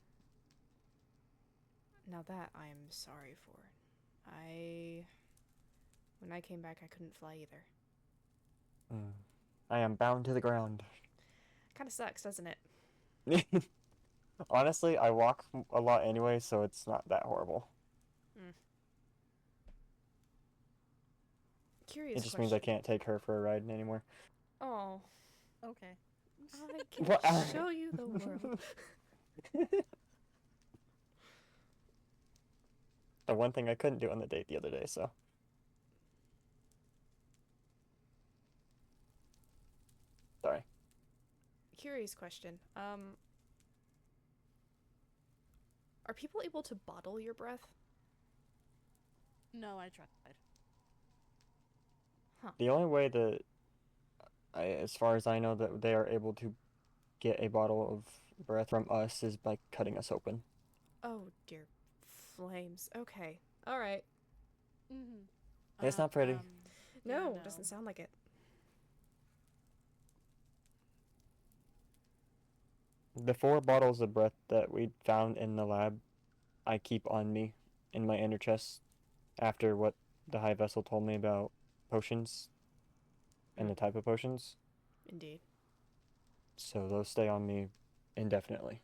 Now that I am sorry for. When I came back, I couldn't fly either. I am bound to the ground. Kind of sucks, doesn't it? Honestly, I walk a lot anyway, so it's not that horrible. Curious It just question. means I can't take her for a ride anymore. Oh. Okay. I can What? show you the world. The one thing I couldn't do on the date the other day, so. Sorry. Curious question. Are people able to bottle your breath? No, I tried. The only way that, as far as I know, that they are able to get a bottle of breath from us is by cutting us open. Oh, dear flames. Okay. All right. Mm-hmm. It's not pretty. No, doesn't sound like it. The 4 bottles of breath that we found in the lab, I keep on me in my inner chest after what the high vessel told me about potions and the type of potions. Indeed. So those stay on me indefinitely.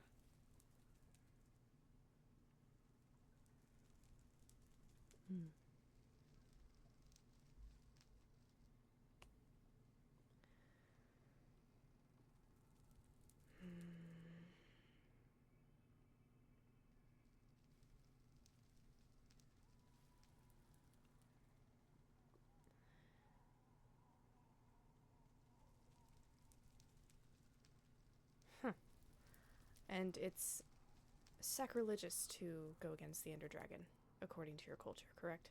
And it's sacrilegious to go against the Ender Dragon, according to your culture, correct?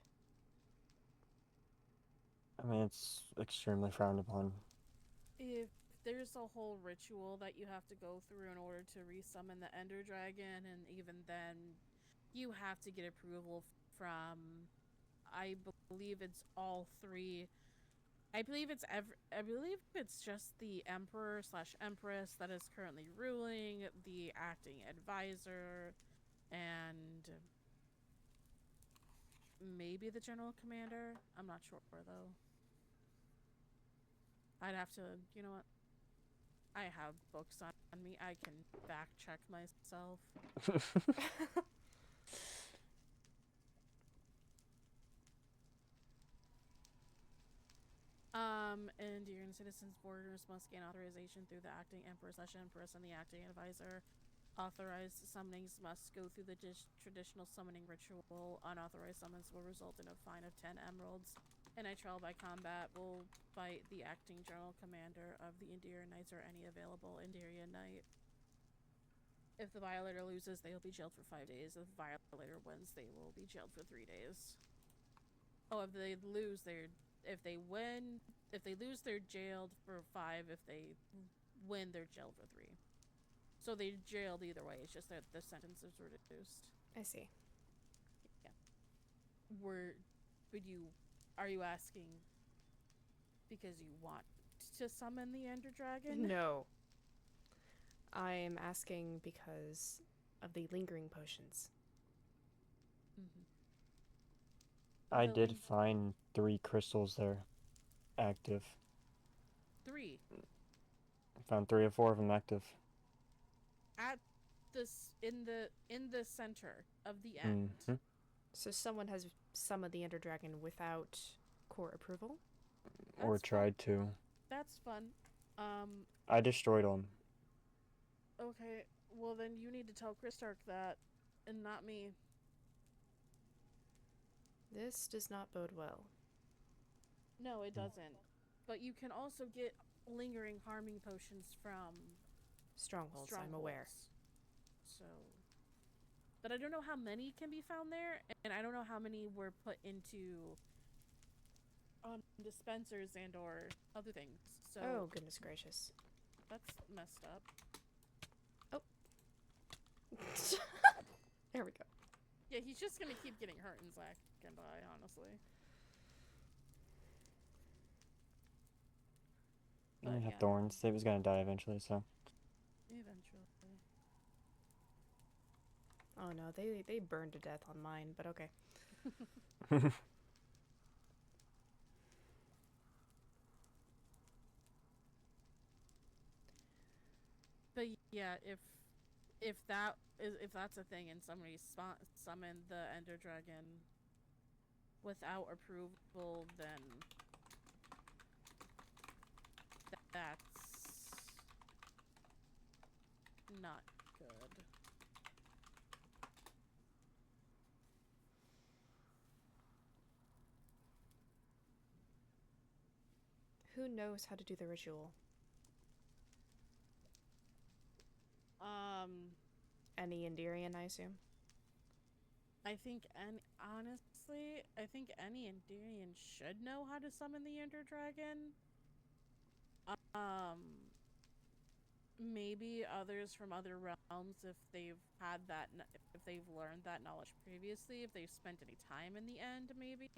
I mean, it's extremely frowned upon. If there's a whole ritual that you have to go through in order to resummon the Ender Dragon, and even then, you have to get approval from, I believe it's all 3. I believe it's just the Emperor/Empress that is currently ruling, the acting advisor, and maybe the general commander. I'm not sure though. I'd have to, you know what? I have books on me. I can fact check myself. Endearing citizens' borders must gain authorization through the acting Emperor/Empress and the acting advisor. Authorized summonings must go through the traditional summoning ritual. Unauthorized summons will result in a fine of 10 emeralds. And a trial by combat will fight the acting general commander of the Endirian Knights or any available Endirian Knight. If the violator loses, they will be jailed for 5 days. If the violator wins, they will be jailed for 3 days. Oh, if they lose, if they lose, they're jailed for 5. If they win, they're jailed for 3. So they're jailed either way. It's just that the sentences were reduced. I see. Yeah. Are you asking because you want to summon the Ender Dragon? No. I am asking because of the lingering potions. I did find 3 crystals there, active. 3? I found 3 or 4 of them active. At this in the center of the end. So someone has summoned the Ender Dragon without court approval? Or tried to. That's fun. I destroyed them. Okay, well then you need to tell Kristark that, and not me. This does not bode well. No, it doesn't. But you can also get lingering harming potions from Strongholds, I'm aware. So, but I don't know how many can be found there, and I don't know how many were put into dispensers and or other things. So oh, goodness gracious. That's messed up. There we go. Yeah, he's just gonna keep getting hurt and Zach can die, honestly. I But have yeah, thorns. He was gonna die eventually, so. eventually. Oh no, they burned to death on mine, but okay. But yeah, if that's a thing and somebody summoned the Ender Dragon without approval, then that's not good. Who knows how to do the ritual? Any Endirian, I assume. I think honestly, I think any Endirian should know how to summon the Ender Dragon. Maybe others from other realms, if they've had that, if they've learned that knowledge previously, if they've spent any time in the end, maybe.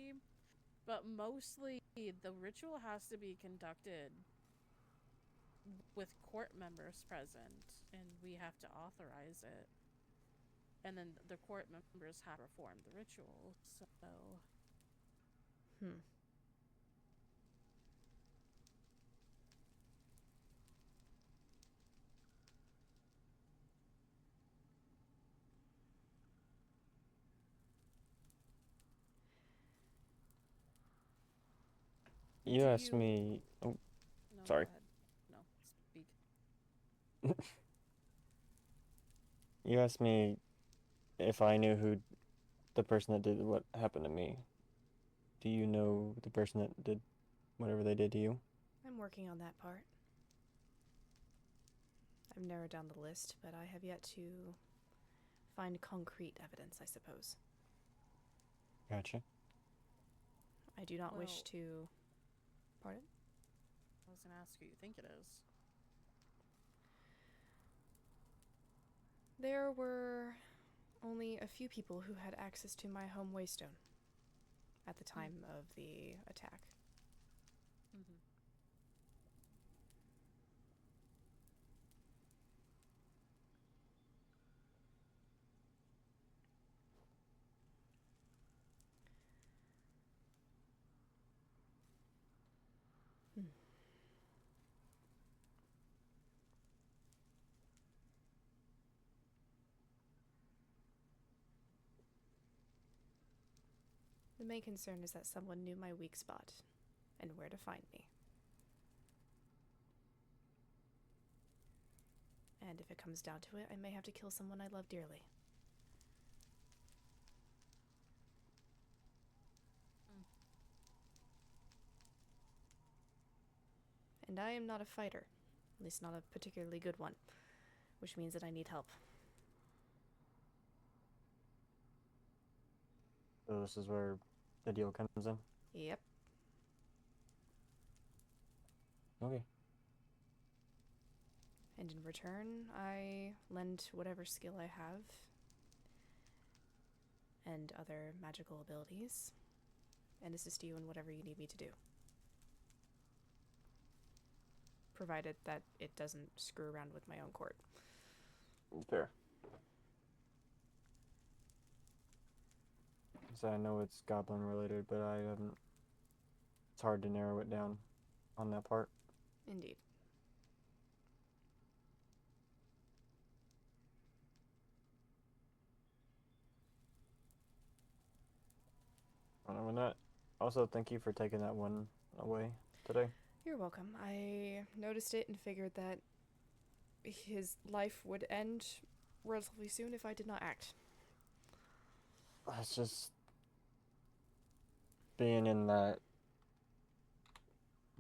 But mostly, the ritual has to be conducted with court members present, and we have to authorize it. And then the court members have to perform the ritual, so... You asked me. Oh, no, sorry. Go ahead. No, speak. You asked me if I knew who the person that did what happened to me. Do you know the person that did whatever they did to you? I'm working on that part. I've narrowed down the list, but I have yet to find concrete evidence, I suppose. Gotcha. I do not wish to... Pardon? I was gonna ask who you think it is. There were only a few people who had access to my home waystone at the time of the attack. The main concern is that someone knew my weak spot and where to find me. And if it comes down to it, I may have to kill someone I love dearly. And I am not a fighter, at least not a particularly good one, which means that I need help. So this is where the deal comes in? Yep. Okay. And in return, I lend whatever skill I have and other magical abilities and assist you in whatever you need me to do. Provided that it doesn't screw around with my own court. Fair. So I know it's goblin related, but I haven't. It's hard to narrow it down on that part. Indeed. Other than that, also thank you for taking that one away today. You're welcome. I noticed it and figured that his life would end relatively soon if I did not act. It's just being in that,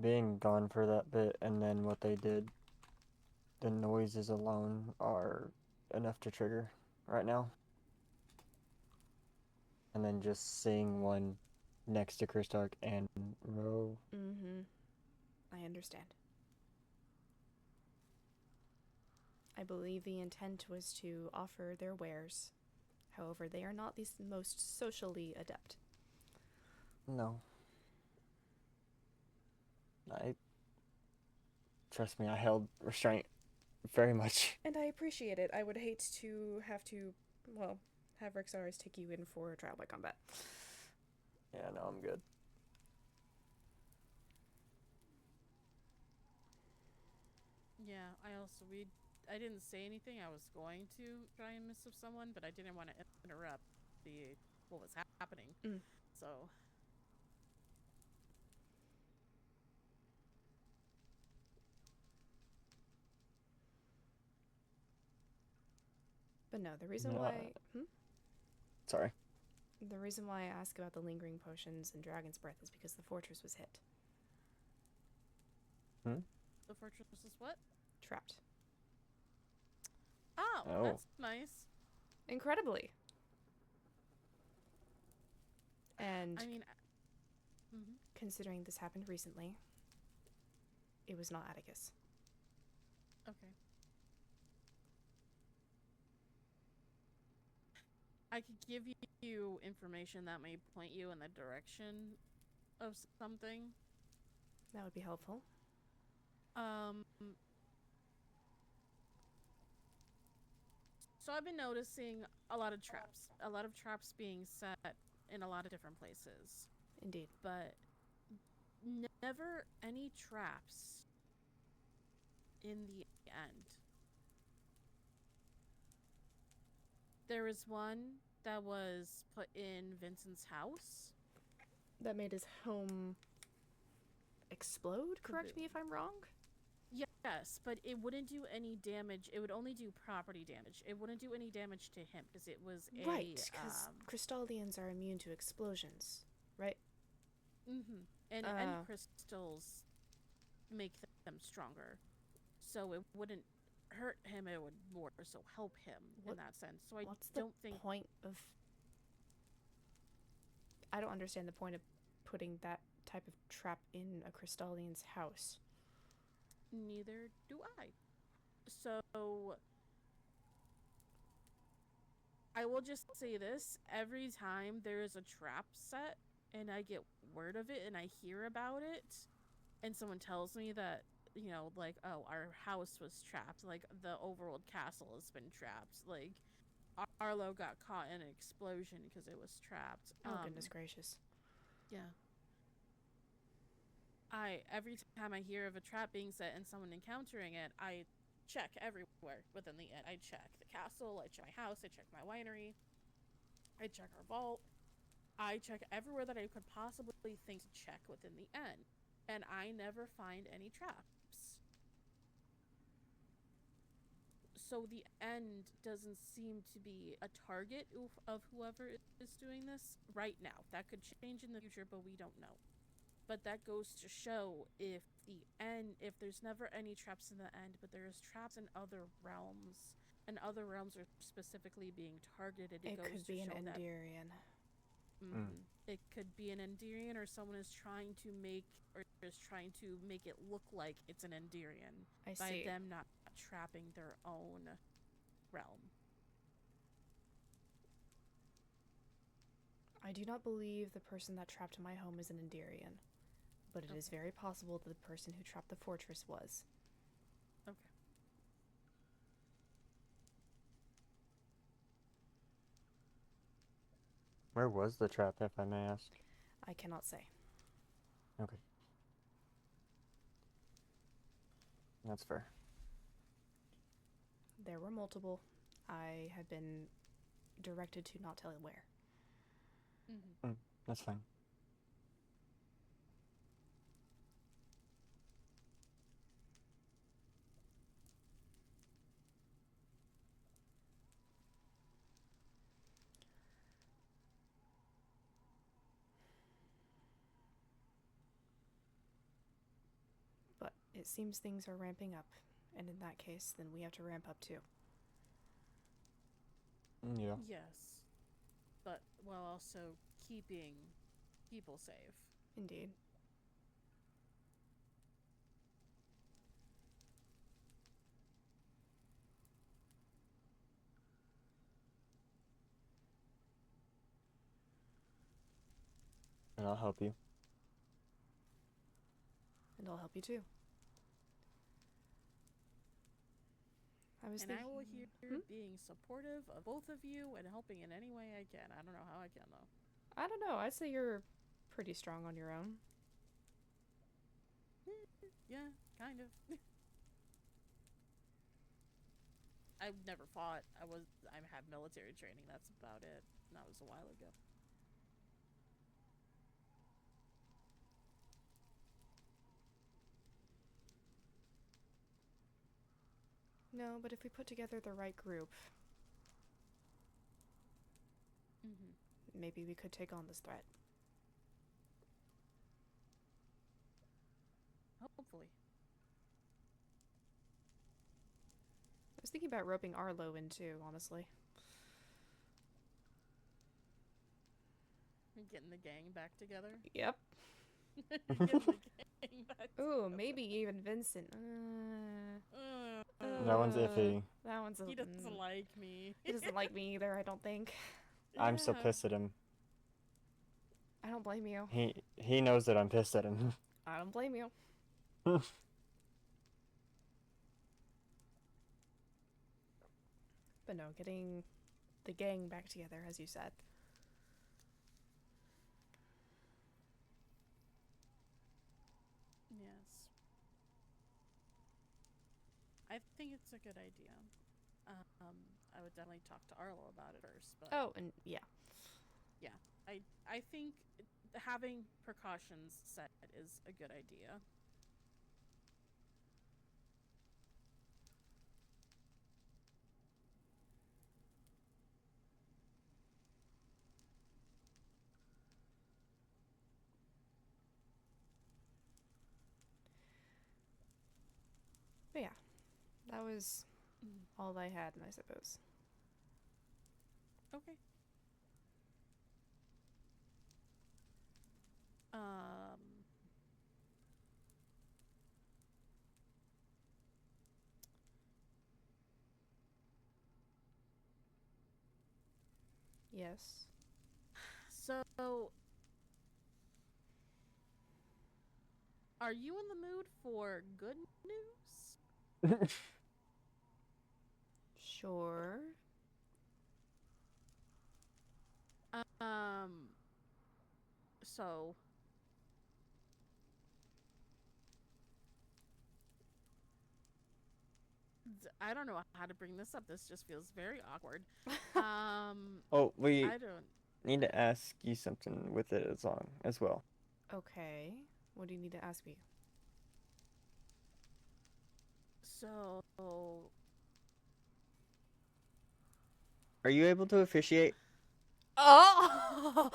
being gone for that bit, and then what they did, the noises alone are enough to trigger right now. And then just seeing one next to Kristark and Ro. I understand. I believe the intent was to offer their wares. However, they are not the most socially adept. No. Trust me, I held restraint very much. And I appreciate it. I would hate to have to, well, have Rexaris take you in for trial by combat. Yeah, no, I'm good. Yeah, I didn't say anything. I was going to try and mess with someone, but I didn't want to interrupt what was happening. So. But no, the reason why... Sorry. The reason why I ask about the lingering potions and Dragon's Breath is because the fortress was hit. The fortress is what? Trapped. Oh, that's nice. Incredibly. And I mean, considering this happened recently, it was not Atticus. Okay. I could give you information that may point you in the direction of something. That would be helpful. So I've been noticing a lot of traps being set in a lot of different places. Indeed. But never any traps in the end. There was one that was put in Vincent's house. That made his home explode? Correct me if I'm wrong? Yes, but it wouldn't do any damage. It would only do property damage. It wouldn't do any damage to him because it was a... Right, because Crystallians are immune to explosions, right? And crystals make them stronger. So it wouldn't hurt him, it would more so help him in that sense. So I don't think... point of... I don't understand the point of putting that type of trap in a Crystallian's house. Neither do I. So I will just say this. Every time there is a trap set and I get word of it and I hear about it and someone tells me that, you know, like, oh, our house was trapped, like the overworld castle has been trapped, like Arlo got caught in an explosion because it was trapped. Oh, goodness gracious. Yeah. Every time I hear of a trap being set and someone encountering it, I check everywhere within the inn. I check the castle, I check my house, I check my winery, I check our vault, I check everywhere that I could possibly think to check within the inn, and I never find any traps. So the end doesn't seem to be a target of whoever is doing this right now. That could change in the future, but we don't know. But that goes to show if there's never any traps in the end, but there's traps in other realms, and other realms are specifically being targeted. It could be an Endirian. It could be an Endirian, or someone is trying to make it look like it's an Endirian by them not trapping their own realm. I do not believe the person that trapped my home is an Endirian. But it is very possible that the person who trapped the fortress was. Okay. Where was the trap, if I may ask? I cannot say. Okay. That's fair. There were multiple. I have been directed to not tell where. That's fine. But it seems things are ramping up, and in that case, then we have to ramp up too. Yeah. Yes. But while also keeping people safe. Indeed. And I'll help you. And I'll help you too. I was And I will thinking... here being supportive of both of you and helping in any way I can. I don't know how I can, though. I don't know. I'd say you're pretty strong on your own. Yeah, kind of. I've never fought. I have military training. That's about it. And that was a while ago. No, but if we put together the right group, maybe we could take on this threat. Hopefully. I was thinking about roping Arlo in too, honestly. Getting the gang back together? Yep. Getting the gang back Ooh, maybe even Vincent. That one's iffy. That one's He doesn't like me. He doesn't like me either, I don't think. I'm so pissed at him. I don't blame you. He knows that I'm pissed at him. I don't blame you. But no, getting the gang back together, as you said. Yes. I think it's a good idea. I would definitely talk to Arlo about it first, but... Oh, and yeah. Yeah, I think having precautions set is a good idea. But yeah, that was all I had, I suppose. Okay. Yes. So, are you in the mood for good news? Sure. So I don't know how to bring this up. This just feels very awkward. Oh, we I don't need to ask you something with it as well. Okay. What do you need to ask me? So, Are you able to officiate? Oh!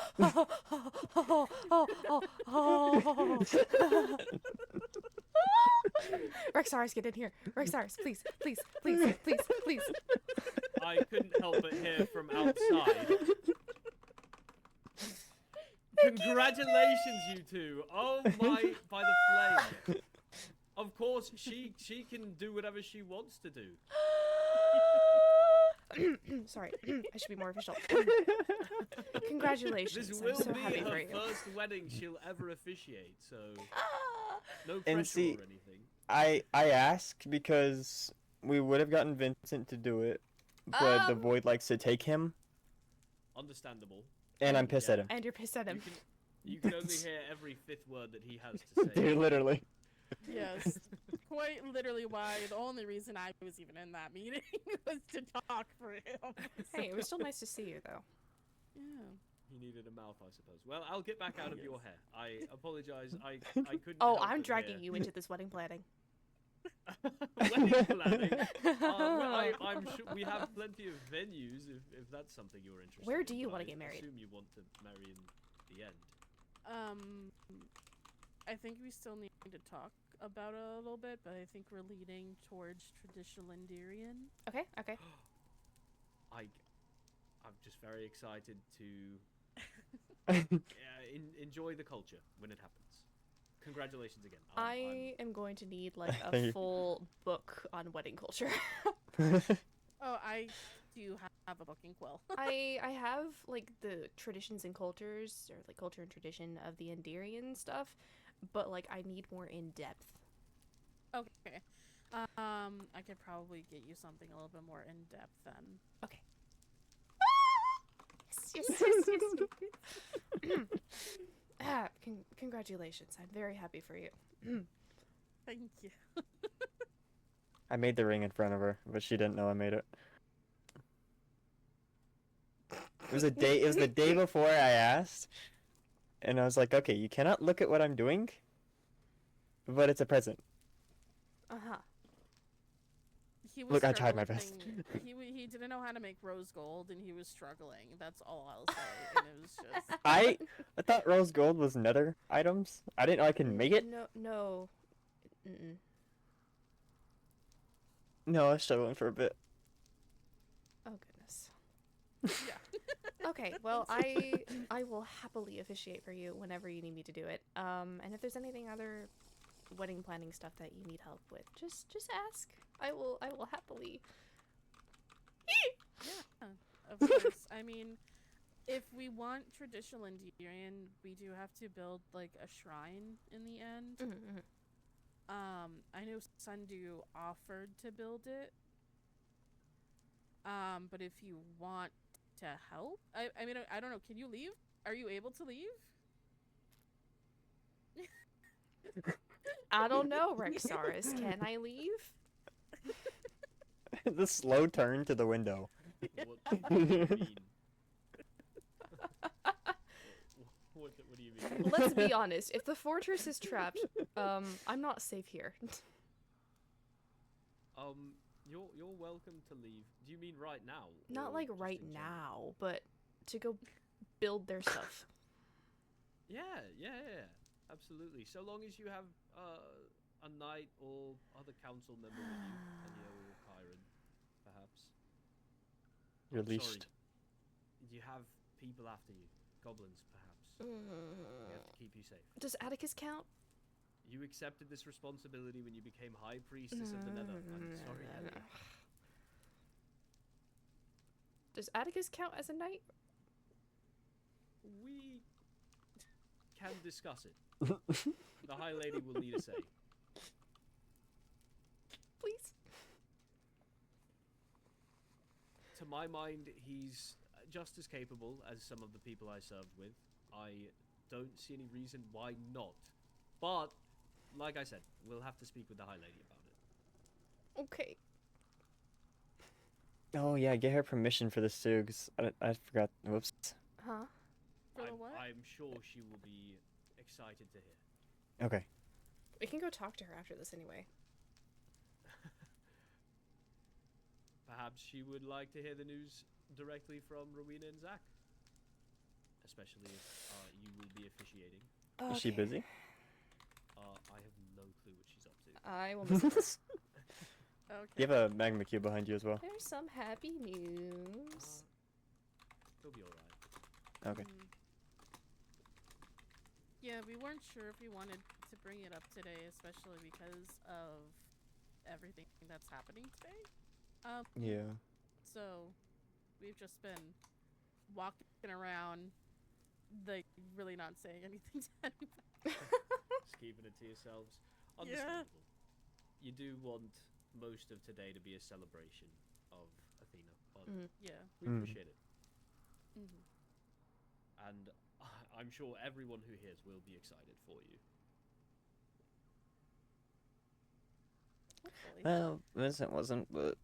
Rexaris, get in here. Rexaris, please, please, please, please, please. I couldn't help but hear from outside. Congratulations, you two! Oh my, by the flame! Of course, she can do whatever she wants to do. Sorry, I should be more official. Congratulations! This I'm will so be happy her for you. first wedding she'll ever officiate, so no And pressure see, or anything. I asked because we would have gotten Vincent to do it, but the Void likes to take him, Understandable. and I'm pissed at him. And you're pissed at him. You can only hear every fifth word that he has to say. Dude, literally. yes, quite literally why the only reason I was even in that meeting was to talk for him. Hey, it was still nice to see you, though. Yeah. He needed a mouth, I suppose. Well, I'll get back out of your hair. I apologize. I couldn't. Oh, help I'm but dragging hear. you into this wedding planning. Wedding planning. Well, I'm sure we have plenty of venues if that's something you're interested Where in. do you but want to I get married? assume you want to marry in the end. I think we still need to talk about it a little bit, but I think we're leading towards traditional Indirian. Okay, okay. I'm just very excited to enjoy the culture when it happens. Congratulations again. I am going to need like Thank a you. full book on wedding culture. Oh, Do you have a booking quill? I have like the traditions and cultures, or like culture and tradition of the Endirian stuff, but like I need more in depth. Okay. I could probably get you something a little bit more in depth then. Okay. Yes. Congratulations. I'm very happy for you. Thank you. I made the ring in front of her, but she didn't know I made it. It was the day before I asked, and I was like, okay, you cannot look at what I'm doing, but it's a present. Uh-huh. He was Look, I tried my best. He didn't know how to make rose gold, and he was struggling. That's all I'll say. And it was just. I thought rose gold was nether items. I didn't know I could make it. No. Mm-mm. No, I was struggling for a bit. Oh goodness. Yeah. Okay, well I will happily officiate for you whenever you need me to do it. And if there's anything other wedding planning stuff that you need help with, just ask. I will happily. Yeah, of course. I mean, if we want traditional Endirian, we do have to build like a shrine in the end. Mm-hmm. I know Sundu offered to build it. But if you want to help, I mean, I don't know. Can you leave? Are you able to leave? I don't know, Rexaris. Can I leave? The slow turn to the window. What do you mean? What do you mean? Let's be honest. If the fortress is trapped, I'm not safe here. You're welcome to leave. Do you mean right now? Not or like just right in general? now, but to go build their stuff. Yeah. Absolutely. So long as you have a knight or other council member with you, Helia or Kyron, perhaps. You're Sorry. leashed. You have people after you, goblins, perhaps. We have to keep you safe. Does Atticus count? You accepted this responsibility when you became High Priestess of the Nether. I'm sorry, Helia. Does Atticus count as a knight? We can discuss it. The High Lady will need a say. Please. To my mind, he's just as capable as some of the people I served with. I don't see any reason why not. But, like I said, we'll have to speak with the High Lady about it. Okay. Oh yeah, get her permission for this too, 'cause I forgot. Whoops. Huh? For the what? I'm sure she will be excited to hear. Okay. We can go talk to her after this anyway. Perhaps she would like to hear the news directly from Rowena and Zach. Especially if you will be officiating. Is she busy? I have no clue what she's up to. I will miss this. Okay. You have a magma cube behind you as well. There's some happy news. He'll be alright. Okay. Yeah, we weren't sure if we wanted to bring it up today, especially because of everything that's happening today. Yeah. So, we've just been walking around, like, really not saying anything to anybody. Just keeping it to yourselves. Yeah. Understandable. You do want most of today to be a celebration of Athena, but Yeah. we appreciate it. And I'm sure everyone who hears will be excited for you. Hopefully. Well, Vincent wasn't, but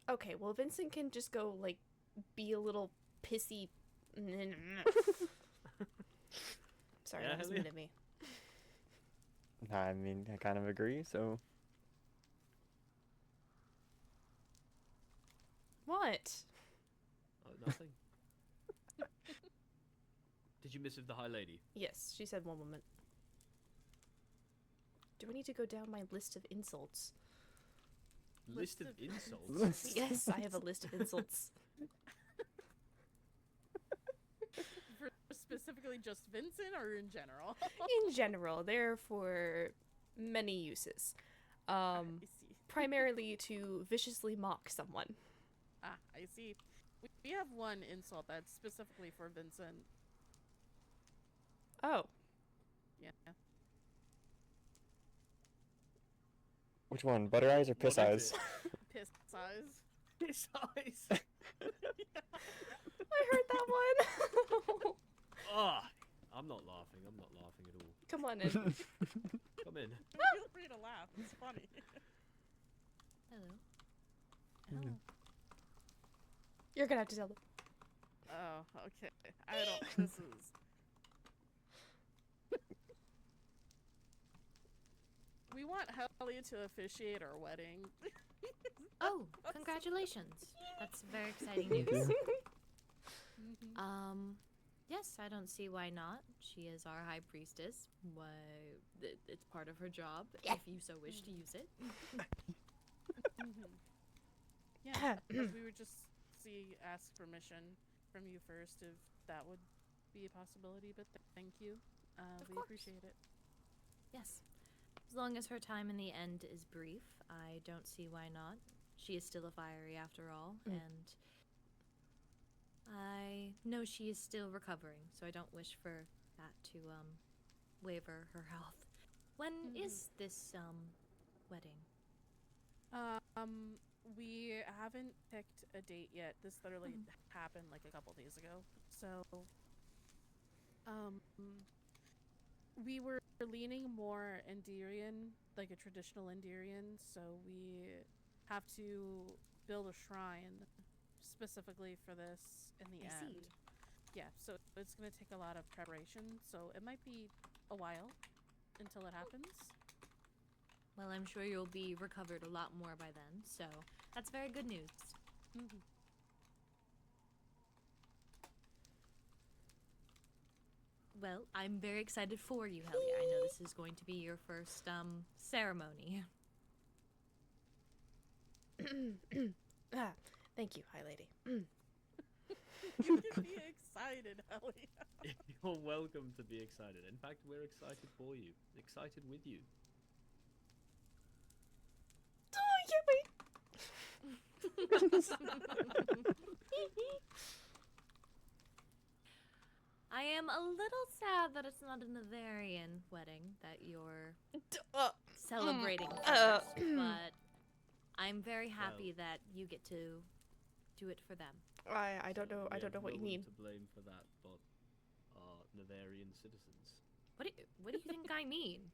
Okay, well Vincent can just go like be a little pissy. Sorry, Yeah, that was Helia. mean of me. I mean, I kind of agree. So What? Oh, nothing. Did you miss of the High Lady? Yes, she said one moment. Do I need to go down my list of insults? List of insults? Yes, I have a list of insults. For specifically just Vincent or in general? In general, they're for many uses. I see. Primarily to viciously mock someone. I see. We have one insult that's specifically for Vincent. Oh. Yeah. Which one? Butter eyes or piss What eyes? is it? Piss eyes. Piss eyes. I heard that one. Ah, I'm not laughing. I'm not laughing at all. Come on in. Come in. Feel free to laugh. It's funny. Hello. Mm. You're gonna have to tell them. Oh, okay. I don't. This is. We want Helia to officiate our wedding. Oh, congratulations. That's very exciting Thank news. you. Yes, I don't see why not. She is our high priestess. Why, it's part of her job, if you so wish to use it. Yeah, we would just ask permission from you first if that would be a possibility, but thank you. We course. appreciate it. Yes. As long as her time in the end is brief, I don't see why not. She is still a fiery after all, and I know she is still recovering, so I don't wish for that to waver her health. When is this wedding? We haven't picked a date yet. This literally happened like a couple days ago. So, we were leaning more Endirian, like a traditional Endirian, so we have to build a shrine specifically for this in the end. See. Yeah, so it's going to take a lot of preparation, so it might be a while until it happens. Well, I'm sure you'll be recovered a lot more by then, so that's very good news. Well, I'm very excited for you, Helia. I know this is going to be your first ceremony. Thank you, High Lady. You can be excited, Helia. You're welcome to be excited. In fact, we're excited for you. Excited with you. Oh, I can't wait. I am a little sad that it's not a Navarian wedding that you're celebrating first, but I'm very happy that you get to do it for them. I don't know. I don't know what you mean. To blame for that, but Navarian citizens. What do you think I mean?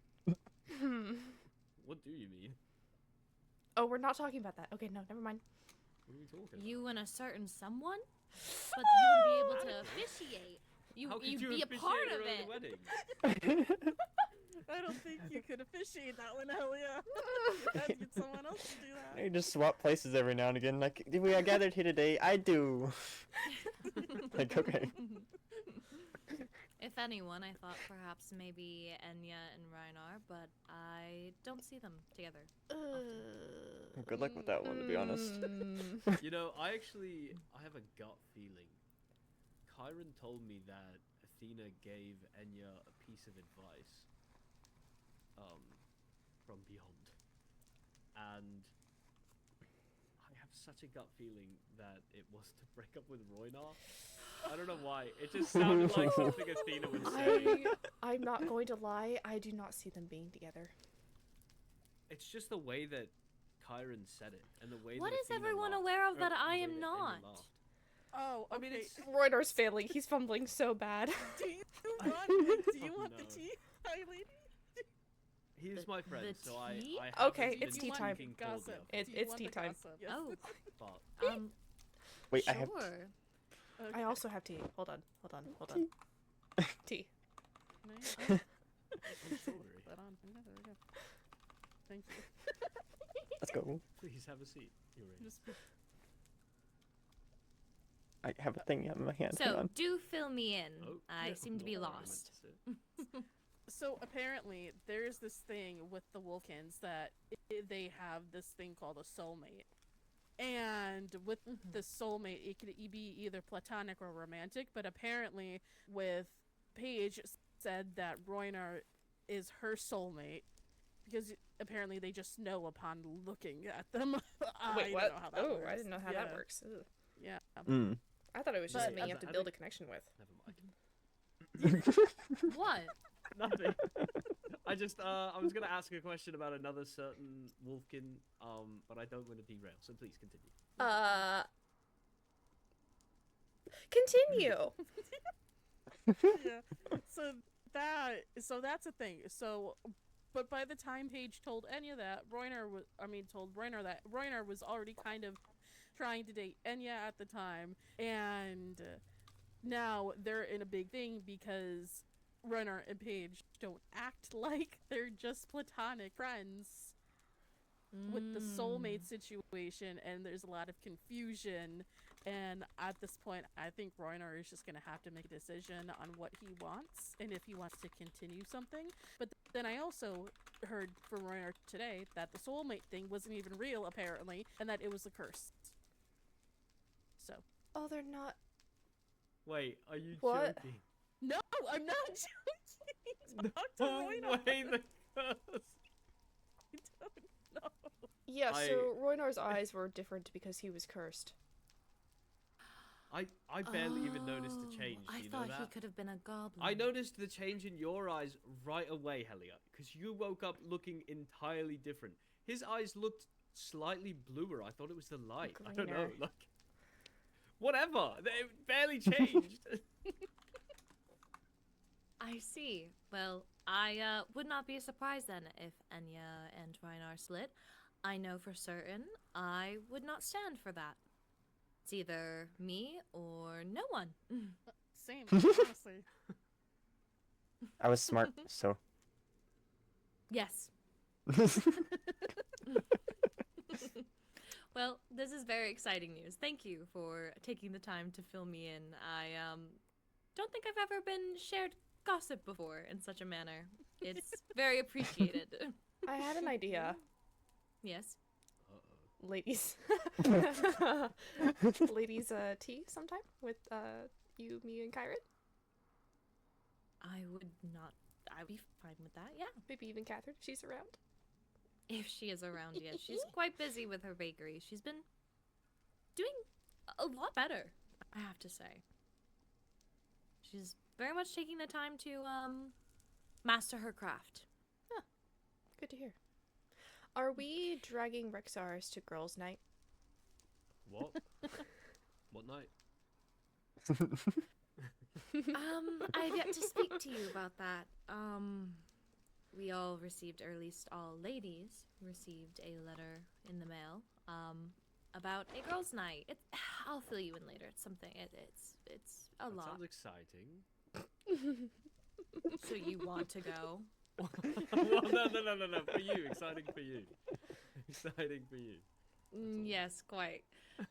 What do you mean? Oh, we're not talking about that. Okay, no, never mind. What are we talking about? You and a certain someone, but you wouldn't be able to officiate. How could You'd you be a officiate part your of own it. wedding? I don't think you could officiate that one, Helia. I'd get someone else to do that. You just swap places every now and again. Like, we are gathered here today. I do. Like, okay. If anyone, I thought perhaps maybe Enya and Reinar, but I don't see them together. Good luck with that one, to be honest. You know, I have a gut feeling. Kyron told me that Athena gave Enya a piece of advice from beyond. And I have such a gut feeling that it was to break up with Roynar. I don't know why. It just sounded like something Athena would say. I'm not going to lie. I do not see them being together. It's just the way that Kyron said it, and the way What that is Athena everyone laughed, aware of or that the I way am that Enya not? laughed. Oh, I mean, okay. it's Roynar's failing. He's fumbling so bad. Do you want no. the tea, High Lady? He's my friend, the so I tea? have Okay, been it's tea want time. speaking gossip? cordially. Do you It's want tea the time. gossip? Yes. Oh, But Wait, sure. I have. Okay. I also have tea. Hold on. Tea. Nice. I'm sorry. That on. Yeah, there we go. Thank you. Let's go. Please have a seat. You're in. Just I have a thing in my hand. Hang So, on. do fill me in. Oh, I no, seem to be not where I meant lost. to sit. So apparently, there's this thing with the Wolkins that they have this thing called a soulmate, and with the soulmate, it could be either platonic or romantic. But apparently, with Paige said that Roynar is her soulmate because apparently they just know upon looking at them. I Wait, don't what? know how that Oh, works. I didn't know how Yeah. that works. Ugh. Yeah. Mm. I thought it was just But- something you have to build a connection with. Never mind. What? Nothing. I was gonna ask a question about another certain wolfkin, but I don't want to derail, so please continue. Continue. Yeah. So that's a thing. So, but by the time Paige told Enya that, told Royner that Royner was already kind of trying to date Enya at the time, and now they're in a big thing because Royner and Paige don't act like they're just platonic friends with the soulmate situation, and there's a lot of confusion. And at this point, I think Royner is just going to have to make a decision on what he wants and if he wants to continue something. But then I also heard from Royner today that the soulmate thing wasn't even real, apparently, and that it was a curse. So. Oh, they're not. Wait, are you What? joking? No, I'm not joking. Talk to Royner. Way the curse. I don't know. Yeah, so Roynar's eyes were different because he was cursed. I barely even noticed the change. I Do you know thought that? he could have been a goblin. I noticed the change in your eyes right away, Helia, because you woke up looking entirely different. His eyes looked slightly bluer. I thought it was the light. I don't know. Greener. Like, whatever. It barely changed. I see. Well, I would not be surprised then if Enya and Rhinar split. I know for certain I would not stand for that. It's either me or no one. Same, honestly. I was smart, so. Yes. Well, this is very exciting news. Thank you for taking the time to fill me in. I don't think I've ever been shared gossip before in such a manner. It's very appreciated. I had an idea. Yes. Ladies. Ladies, tea sometime with you, me, and Kyron? I would be fine with that, yeah. Maybe even Catherine, if she's around. If she is around, yes. She's quite busy with her bakery. She's been doing a lot better, I have to say. She's very much taking the time to master her craft. Huh. Good to hear. Are we dragging Rexars to girls' night? What? What night? I've yet to speak to you about that. We all received, or at least all ladies received a letter in the mail, about a girls' night. I'll fill you in later. It's something. It's a lot. Sounds exciting. So you want to go? Well, no. For you, exciting for you. Exciting for you. Yes, quite.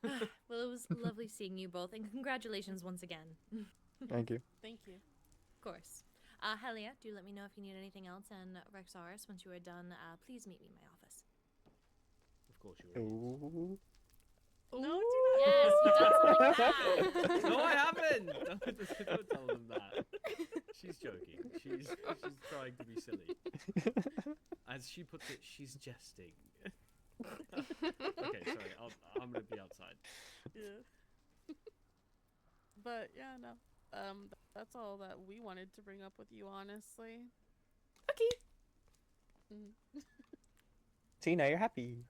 Well, it was lovely seeing you both, and congratulations once again. Thank you. Thank you. Of course. Helia, do let me know if you need anything else, and Rexaris, once you are done, please meet me in my office. Of course you will. Ooh. No, Yes, you've done something bad. No, I haven't. Don't tell them that. She's joking. She's trying to be silly. As she puts it, she's jesting. Okay, sorry. I'm gonna be outside. Yeah. But yeah, no. That's all that we wanted to bring up with you, honestly. Okay. See, now you're happy.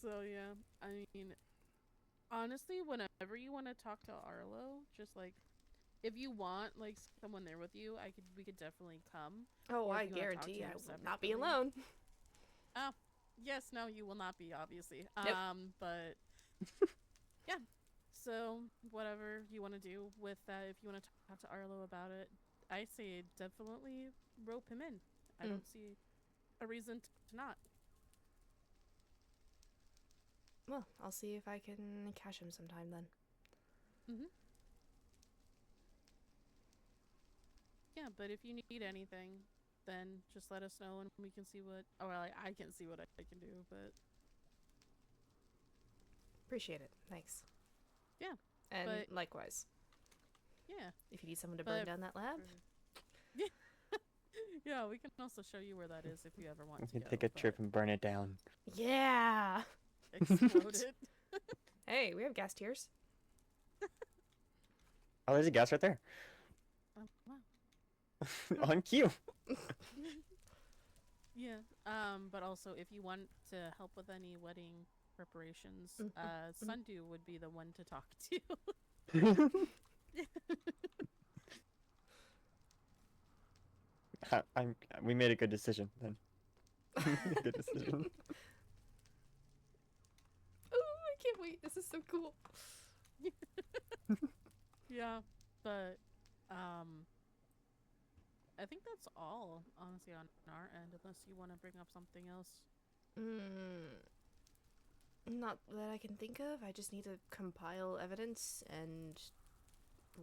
So yeah, I mean, honestly, whenever you want to talk to Arlo, just like, if you want like someone there with you, we could definitely come. Oh, Or if I you wanna talk to guarantee him I will not be separately. alone. Oh, yes, no, you will not be, obviously. Nope. But yeah. So whatever you want to do with that, if you want to talk to Arlo about it, I say definitely rope him in. I don't see a reason to not. Well, I'll see if I can catch him sometime then. Yeah, but if you need anything, then just let us know and we can see what. Oh, well, I can see what I can do, but Appreciate it. Thanks. yeah, And but likewise. yeah. If you need someone to burn But down that lab. Yeah, we can also show you where that is if you ever want We to can go. take a but trip and burn it down. Yeah. Explode it. Hey, we have gas tiers. Oh, there's a gas right there. Wow. On cue. Yeah. But also, if you want to help with any wedding preparations, Sundew would be the one to talk to. We made a good decision then. Good decision. Oh, I can't wait. This is so cool. Yeah, but I think that's all, honestly, on our end, unless you want to bring up something else. Not that I can think of. I just need to compile evidence and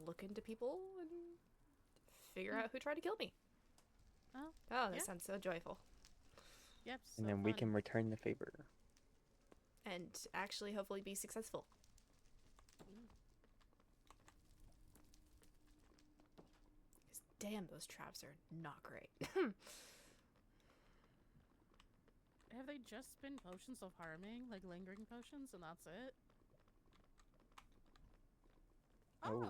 look into people and figure out who tried to kill me. Oh, that yeah. sounds so joyful. Yep. And then we can return the favor. And actually, hopefully, be successful. Damn, those traps are not great. Have they just been potions of harming, like lingering potions, and that's it? Oh.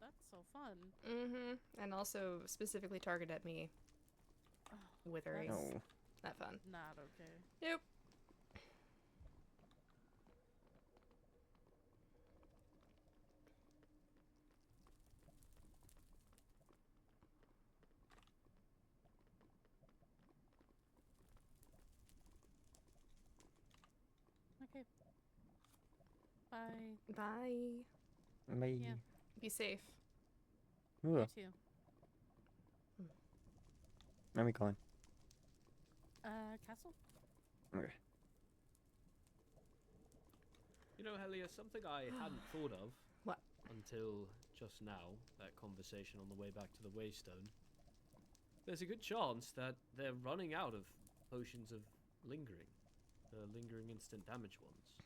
That's so fun. And also specifically target at me. Withering. No. Not fun. Not okay. Nope. Okay. Bye. Bye. Bye. Yeah. Be safe. Ooh. You too. Where are we going? Castle? Okay. You know, Helia, something I hadn't thought of. What? Until just now, that conversation on the way back to the Waystone. There's a good chance that they're running out of potions of lingering. The lingering instant damage ones.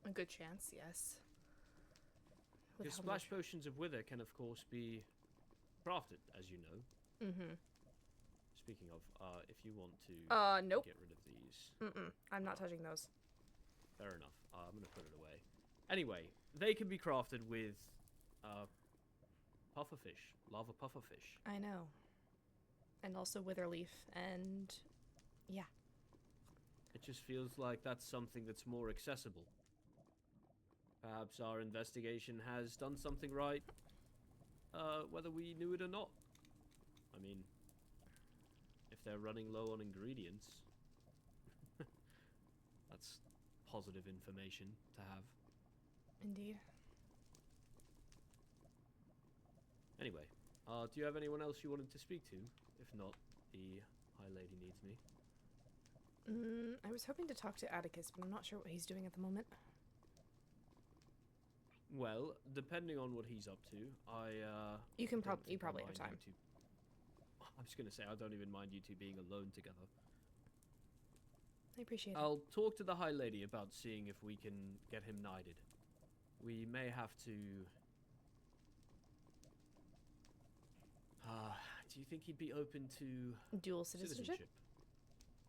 A good chance, yes. With Because how splash much- potions of wither can, of course, be crafted, as you know. Speaking of, if you want to nope. get rid of these. I'm not touching those. Fair enough. I'm going to put it away. Anyway, they can be crafted with pufferfish, lava pufferfish. I know. And also witherleaf, and yeah. It just feels like that's something that's more accessible. Perhaps our investigation has done something right, whether we knew it or not. I mean, if they're running low on ingredients, that's positive information to have. Indeed. Anyway, do you have anyone else you wanted to speak to? If not, the High Lady needs me. I was hoping to talk to Atticus, but I'm not sure what he's doing at the moment. Well, depending on what he's up to, You don't probably think I have mind time. you two- I'm just gonna say I don't even mind you two being alone together. I appreciate it. I'll talk to the High Lady about seeing if we can get him knighted. We may have to. Do you think he'd be open to Dual citizenship?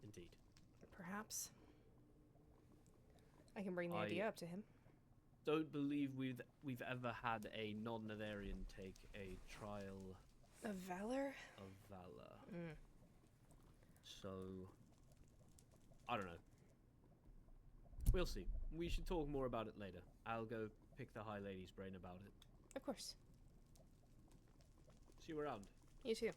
Indeed. Perhaps. I can bring the idea up to him. Don't believe we've ever had a non-Netherian take a trial Of valor? of valor. So I don't know. We'll see. We should talk more about it later. I'll go pick the High Lady's brain about it. Of course. See you around. You too.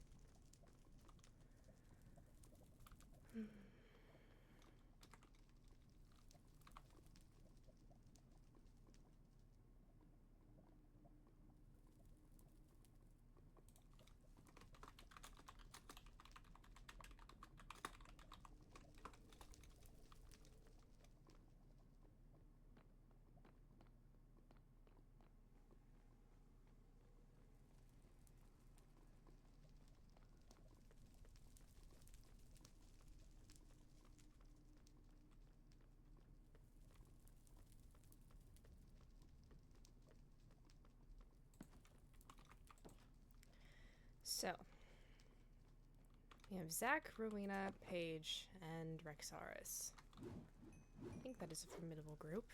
So, We have Zach, Rowena, Paige, and Rexaris. I think that is a formidable group.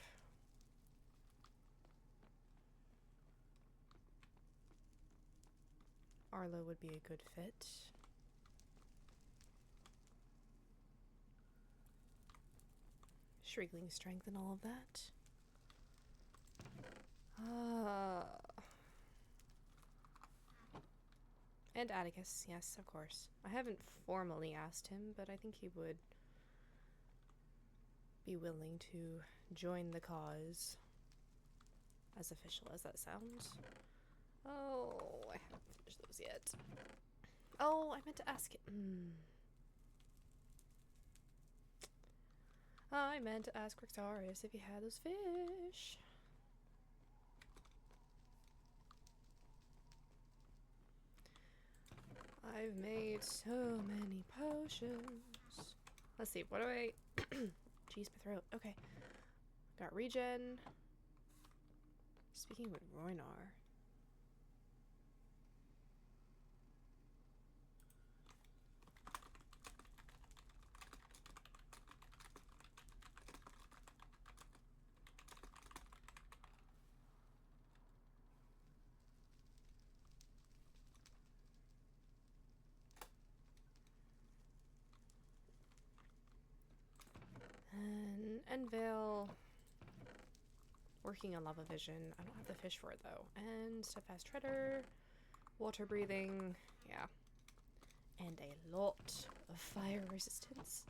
Arlo would be a good fit. Shrieking strength and all of that. And Atticus, yes, of course. I haven't formally asked him, but I think he would be willing to join the cause. As official as that sounds. Oh, I haven't finished those yet. Oh, I meant to ask him. I meant to ask Rexaris if he had those fish. I've made so many potions. Let's see, what do I... Jeez, my throat. Okay. Got regen. Speaking with Roynar. And Envale. Working on lava vision. I don't have the fish for it though. And steadfast treader. Water breathing. Yeah. And a lot of fire resistance.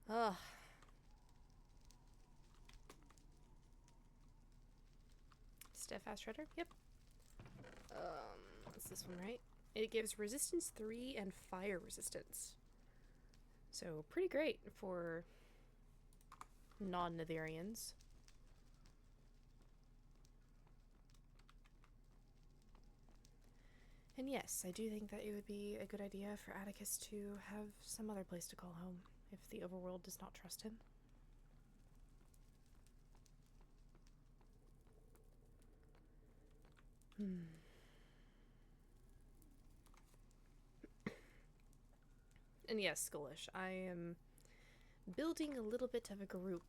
Ugh. Steadfast treader? Yep. What's this one, right? It gives resistance 3 and fire resistance. So pretty great for non-Netherians. And yes, I do think that it would be a good idea for Atticus to have some other place to call home if the overworld does not trust him. And yes, Skulish, I am building a little bit of a group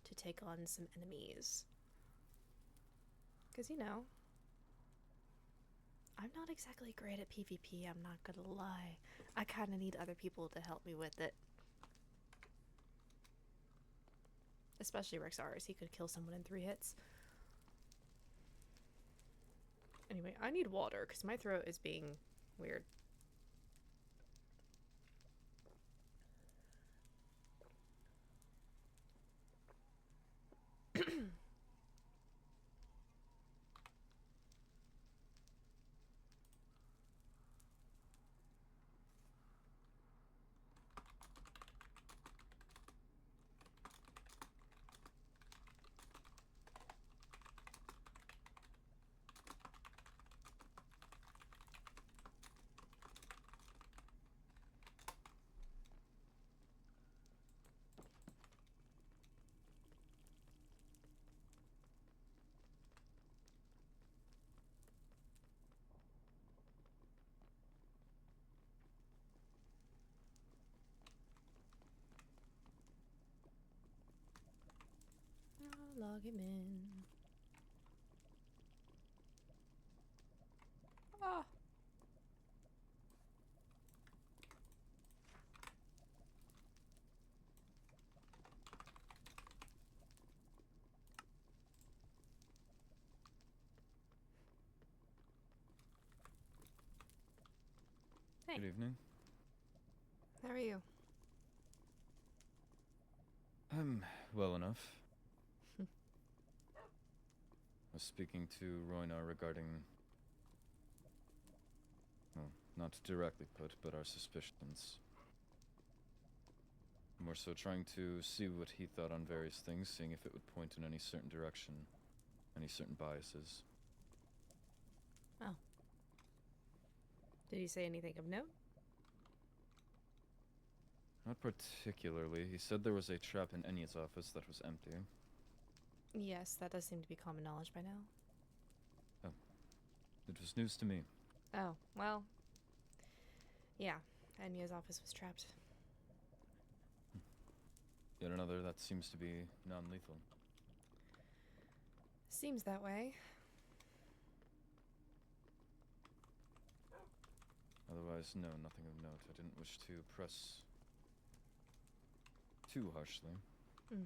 to take on some enemies. Because, you know, I'm not exactly great at PvP, I'm not gonna lie. I kind of need other people to help me with it. Especially Rexaris, he could kill someone in 3 hits. Anyway, I need water because my throat is being weird. I'll log him in. Ah. Hey. Good evening. How are you? I'm well enough. I was speaking to Roynar regarding, well, not directly put, but our suspicions. More so trying to see what he thought on various things, seeing if it would point in any certain direction, any certain biases. Oh. Did he say anything of note? Not particularly. He said there was a trap in Enya's office that was empty. Yes, that does seem to be common knowledge by now. Oh. It was news to me. Oh, well. Yeah, Enya's office was trapped. Yet another that seems to be non-lethal. Seems that way. Otherwise, no, nothing of note. I didn't wish to press too harshly. Mm.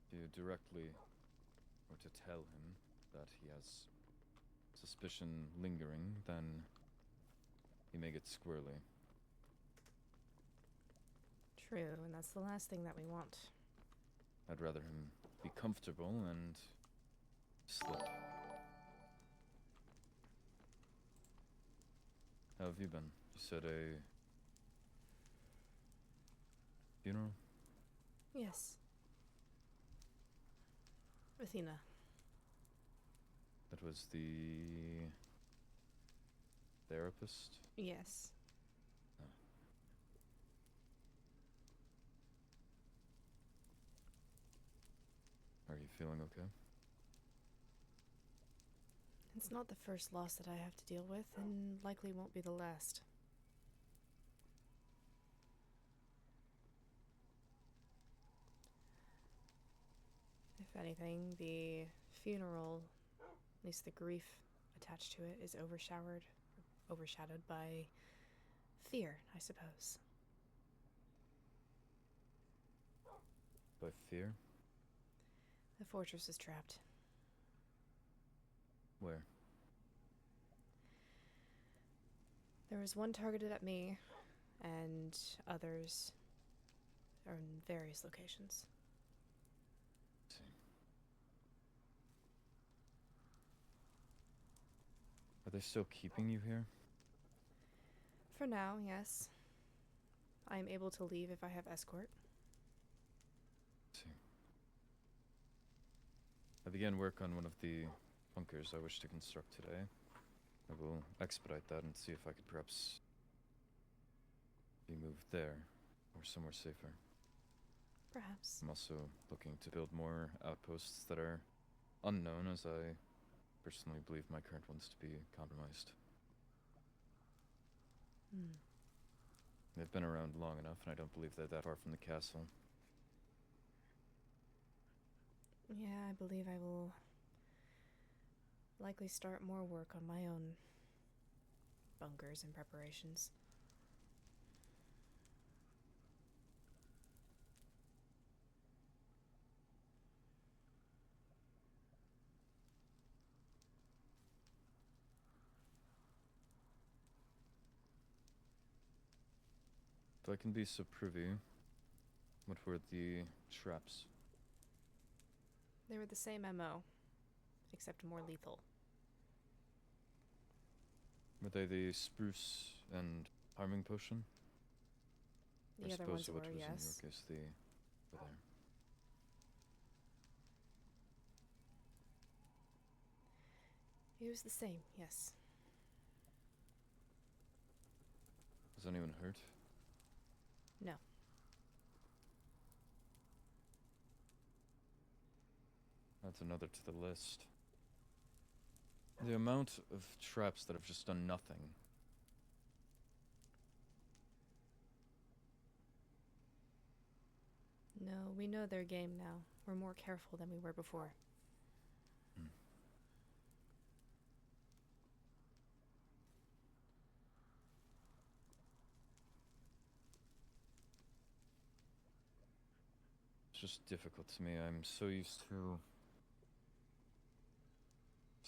To directly, or to tell him that he has suspicion lingering, then he may get squirrely. True, and that's the last thing that we want. I'd rather him be comfortable and slip. How have you been? You said a funeral? Yes. Athena. That was the therapist? Yes. Are you feeling okay? It's not the first loss that I have to deal with, and likely won't be the last. If anything, the funeral, at least the grief attached to it, is overshadowed by fear, I suppose. By fear? The fortress is trapped. Where? There was one targeted at me, and others are in various locations. Are they still keeping you here? For now, yes. I am able to leave if I have escort. I began work on one of the bunkers I wish to construct today. I will expedite that and see if I could perhaps be moved there, or somewhere safer. Perhaps. I'm also looking to build more outposts that are unknown, as I personally believe my current ones to be compromised. They've been around long enough, and I don't believe they're that far from the castle. Yeah, I believe I will likely start more work on my own bunkers and preparations. If I can be so privy, what were the traps? They were the same MO, except more lethal. Were they the spruce and harming potion? The I other suppose ones what were, was yes. in your case the there. It was the same, yes. Was anyone hurt? No. That's another to the list. The amount of traps that have just done nothing. No, we know their game now. We're more careful than we were before. It's just difficult to me. I'm so used to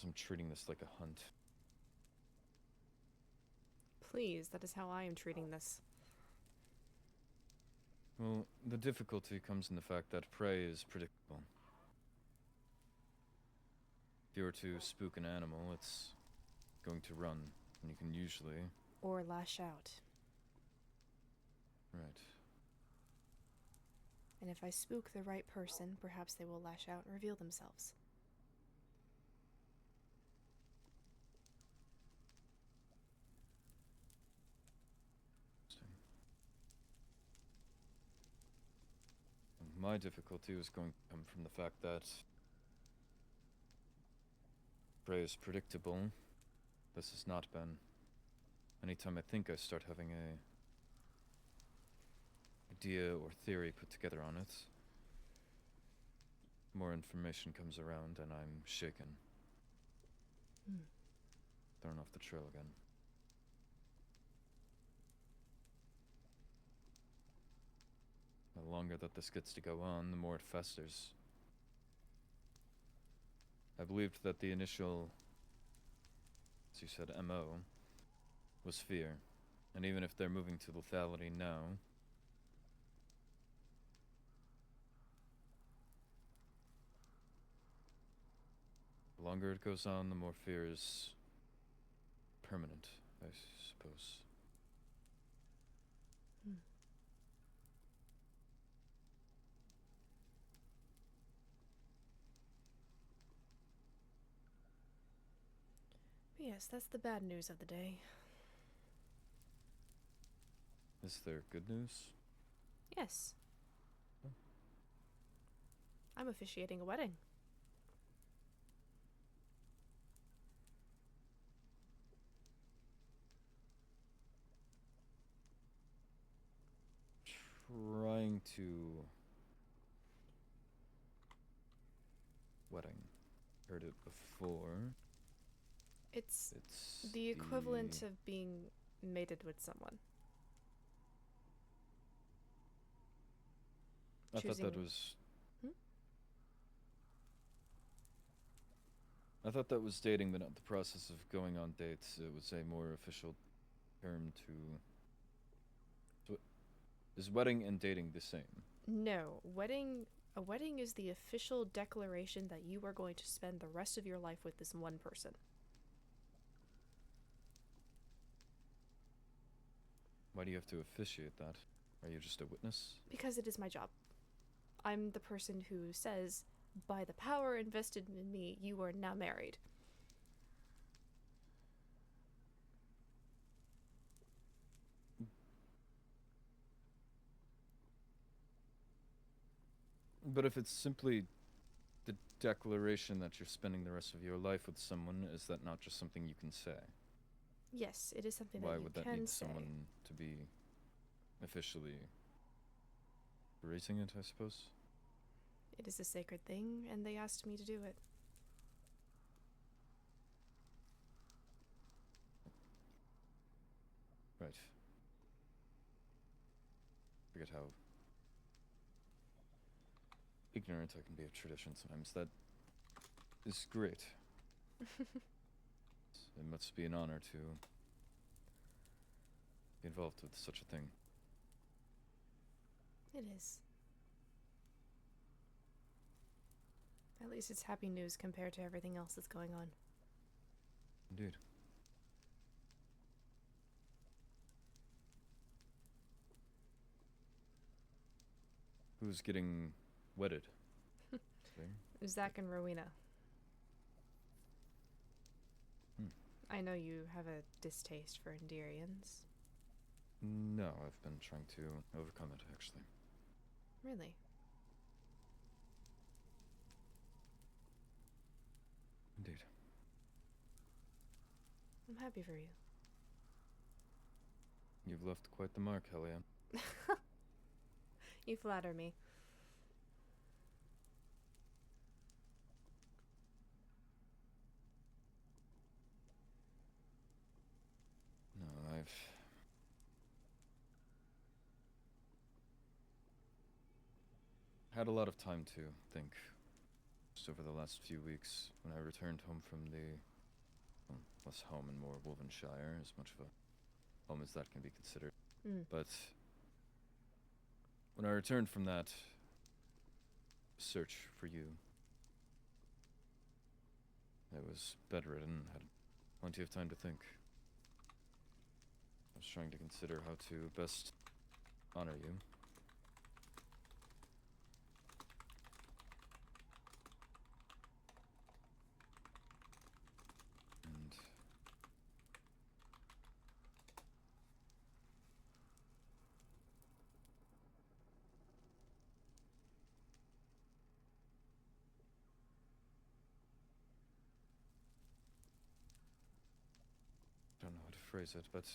I'm treating this like a hunt. Please, that is how I am treating this. Well, the difficulty comes in the fact that prey is predictable. If you were to spook an animal, it's going to run, and you can usually... Or lash out. Right. And if I spook the right person, perhaps they will lash out and reveal themselves. My difficulty was going to come from the fact that prey is predictable. This has not been. anytime I think I start having a idea or theory put together on it, more information comes around and I'm shaken. Thrown off the trail again. The longer that this gets to go on, the more it festers. I believed that the initial, as you said, MO, was fear. And even if they're moving to lethality now, the longer it goes on, the more fear is permanent, I suppose. Yes, that's the bad news of the day. Is there good news? Yes. I'm officiating a wedding. Trying to... Wedding. Heard it before. It's the equivalent of being mated with someone. I thought that was... I thought that was dating, but not the process of going on dates. It was a more official term to... So, is wedding and dating the same? No, a wedding is the official declaration that you are going to spend the rest of your life with this one person. Why do you have to officiate that? Are you just a witness? Because it is my job. I'm the person who says, by the power invested in me, you are now married. But if it's simply the declaration that you're spending the rest of your life with someone, is that not just something you can say? Yes, it is something Why that you would can that need say. someone to be officially raising it, I suppose? It is a sacred thing, and they asked me to do it. Right. Forget how ignorant I can be of tradition sometimes. That is great. It must be an honor to be involved with such a thing. It is. At least it's happy news compared to everything else that's going on. Indeed. Who's getting wedded? Zach and Rowena. I know you have a distaste for Enderians. No, I've been trying to overcome it, actually. Really? Indeed. I'm happy for you. You've left quite the mark, Helia. You flatter me. No, I've had a lot of time to think just over the last few weeks when I returned home from the, well, less home and more Wolvenshire, as much of a home as that can be considered. But when I returned from that search for you, I was bedridden, had plenty of time to think. I was trying to consider how to best honor you. And don't know how to phrase it, but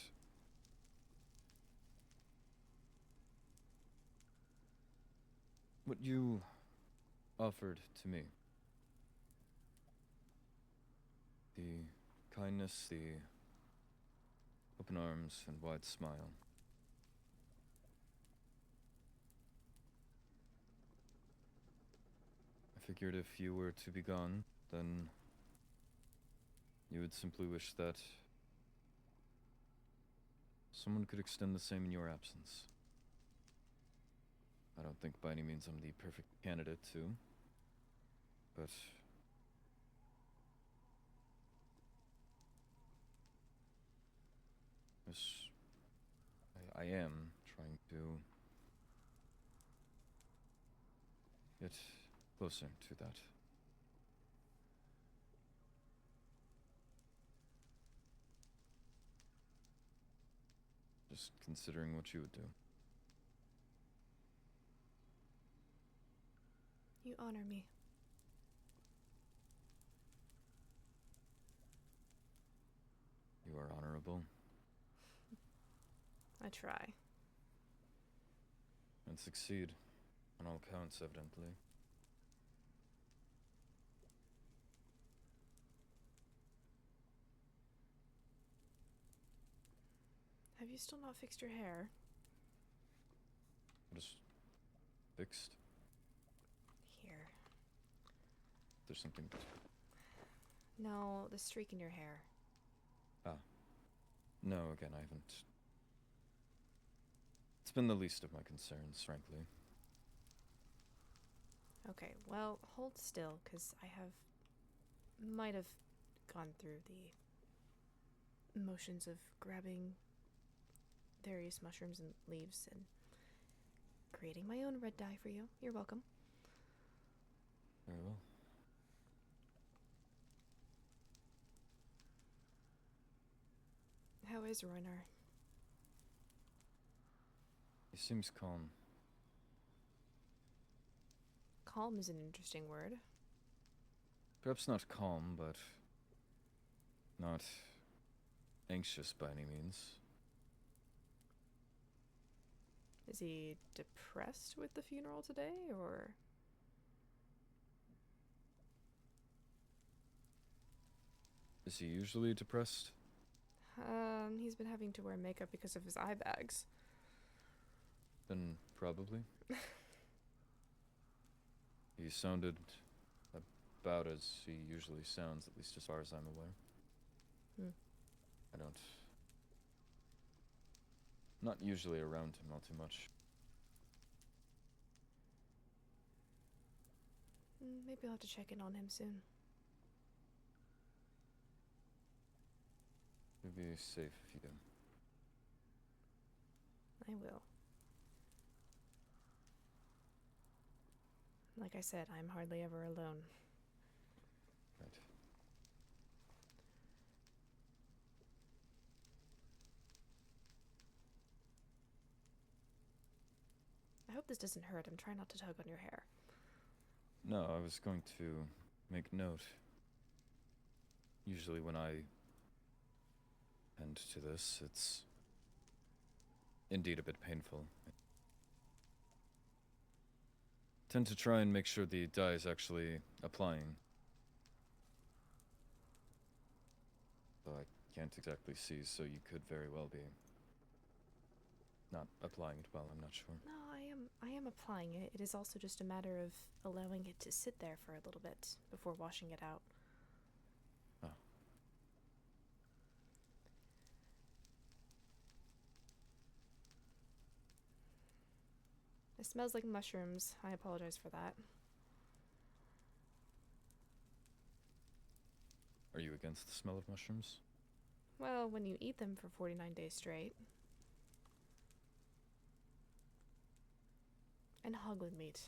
what you offered to me, the kindness, the open arms and wide smile, I figured if you were to be gone, then you would simply wish that someone could extend the same in your absence. I don't think by any means I'm the perfect candidate to, but yes, I am trying to get closer to that. Just considering what you would do. You honor me. You are honorable. I try. And succeed on all counts, evidently. Have you still not fixed your hair? What is fixed? Here. There's something. No, the streak in your hair. Ah. No, again, I haven't. It's been the least of my concerns, frankly. Okay, well, hold still, because might have gone through the motions of grabbing various mushrooms and leaves and creating my own red dye for you. You're welcome. Very well. How is Roynar? He seems calm. Calm is an interesting word. Perhaps not calm, but not anxious by any means. Is he depressed with the funeral today, or? Is he usually depressed? He's been having to wear makeup because of his eye bags. Then probably. He sounded about as he usually sounds, at least as far as I'm aware. I don't... Not usually around him all too much. Maybe I'll have to check in on him soon. You'll be safe if you do. I will. Like I said, I'm hardly ever alone. Right. I hope this doesn't hurt. I'm trying not to tug on your hair. No, I was going to make note. Usually when I end to this, it's indeed a bit painful. I tend to try and make sure the dye is actually applying. Though I can't exactly see, so you could very well be not applying it well, I'm not sure. No, I am applying it. It is also just a matter of allowing it to sit there for a little bit before washing it out. Oh. It smells like mushrooms. I apologize for that. Are you against the smell of mushrooms? Well, when you eat them for 49 days straight. And hog with meat.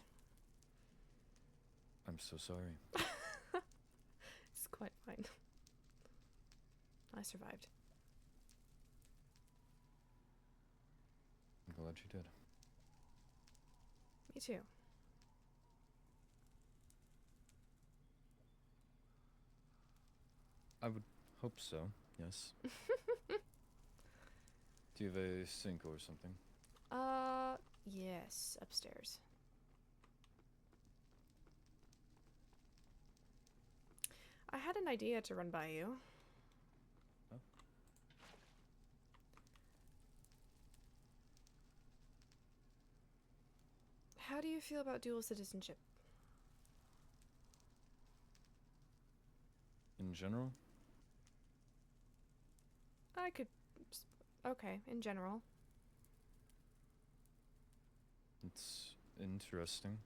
I'm so sorry. It's quite fine. I survived. I'm glad you did. Me too. I would hope so, yes. Do you have a sink or something? Yes, upstairs. I had an idea to run by you. Oh. How do you feel about dual citizenship? In general? I could... Okay, in general. It's interesting.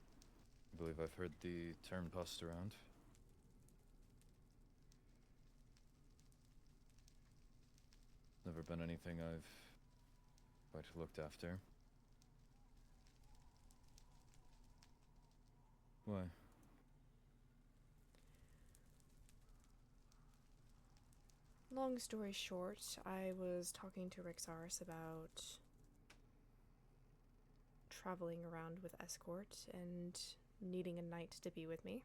I believe I've heard the term tossed around. Never been anything I've quite looked after. Why? Long story short, I was talking to Rixaris about traveling around with escort and needing a knight to be with me.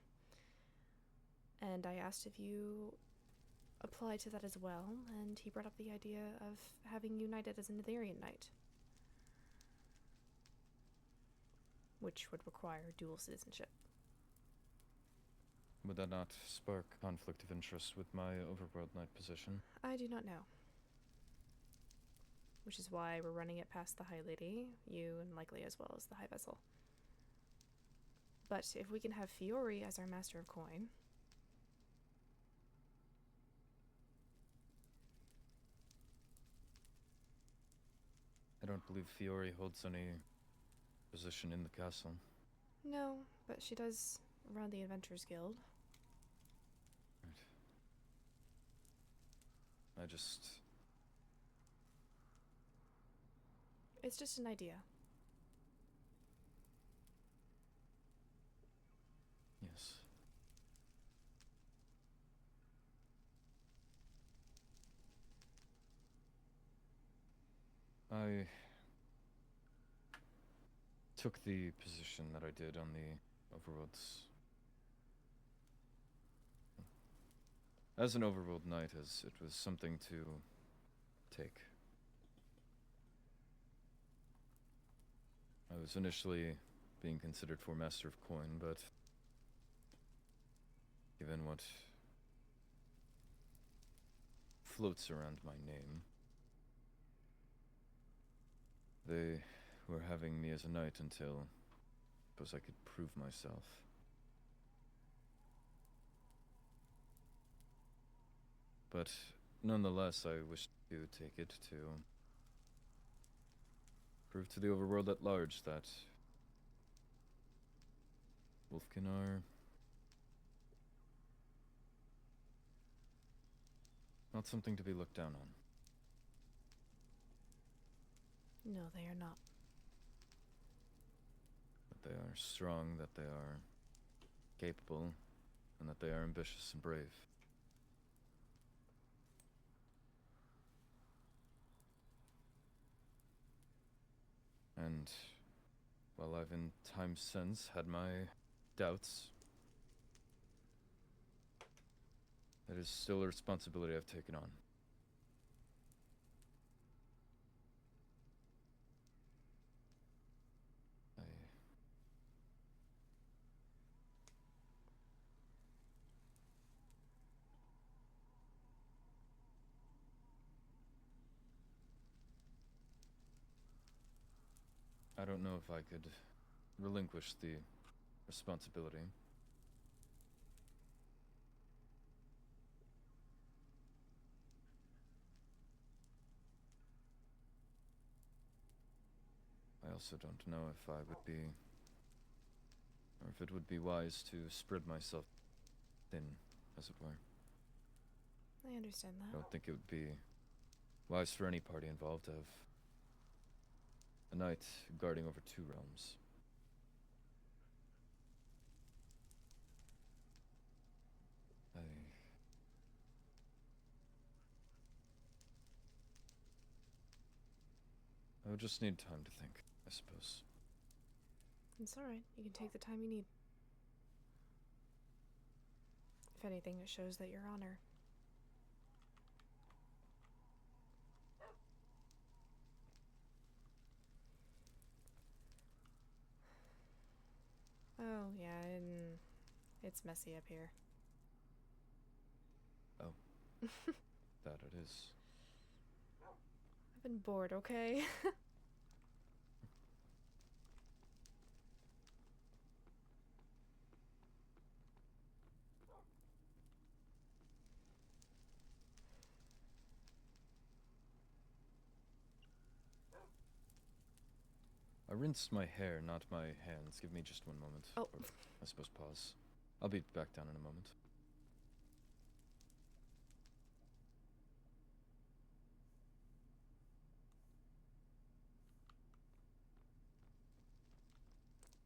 And I asked if you apply to that as well, and he brought up the idea of having you knighted as an Aetherian knight, which would require dual citizenship. Would that not spark conflict of interest with my overworld knight position? I do not know. Which is why we're running it past the High Lady, you, and likely as well as the High Vessel. But if we can have Fiore as our Master of Coin... I don't believe Fiore holds any position in the castle. No, but she does run the Adventurers Guild. Right. It's just an idea. Yes. I took the position that I did on the overworlds as an overworld knight, as it was something to take. I was initially being considered for Master of Coin, but given what floats around my name, they were having me as a knight until I suppose I could prove myself. But nonetheless, I wish to take it to prove to the overworld at large that Wolfkin are not something to be looked down on. No, they are not. That they are strong, that they are capable, and that they are ambitious and brave. And while I've in time since had my doubts, it is still a responsibility I've taken on. I don't know if I could relinquish the responsibility. I also don't know if I would be, or if it would be wise to spread myself thin, as it were. I understand that. I don't think it would be wise for any party involved to have a knight guarding over 2 realms. I would just need time to think, I suppose. It's alright. You can take the time you need. If anything, it shows that your honor. Oh, yeah, and it's messy up here. Oh. That it is. I've been bored, okay? I rinsed my hair, not my hands. Give me just one moment. Oh. Or, I suppose pause. I'll be back down in a moment.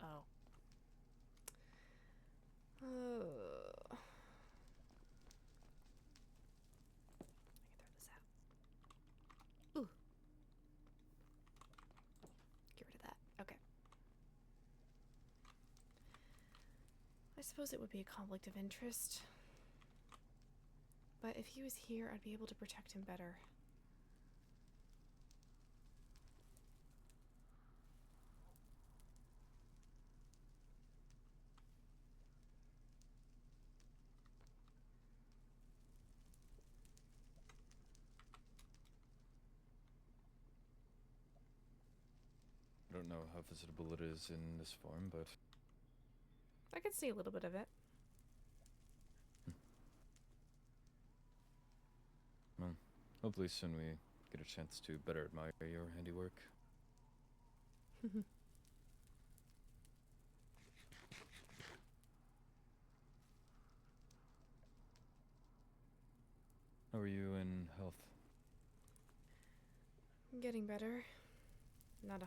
Oh. Oh. I can throw this out. Ooh. Get rid of that. Okay. I suppose it would be a conflict of interest. But if he was here, I'd be able to protect him better. I don't know how visitable it is in this form, but I could see a little bit of it. well, hopefully soon we get a chance to better admire your handiwork. How are you in health? Getting better. Not 100%,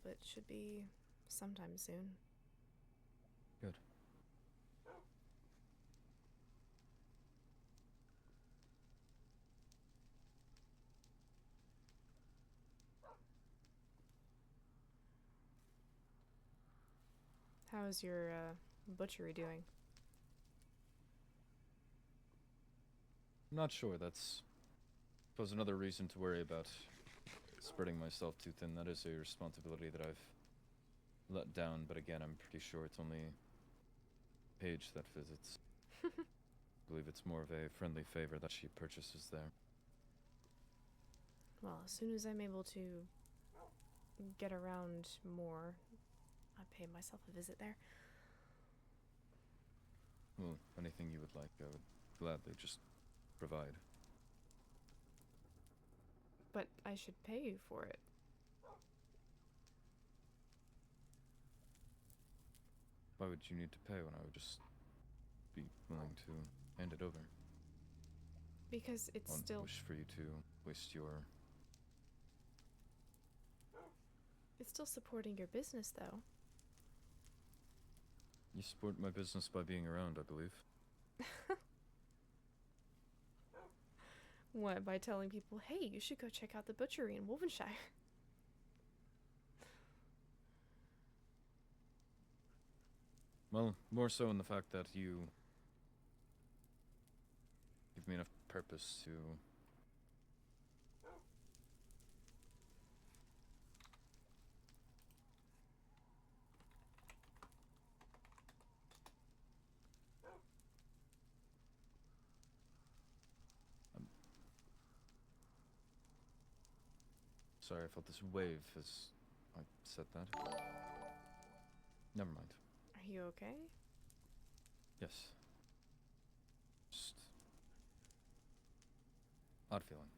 but should be sometime soon. Good. How's your butchery doing? I'm not sure. That's, I suppose, another reason to worry about spreading myself too thin. That is a responsibility that I've let down, but again, I'm pretty sure it's only Paige that visits. I believe it's more of a friendly favor that she purchases there. Well, as soon as I'm able to get around more, I pay myself a visit there. Well, anything you would like, I would gladly just provide. But I should pay you for it. Why would you need to pay when I would just be willing to hand it over? Because it's I don't still... wish for you to waste your... It's still supporting your business, though. You support my business by being around, I believe. What, by telling people, hey, you should go check out the butchery in Wolvenshire? Well, more so in the fact that you give me enough purpose to... Sorry, I felt this wave as I said that. Never mind. Are you okay? Yes. Just... odd feeling.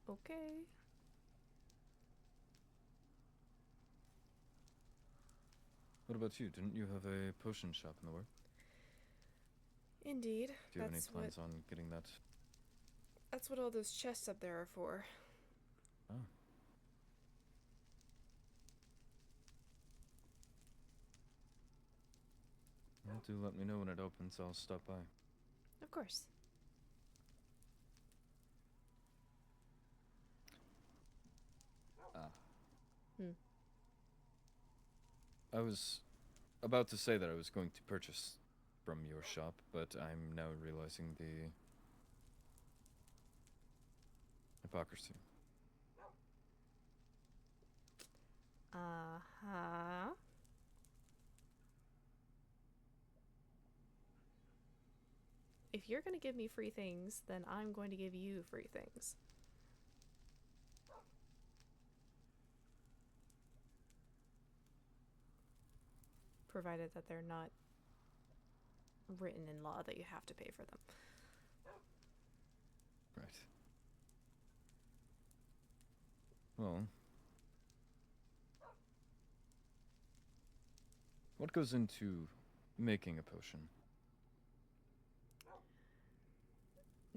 Okay. What about you? Didn't you have a potion shop in the work? Indeed. Do you have any plans on getting that? That's what all those chests up there are for. Oh. Well, do let me know when it opens. I'll stop by. Of course. I was about to say that I was going to purchase from your shop, but I'm now realizing the hypocrisy. if you're going to give me free things, then I'm going to give you free things. Provided that they're not written in law that you have to pay for them. Right. Well, what goes into making a potion?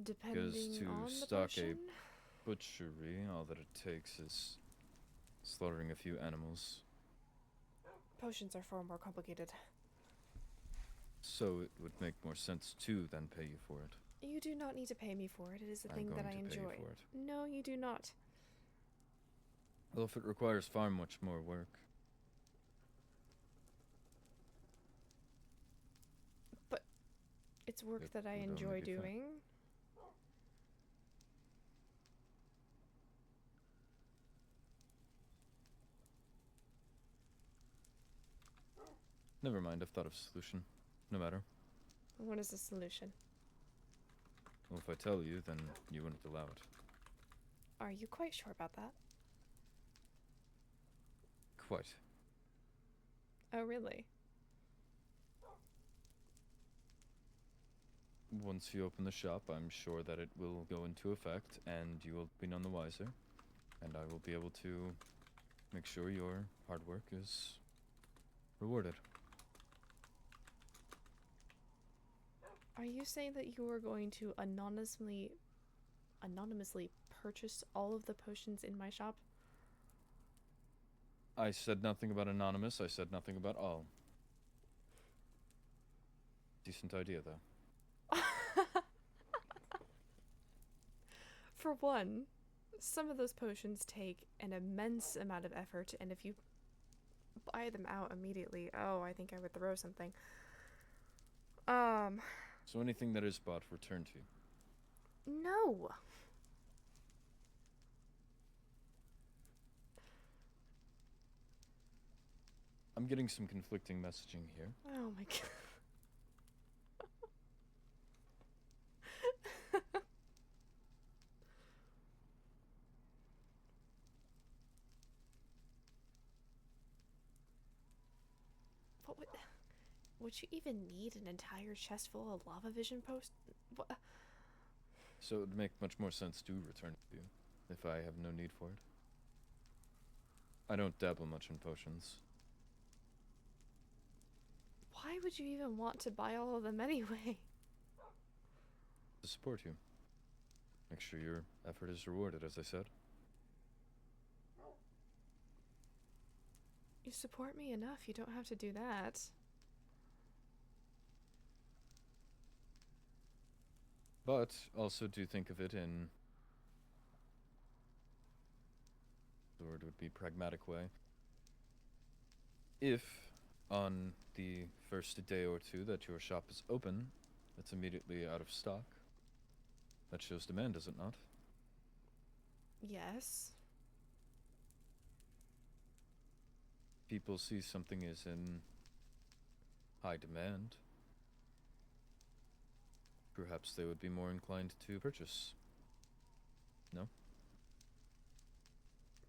Depending Because to on the stock potion, a butchery, all that it takes is slaughtering a few animals. potions are far more complicated. So it would make more sense to then pay you for it. You do not need to pay me for it. It is a I'm thing that going I to pay you enjoy. for it. No, you do not. Well, if it requires far much more work. But it's work It that I would only enjoy be fair. doing. Never mind, I've thought of a solution. No matter. What is the solution? Well, if I tell you, then you wouldn't allow it. Are you quite sure about that? Quite. Oh, really? Once you open the shop, I'm sure that it will go into effect, and you will be none the wiser. And I will be able to make sure your hard work is rewarded. Are you saying that you are going to anonymously purchase all of the potions in my shop? I said nothing about anonymous, I said nothing about all. Decent idea, though. For one, some of those potions take an immense amount of effort, and if you buy them out immediately, oh, I think I would throw something. So anything that is bought, returned to you. No. I'm getting some conflicting messaging here. Oh my god. What would you even need an entire chest full of lava vision post? What? So it would make much more sense to return to you, if I have no need for it. I don't dabble much in potions. Why would you even want to buy all of them anyway? To support you. Make sure your effort is rewarded, as I said. You support me enough, you don't have to do that. But also do think of it in the word would be pragmatic way. If on the first day or two that your shop is open, it's immediately out of stock, that shows demand, does it not? Yes. People see something is in high demand, perhaps they would be more inclined to purchase. No?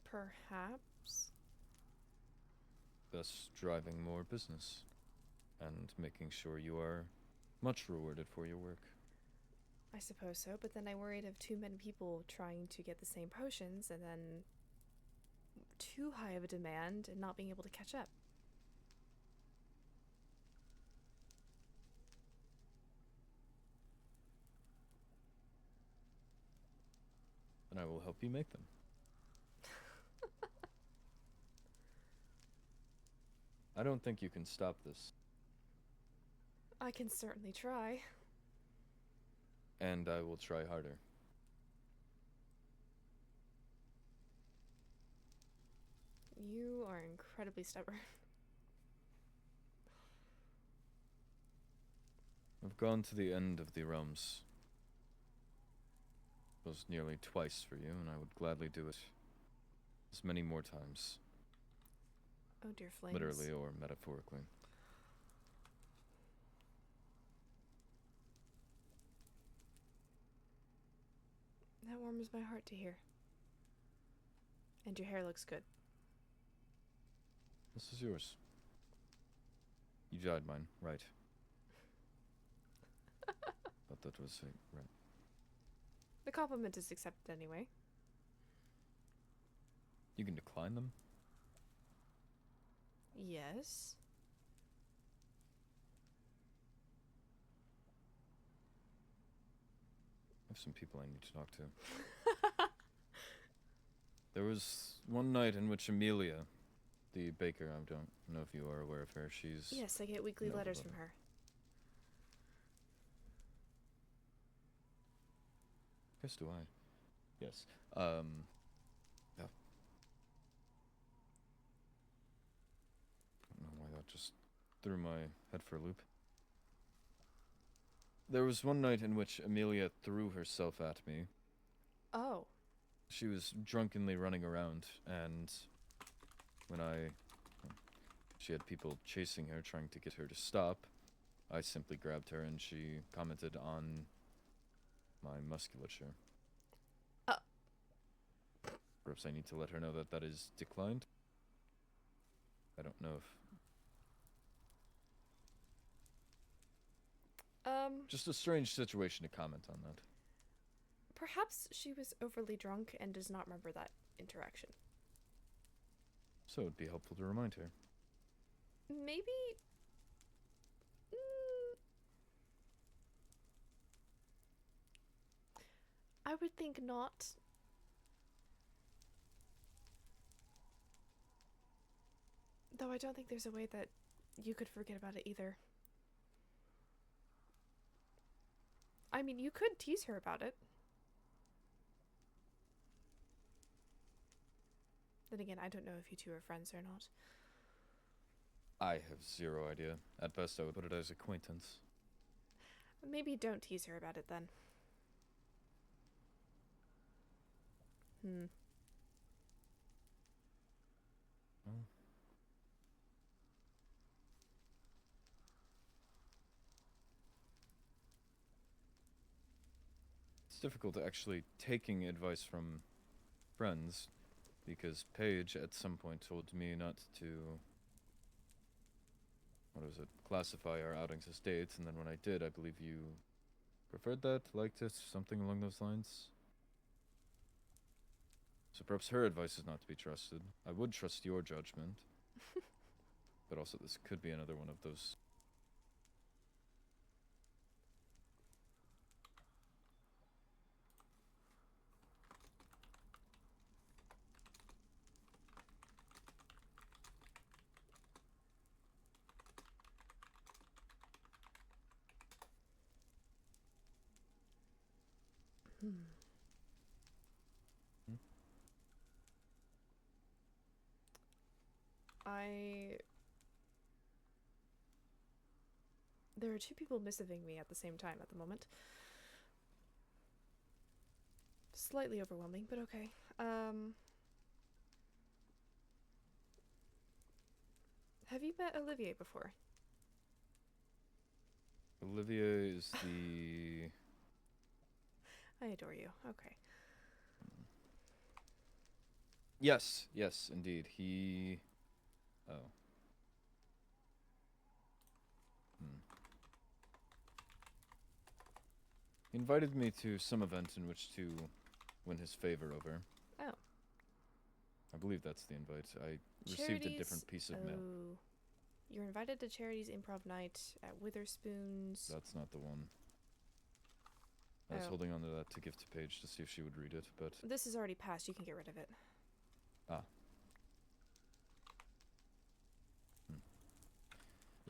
Perhaps. Thus driving more business and making sure you are much rewarded for your work. I suppose so, but then I worried of too many people trying to get the same potions and then too high of a demand and not being able to catch up. And I will help you make them. I don't think you can stop this. I can certainly try. And I will try harder. You are incredibly stubborn. I've gone to the end of the realms. It was nearly twice for you, and I would gladly do it as many more times. Oh dear flames. Literally or metaphorically. That warms my heart to hear. And your hair looks good. This is yours. You dyed mine, right? But that was right. The compliment is accepted anyway. You can decline them. Yes. I have some people I need to talk to. There was one night in which Amelia, the baker, I don't know if you are aware of her, she's... Yes, I get weekly No, letters but- from her. Guess do I. Yes. Yeah. I don't know why that just threw my head for a loop. There was one night in which Amelia threw herself at me. Oh. She was drunkenly running around, and when she had people chasing her, trying to get her to stop, I simply grabbed her and she commented on my musculature. Perhaps I need to let her know that that is declined. I don't know if... Just a strange situation to comment on that. Perhaps she was overly drunk and does not remember that interaction. So it'd be helpful to remind her. Maybe... I would think not. Though I don't think there's a way that you could forget about it either. I mean, you could tease her about it. Then again, I don't know if you two are friends or not. I have zero idea. At best, I would put it as acquaintance. Maybe don't tease her about it then. Well, it's difficult actually taking advice from friends, because Paige at some point told me not to, what was it, classify our outings as dates, and then when I did, I believe you preferred that, liked it, something along those lines. So perhaps her advice is not to be trusted. I would trust your judgment. But also this could be another one of those... There are two people messaging me at the same time at the moment. Slightly overwhelming, but okay. Have you met Olivier before? Olivia is the... I adore you. Okay. Yes, yes, indeed. He... Oh. He invited me to some event in which to win his favor over. Oh. I believe that's the invite. I received a different piece of mail. Oh. You're invited to Charity's improv night at Witherspoon's. That's not the one. I was holding on to that to give to Paige to see if she would read it, but... This is already passed. You can get rid of it. Ah.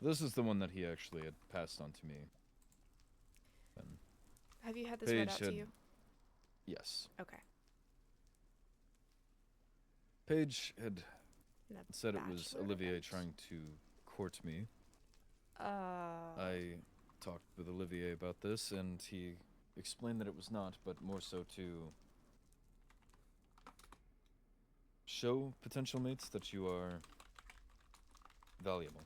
This is the one that he actually had passed on to me. Then Have you had this read out to you? Yes. Okay. Paige had said it was Olivier trying to court me. I talked with Olivier about this, and he explained that it was not, but more so to show potential mates that you are valuable.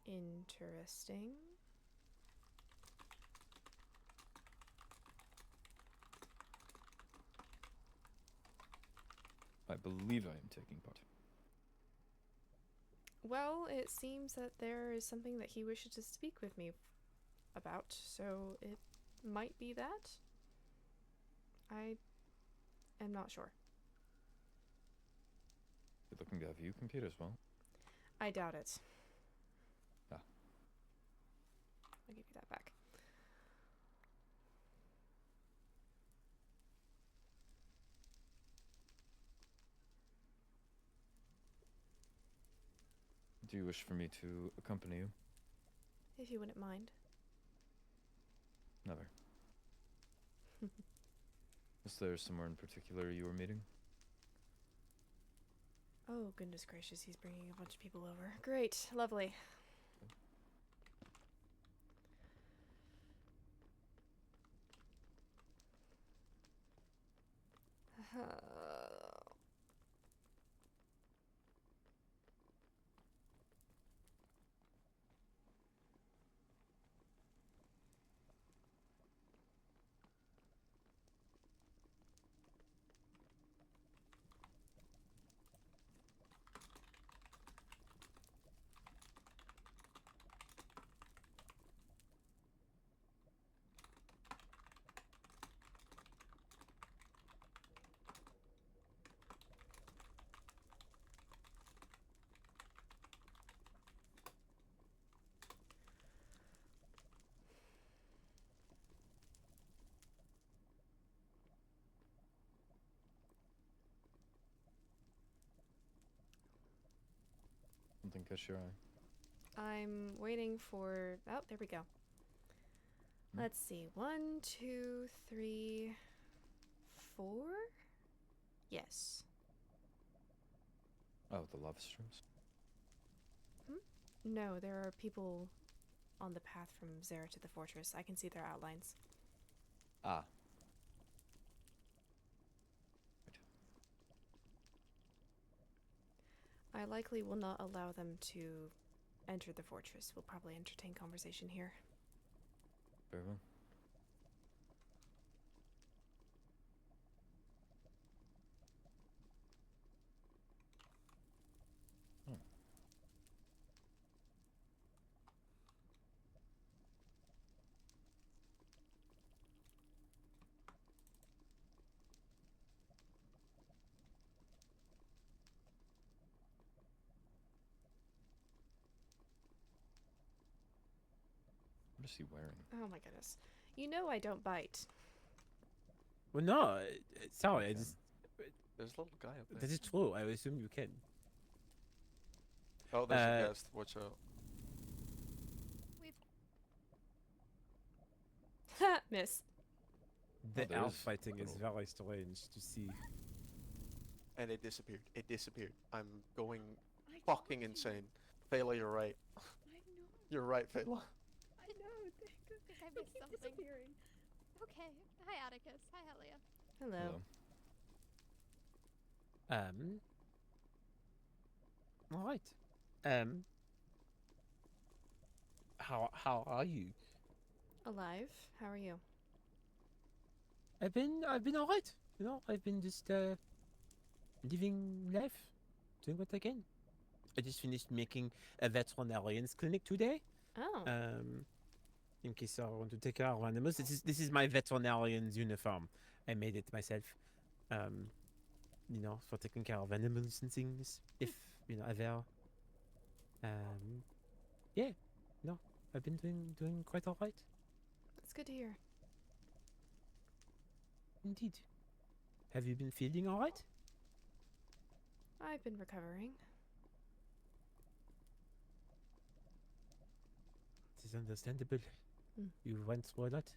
Interesting. I believe I am taking part. Well, it seems that there is something that he wishes to speak with me about, so it might be that. I am not sure. You're looking to have you compete as well? I doubt it. Ah. I'll give you that back. Do you wish for me to accompany you? If you wouldn't mind. Never. Is there somewhere in particular you were meeting? Oh, goodness gracious, he's bringing a bunch of people over. Great, lovely. Something catch your eye? I'm waiting for... Oh, there we go. Let's see. 1, 2, 3, 4? Yes. Oh, the lava streams? No, there are people on the path from Zera to the fortress. I can see their outlines. Ah. I likely will not allow them to enter the fortress. We'll probably entertain conversation here. Very well. What is he wearing? Oh my goodness. You know I don't bite. Well, no, sorry, I just... There's a little guy up there. That is true, I assume you can. Oh, there's a guest. Watch out. Miss. The elf fighting is very strange to see. And it disappeared. It disappeared. I'm going fucking insane. Fela, you're right. You're right, Fela. I know. I missed something. Okay. Hi, Atticus. Hi, Helia. Hello. All right. How are you? Alive. How are you? I've been all right. You know, I've been just living life, doing what I can. I just finished making a veterinarian's clinic today. Oh. In case I want to take care of animals, this is my veterinarian's uniform. I made it myself. You know, for taking care of animals and things. If you know, ever. Yeah. No, I've been doing quite all right. That's good to hear. Indeed. Have you been feeling all right? I've been recovering. It is understandable. You went through a lot.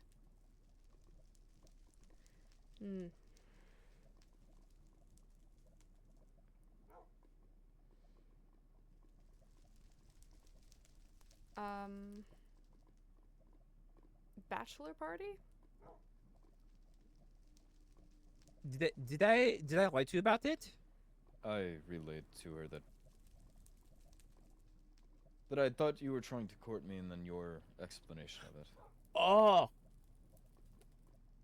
Bachelor party? Did I write to you about it? I relayed to her that I thought you were trying to court me, and then your explanation of it. Oh,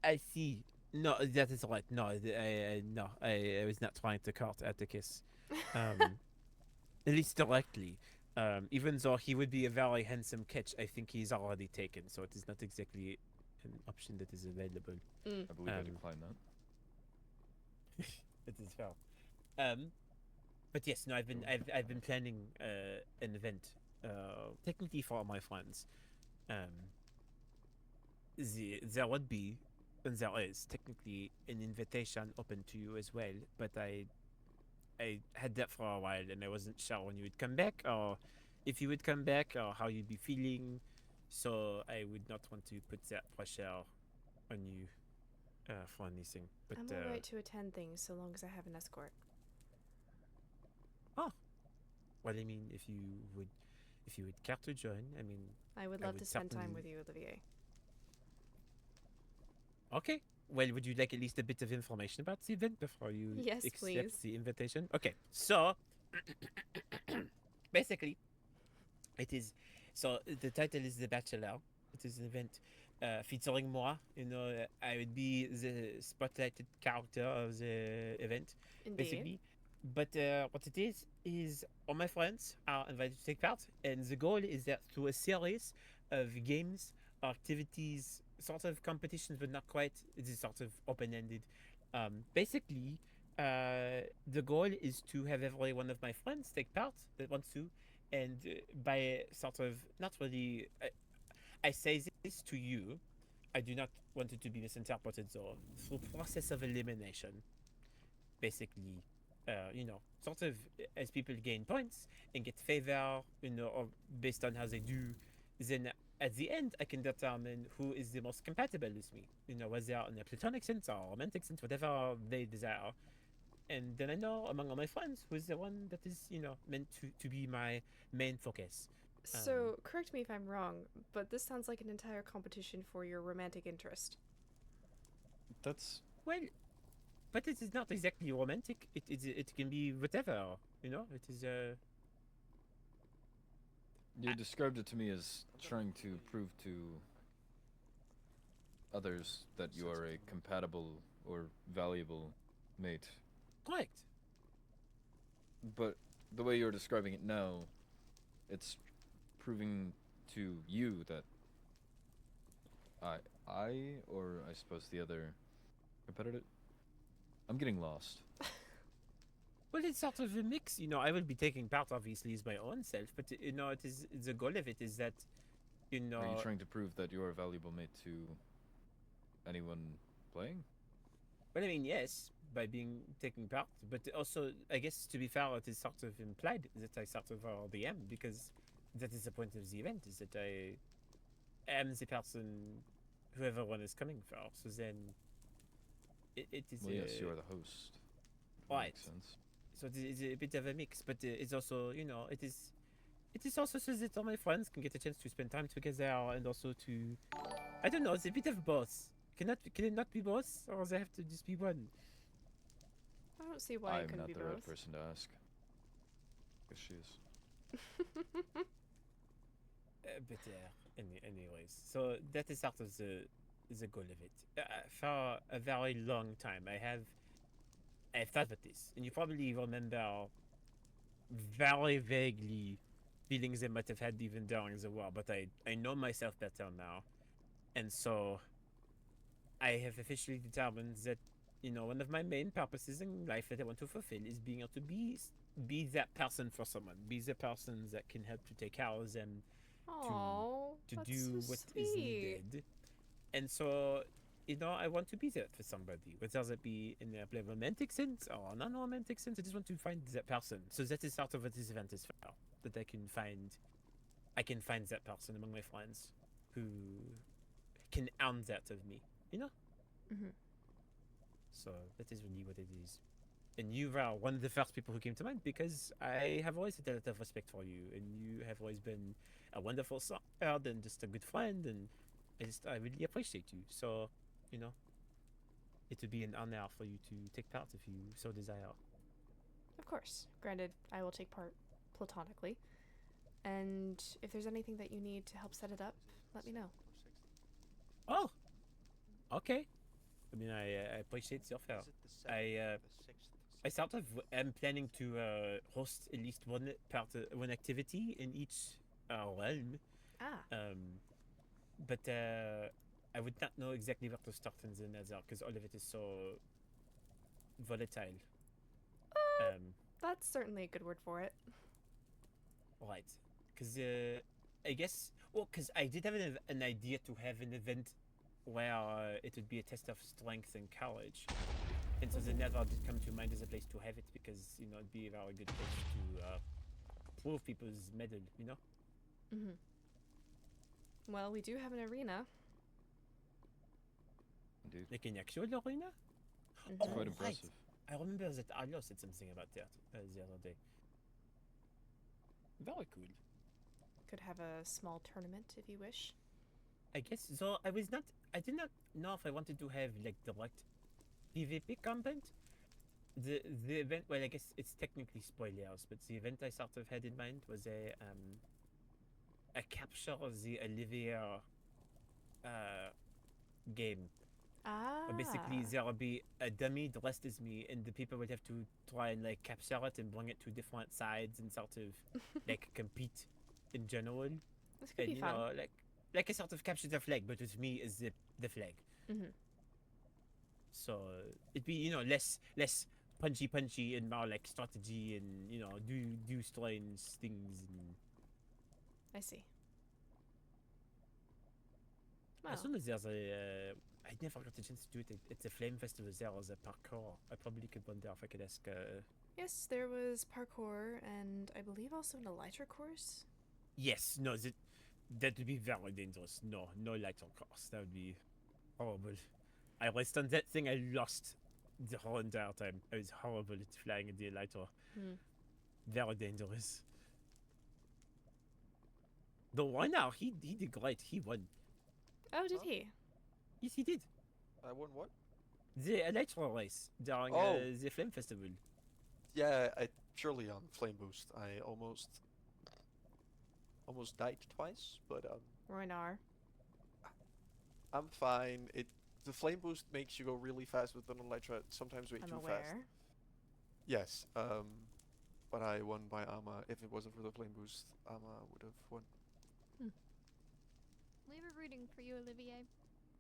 I see. No, that is right. No, no, I was not trying to court Atticus. At least directly. Even though he would be a very handsome catch, I think he's already taken, so it is not exactly an option that is available. I believe I decline that. It is fair. But yes, no, I've been planning an event, technically for all my friends. There would be, and there is technically an invitation open to you as well. But I had that for a while, and I wasn't sure when you would come back, or if you would come back, or how you'd be feeling. So I would not want to put that pressure on you for anything. But I'm alright to attend things so long as I have an escort. Oh, well, I mean, if you would care to join, I mean, I would love to spend time certainly- with you, Olivier. Okay. Well, would you like at least a bit of information about the event before you Yes, accept please. the invitation? Okay. So, basically, it is. So the title is The Bachelor. It is an event featuring moi. You know, I would be the spotlighted character of the event, Indeed. basically. But what it is all my friends are invited to take part, and the goal is that through a series of games, activities, sort of competitions, but not quite. It is sort of open-ended. Basically, the goal is to have every one of my friends take part that wants to, and by sort of not really. I say this to you. I do not want it to be misinterpreted. So through process of elimination, basically, you know, sort of as people gain points and get favor, you know, or based on how they do, then at the end I can determine who is the most compatible with me, you know, whether in a platonic sense or romantic sense, whatever they desire. And then I know among all my friends who is the one that is, you know, meant to be my main focus. So, correct me if I'm wrong, but this sounds like an entire competition for your romantic interest. That's Well, but it is not exactly romantic. It can be whatever, you know. It is you described it to me as trying to prove to others that you are a compatible or valuable mate. correct. But the way you're describing it now, it's proving to you that I or I suppose the other competitor. I'm getting lost. Well, it's sort of a mix, you know. I will be taking part, obviously, as my own self, but you know, it is the goal of it is that, you know. Are you trying to prove that you're a valuable mate to anyone playing? Well, I mean, yes, by taking part, but also, I guess to be fair, it is sort of implied that I sort of already am, because that is the point of the event, is that I am the person who everyone is coming for. So then, it is. Well, yes, you are the host. Right. Makes sense. So it is a bit of a mix, but it's also, you know, it is also so that all my friends can get a chance to spend time together, and also to, I don't know, it's a bit of both. Can it not be both, or they have to just be one? I don't see why it I'm couldn't not be the both. right person to ask. Guess she is. But anyways, so that is sort of the goal of it. For a very long time, I've thought about this, and you probably remember very vaguely feelings I might have had even during the war, but I know myself better now, and so I have officially determined that, you know, one of my main purposes in life that I want to fulfill is being able to be that person for someone, be the person that can help to take care of them, Aww, to that's do so what is sweet. needed. And so, you know, I want to be that for somebody, whether that be in a romantic sense or non-romantic sense. I just want to find that person. So that is sort of what this event is for. That I can find that person among my friends who can earn that of me, you know? Mm-hmm. So that is really what it is. And you were one of the first people who came to mind, because I have always had a lot of respect for you, and you have always been a wonderful sir and just a good friend, and I really appreciate you. So, you know, it would be an honor for you to take part if you so desire. Of course. Granted, I will take part platonically. And if there's anything that you need to help set it up, let me know. Oh, okay. I mean, I appreciate the offer. Is it the seventh, the sixth? I sort of am planning to host at least one activity in each realm. But I would not know exactly where to start in the Nether because all of it is so volatile. That's certainly a good word for it. Right. Because I guess, because I did have an idea to have an event where it would be a test of strength and courage. And so the Nether did come to mind as a place to have it because, you know, it'd be a very good place to prove people's mettle, you know? Mm-hmm. Well, we do have an arena. Indeed. Like an actual arena? It's quite impressive. I remember that Arlo said something about that the other day. Very cool. Could have a small tournament if you wish. I guess so. I did not know if I wanted to have like direct PvP content. The event, well, I guess it's technically spoilers, but the event I sort of had in mind was a capture of the Olivia game. Where basically there will be a dummy dressed as me, and the people would have to try and like capture it and bring it to different sides and sort of like compete in general. This could and be you fun. know, like a sort of capture the flag, but with me as the flag. Mm-hmm. So it'd be, you know, less punchy and more like strategy and, you know, do strange things. And I see. as soon as there's a I never got a chance to do it. It's a flame festival. There was a parkour. I probably could wonder if I could ask. Yes, there was parkour and I believe also an elytra course. Yes, no, that would be very dangerous. No light on course. That would be horrible. I raced on that thing. I lost the whole entire time. I was horrible at flying in the elytra. Very dangerous. The winner, he did great. He won. Oh, did he? Yes, he did. I won what? The elytra race during the flame festival. Yeah, I purely on flame boost. I almost died twice, but Roinar. I'm fine. The flame boost makes you go really fast with an elytra, sometimes way I'm too aware. fast. Yes, but I won by Ama. If it wasn't for the flame boost, Ama would have won. We were rooting for you, Olivier,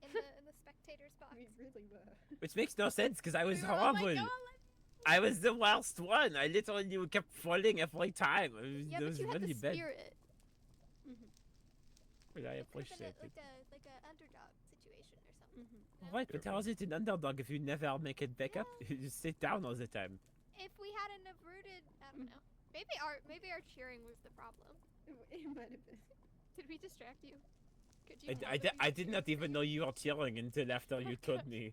in the spectators box. We really were. Which makes no sense because I was We were all like, horrible. "Oh, I was the worst one. I literally kept falling every time. yeah, It but was you had really the bad. spirit. Well, I It could have appreciate been it. like a underdog situation or something. No? Right, but how is it an underdog if you never make it back up? You just sit down all the time. If we hadn't have rooted, I don't know. Maybe our cheering was the problem. It might have been. Did we distract you? Could you? tell that we I were did not cheering? even know you were cheering until after you told me.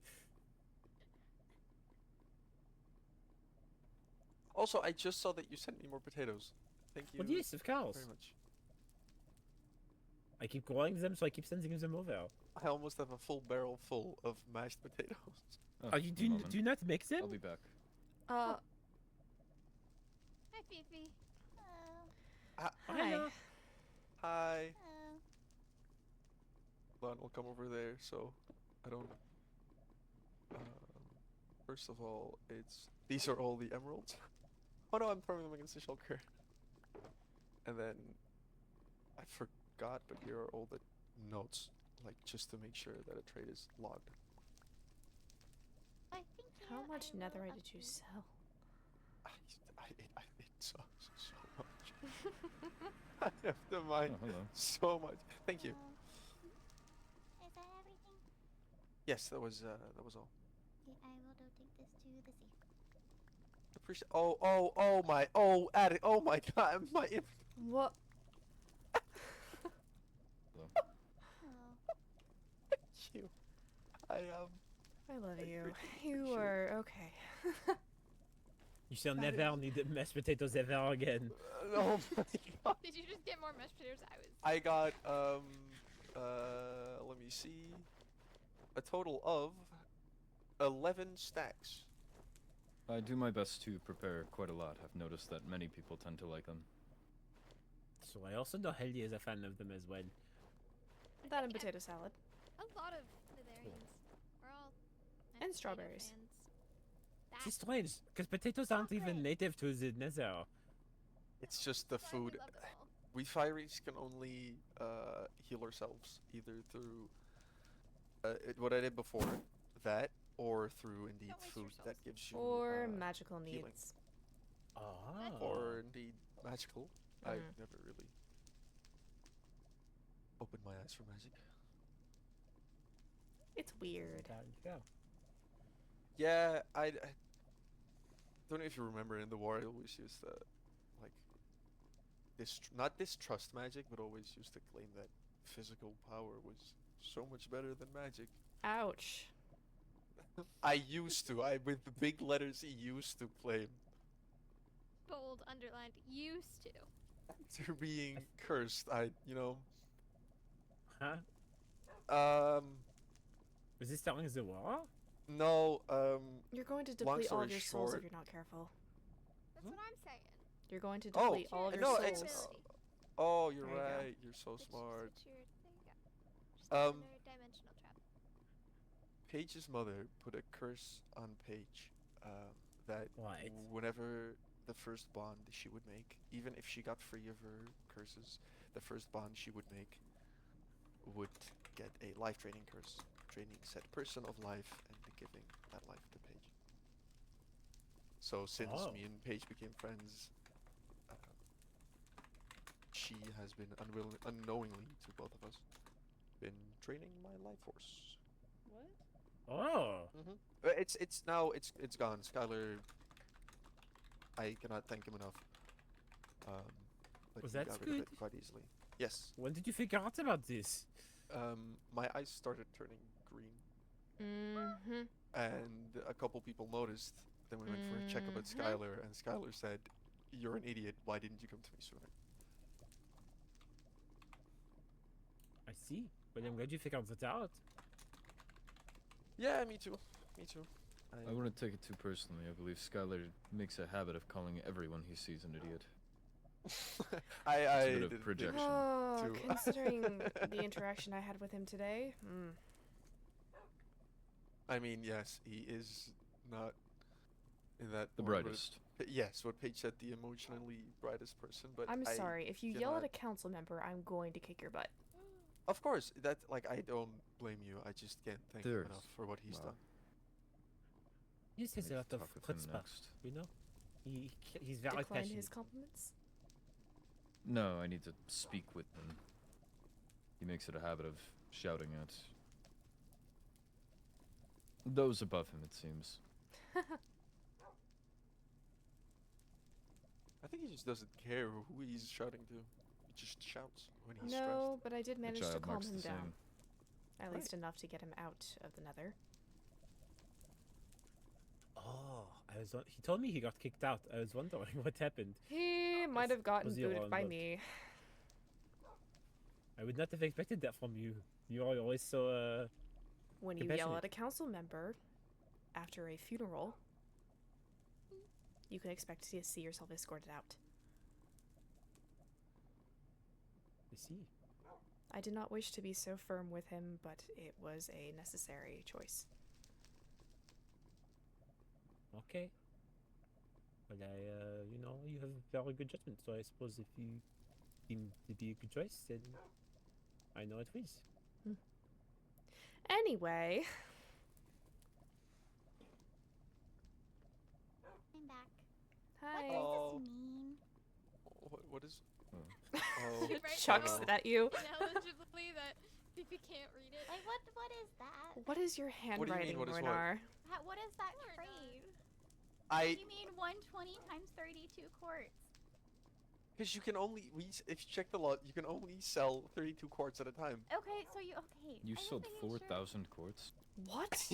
Also, I just saw that you sent me more potatoes. Thank you. Well, yes, of course. Very much. I keep growing them, so I keep sending them over. I almost have a full barrel full of mashed potatoes. Oh, Are you do not mix them? I'll be back. Hi, Fifi. Hello. Hi. Hi. Hello. Hold on, I'll come over there so I don't. First of all, these are all the emeralds. Oh no, I'm throwing them against the shulker. And then I forgot, but here are all the notes, like just to make sure that a trade is logged. I think How yeah, much I will netherite did you sell? I did so much. I have to mine Oh, hello. so much. Thank you. Is that everything? Yes, that was all. Okay, I will go take this to the safe. Appreciate. Oh my God, my. What? Hello. Hello. Thank you. I love you. You appreciate are okay. You shall never need mashed potatoes ever again. Oh my God. Did you just get more mashed potatoes? I got let me see, a total of 11 stacks. I do my best to prepare quite a lot. I've noticed that many people tend to like them. So I also know Helia is a fan of them as well. That and potato salad. A lot of Netherians are all And strawberries. It's strange, because potatoes aren't even native to the Nether. It's just the food. We Fireys can only heal ourselves either through what I did before, that, or through indeed food that gives you Or magical healing. needs. Or indeed magical. I've Mhm. never really opened my eyes for magic. It's weird. Yeah, I don't know if you remember in the war I always used to like not distrust magic, but always used to claim that physical power was so much better than magic. Ouch. I used to. I with the big letters used to claim Bold, underlined, used to. after being cursed. Huh? Was this telling the war? No, You're going to long deplete all story of your souls short- if you're not careful. That's what I'm saying. You're going to Oh, deplete all of your no, souls. it's oh, you're There you go. right. You're so smart. There you go. Just Um, another dimensional trap. Paige's mother put a curse on Paige that whenever the first bond she would make, even if she got free of her curses, the first bond she would make would get a life draining curse, draining said person of life and giving that life to Paige. So since me and Paige became friends, she has been unknowingly to both of us been draining my life force. What? Oh. It's now it's gone. Skylar, I cannot thank him enough. But Was he that got rid of good? it quite easily. Yes. When did you figure out about this? My eyes started turning green, Mm-hmm. and a couple people noticed. Then we went for a check about Skylar, and Skylar said, "You're an idiot. Why didn't you come to me sooner?" I see. But I'm glad you figured that out. Yeah, me too. Me too. I wouldn't take it too personally. I believe Skylar makes a habit of calling everyone he sees an idiot. It's a bit of projection. Oh, too. considering the interaction I had with him today. I mean, yes, he is not in that The order, but brightest. yes, what Paige said, the emotionally brightest person. But I'm I sorry. If you yell at cannot- a council member, I'm going to kick your butt. Of course, that I don't blame you. I just can't thank him There's- enough for what he's wow. done. He just has a lot of talk with him chutzpah, next. you know? He's very Decline passionate. his compliments. No, I need to speak with him. He makes it a habit of shouting at those above him, it seems. I think he just doesn't care who he's shouting to. He just shouts when he's No, but I did The manage to child calm marks him the down. same. At least enough to get him out of the nether. Oh, he told me he got kicked out. I was wondering what happened. He might have gotten was the booted alarm by bell? me. I would not have expected that from you. You are always so, When you yell compassionate. at a council member after a funeral, you can expect to see yourself escorted out. I see. I did not wish to be so firm with him, but it was a necessary choice. Okay. Well, you have very good judgment, so I suppose if you deem to be a good choice, then I know it is. Anyway, I'm back. hi. What does this mean? What is? Oh. Oh, Chucks oh, it at you. Intelligibly that if you can't read it. Like, what is that? What is your What do you mean, handwriting, what is what? Renar? What is that trade? I. You mean 120 times 32 quartz? Because you can only if you check the lot, you can only sell 32 quartz at a time. Okay, so okay. You I'm just sold making sure. 4,000 quartz? What?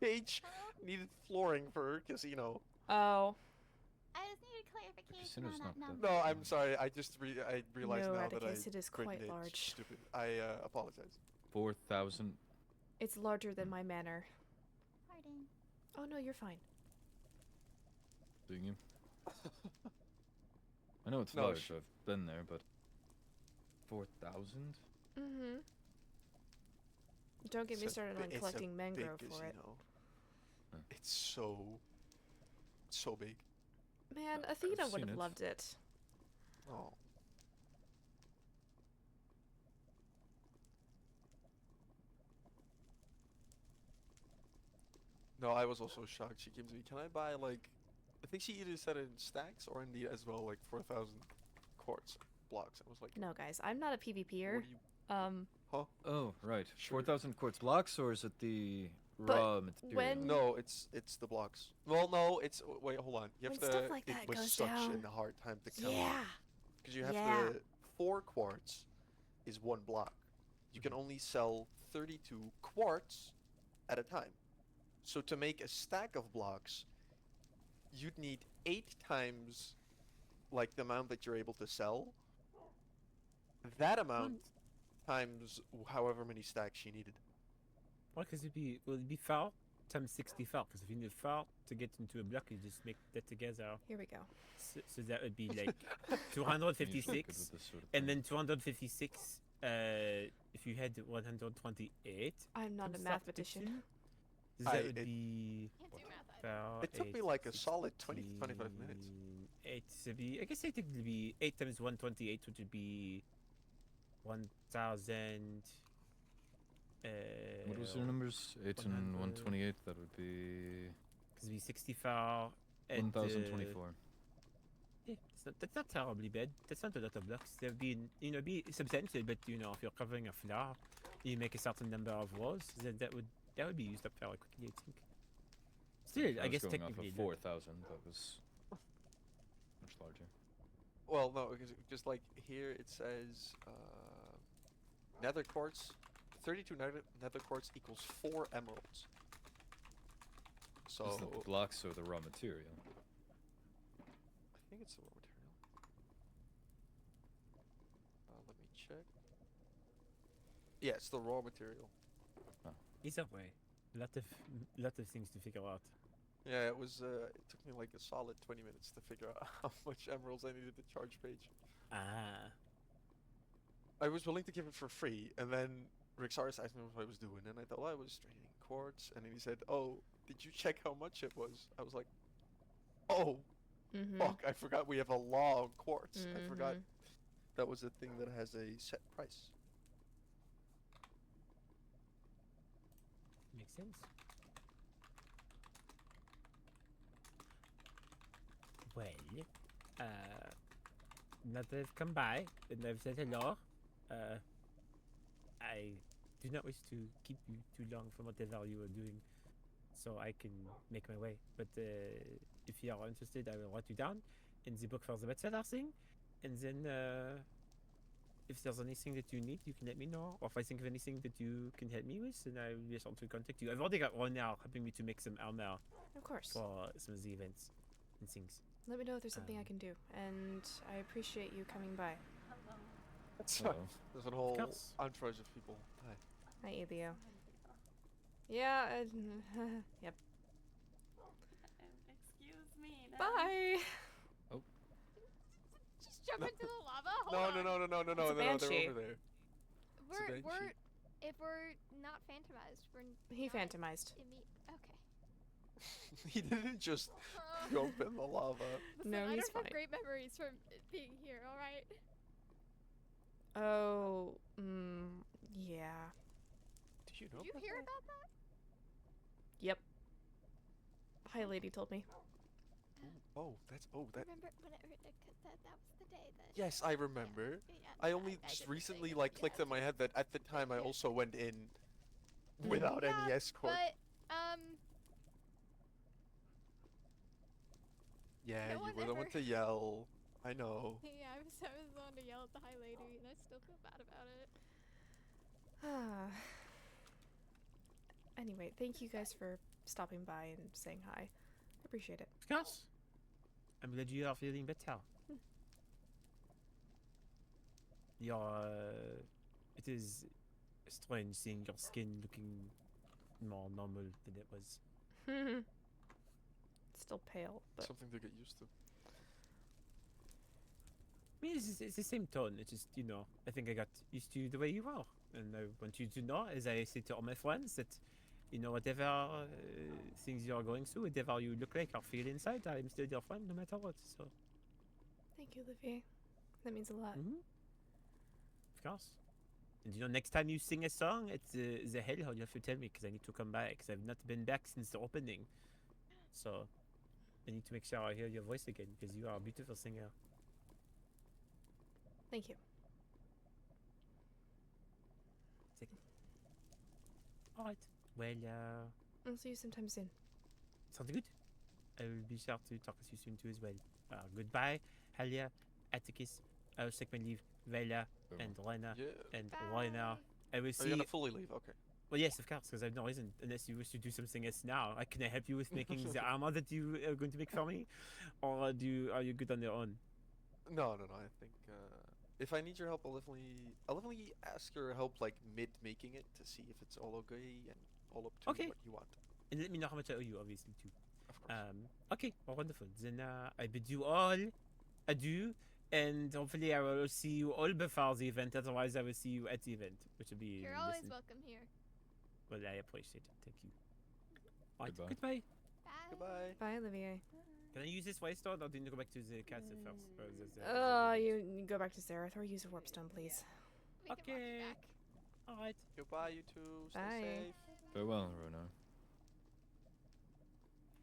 Paige needed flooring for her casino. Oh. I just needed clarification casino's on not that that number. No, I'm sorry. I just I realized No, now that Atticus, I it is written quite it large. Stupid. I apologize. 4,000? It's larger than my manor. Pardon. Oh no, you're fine. Doing you? I know it's No, large. I've been there, but 4,000? Mm-hmm. Don't get me It's a started on it's a collecting big mangrove for it. casino. It's so big. Man, Athena would seen have it. loved it. Oh. No, I was also shocked. She came to me. Can I buy like? I think she either said it in stacks or in the as well, like 4,000 quartz blocks. I was like, No, guys, I'm not a PvPer. what do you? Huh? Oh, right. Sure. 4,000 quartz blocks, or is it the But raw material? when- No, it's the blocks. Well, no, it's wait, hold on. You have When to. stuff like it that was goes such down- a hard time to count. Yeah. Because you have Yeah. the 4 quartz is 1 block. You can only sell 32 quartz at a time. So to make a stack of blocks, you'd need 8 times like the amount that you're able to sell. That amount times however many stacks you needed. Well, because it'd be 4 times 64. Because if you need 4 to get into a block, you just make that together. Here we go. So that would be like 256, this sort of and thing. then 256. If you had 128. I'm not a times mathematician. 32, that I- would it- be. Can't do math. It took me like a solid 20 to 25 minutes. 8 to be. I guess I think it would be 8 times 128, which would be 1,000. What was your numbers? 8 and 100. 128. That would be Because it'd be 64. And, 1,024. Yeah, that's not terribly bad. That's not a lot of blocks. There'd be, be substantial, but if you're covering a floor, you make a certain number of walls, then that would be used up fairly quickly, I think. Still, I was guess going off technically. of 4,000. That was much larger. Well, no, because just like here it says nether quartz, 32 nether quartz equals 4 emeralds. So Is that the blocks or the raw material? I think it's the raw material. Let me check. Yeah, it's the raw material. Either way, lot of things to figure out. Yeah, it was. It took me like a solid 20 minutes to figure out how much emeralds I needed to charge Paige. Ah. I was willing to give it for free, and then Rixaris asked me what I was doing, and I thought, well, I was trading quartz, and then he said, "Oh, did you check how much it was?" I was like, "Oh, fuck! I forgot we have a law on quartz. I forgot that was a thing that has a set price." Makes sense. Well, now that I've come by and I've said hello, I do not wish to keep you too long from whatever you are doing, so I can make my way. But if you are interested, I will write you down in the book for the bestseller thing, and then if there's anything that you need, you can let me know. Or if I think of anything that you can help me with, then I will be sure to contact you. I've already got one now helping me to make some armor Of course. for some of the events and things. Let me know if there's something I can do, and I appreciate you coming by. There's a whole course. entourage of people. Hi. Hi, Elio. Yeah. Yep. Excuse me. then. Bye. Just jump into the lava. No, Hold on. no. It's a They're banshee. over there. We're banshee. if we're not phantomized, we're He not phantomized. Okay. He didn't just jump in the lava. Listen, No, I he's don't have fine. great memories from being here. All right. Oh, yeah. Do you know? Did you hear about that? Yep. High Lady told me. Oh, that. Remember whenever that was the day that. Yes, I remember. Yeah, I only just didn't recently think like of- clicked yeah. in my head that at the time I also went in without any escort. But Yeah, no you one were the one ever- to yell. I know. yeah, I was the one to yell at the high lady, and I still feel bad about it. Anyway, thank you guys for stopping by and saying hi. I appreciate it. Of course. I'm glad you are feeling better. It is strange seeing your skin looking more normal than it was. Still pale, but Something to get used to. I mean, it's the same tone. It's just, I think I got used to the way you are. And I want you to know, as I say to all my friends, that whatever things you are going through, whatever you look like or feel inside, I'm still your friend no matter what. So. Thank you, Olivier. That means a lot. Of course. And next time you sing a song at the Helia, you have to tell me because I need to come back because I've not been back since the opening. So I need to make sure I hear your voice again because you are a beautiful singer. Thank you. All right. Well, I'll see you sometime soon. sounds good. I will be sure to talk with you soon too as well. Goodbye, Helia, Atticus. I will take my leave, Vela, and Rena, and Rena. I will see. Are you gonna fully leave? Okay. Well, yes, of course, because I have no reason unless you wish to do something else now. Can I help you with making the armor that you are going to make for me, or are you good on your own? No. I think if I need your help, I'll definitely ask your help like mid making it to see if it's all okay and all up to what you want. And let me know how much I owe you, obviously too. Of course. Okay, well, wonderful. Then I bid you all adieu, and hopefully I will see you all before the event. Otherwise, I will see you at the event, which will be. You're always welcome here. Well, I appreciate it. Thank you. Right, Goodbye. goodbye. Goodbye. Bye, Olivier. Can I use this waste sword, or do you need to go back to the castle first? You go back to Zareth or use a warp stone, please. Okay. All right. Goodbye, you two. Stay Bye. safe. Farewell, Rona.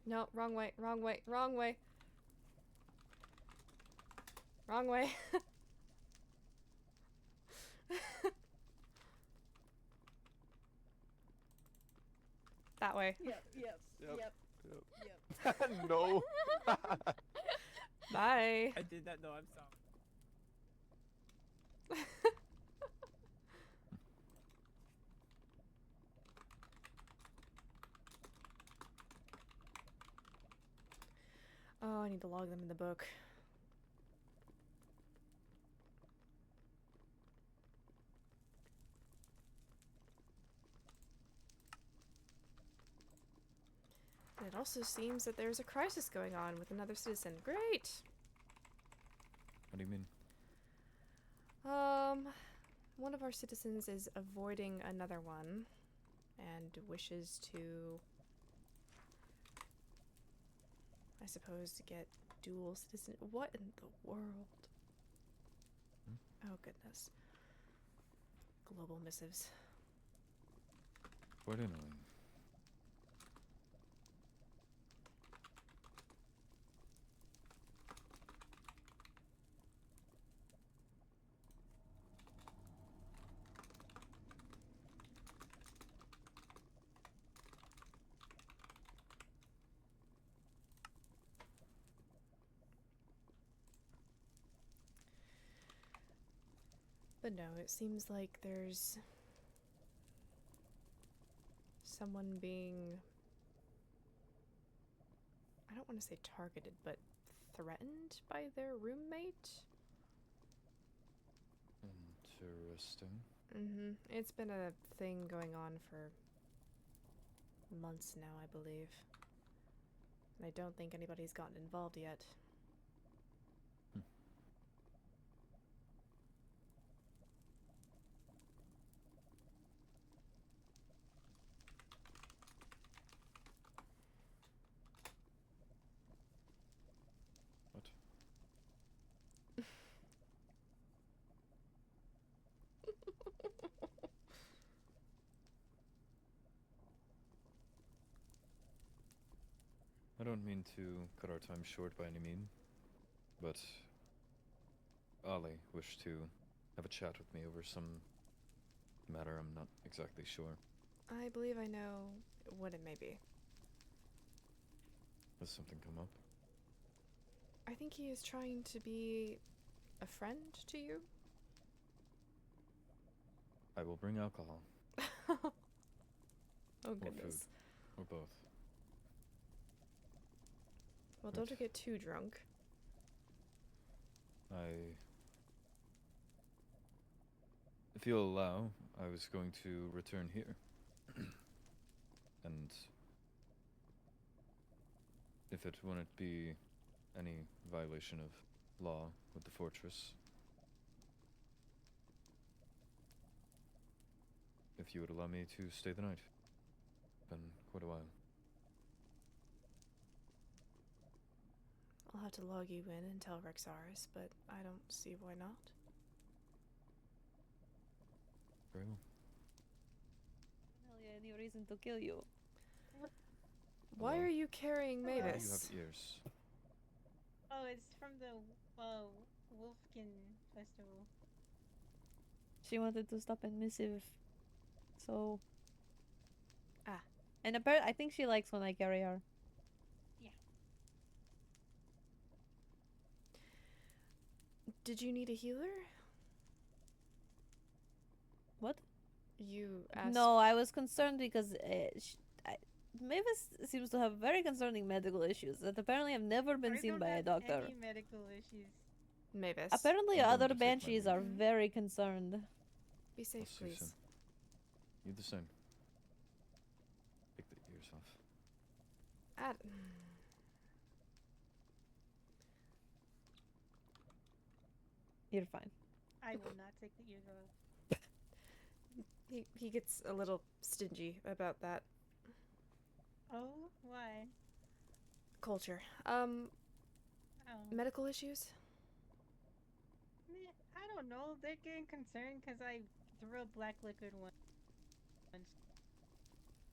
No, wrong way, wrong way, wrong way. Wrong way. That way. Yep. No. Bye. I did not know. I'm sorry. Oh, I need to log them in the book. And it also seems that there's a crisis going on with another citizen. Great! What do you mean? One of our citizens is avoiding another one and wishes to, I suppose, get dual citizen. What in the world? Oh, goodness. Global missives. Quite annoying. But no, it seems like there's someone being, I don't want to say targeted, but threatened by their roommate. Interesting. It's been a thing going on for months now, I believe. And I don't think anybody's gotten involved yet. What? I don't mean to cut our time short by any means, but Ali wished to have a chat with me over some matter I'm not exactly sure. I believe I know what it may be. Has something come up? I think he is trying to be a friend to you. I will bring alcohol. Oh, Or goodness. food. Or both. Well, don't get too drunk. If you'll allow, I was going to return here. And if it wouldn't be any violation of law with the fortress, if you would allow me to stay the night. Been quite a while. I'll have to log you in and tell Rexaris, but I don't see why not. Very well. Helia, any reason to kill you? Why Hello? are you carrying Why do you have Mavis? ears? Oh, it's from the Wolfkin festival. She wanted to stop and missive. So. Ah. And I think she likes when I carry her. Yeah. Did you need a healer? What? You asked. No, I was concerned because Mavis seems to have very concerning medical issues that apparently have never been seen by a doctor. Any medical issues. Mavis. Apparently, I'm going other to take my banshees leave. are very concerned. Be safe, I'll see you please. soon. You the same. Take the ears off. You're fine. I will not take the ears off. He gets a little stingy about that. Oh, why? Culture. Oh. Medical issues? I don't know. They're getting concerned because I threw a black liquid once.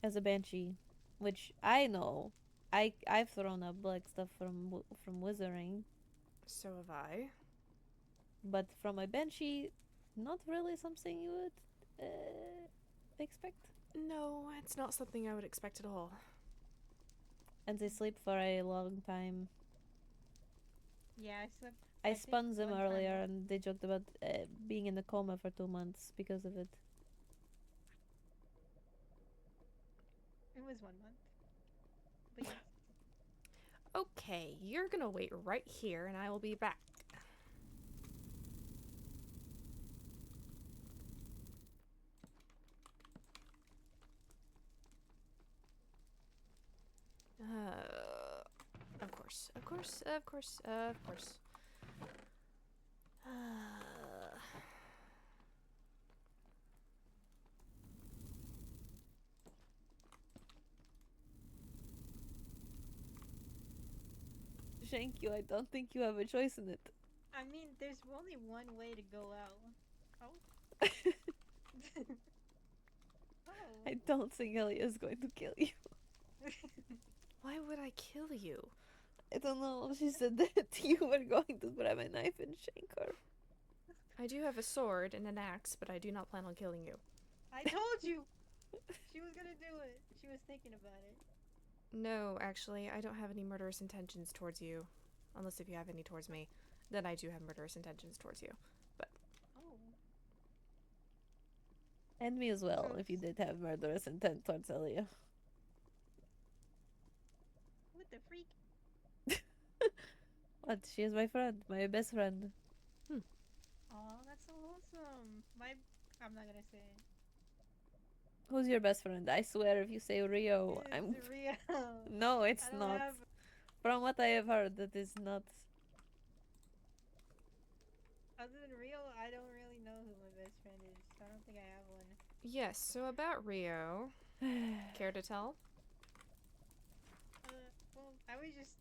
As a banshee, which I know, I've thrown up black stuff from wizarding. So have I. But from a banshee, not really something you would expect. No, it's not something I would expect at all. And they sleep for a long time. Yeah, I slept. I think spun them one time earlier, and they joked about being in a coma for 2 months because of it. It was 1 month. But yes. Okay, you're gonna wait right here and I will be back. Of course, of course, of course, of course. Thank you. I don't think you have a choice in it. I mean, there's only one way to go out. Oh. Oh. I don't think Helia is going to kill you. Why would I kill you? I don't know. She said that you were going to grab a knife and shank her. I do have a sword and an axe, but I do not plan on killing you. I told you! She was gonna do it. She was thinking about it. No, actually, I don't have any murderous intentions towards you. Unless if you have any towards me. Then I do have murderous intentions towards you. But Oh. And me as well, if you did have murderous intent towards Helia. What the freak? What? She is my friend, my best friend. Oh, that's so wholesome. I'm not gonna say it. Who's your best friend? I swear, if you say Rio, I'm. It's Rio. No, it's I don't not. have- From what I have heard, that is not. Other than Rio, I don't really know who my best friend is. I don't think I have one. yes, so about Rio. Care to tell? Well, I was just.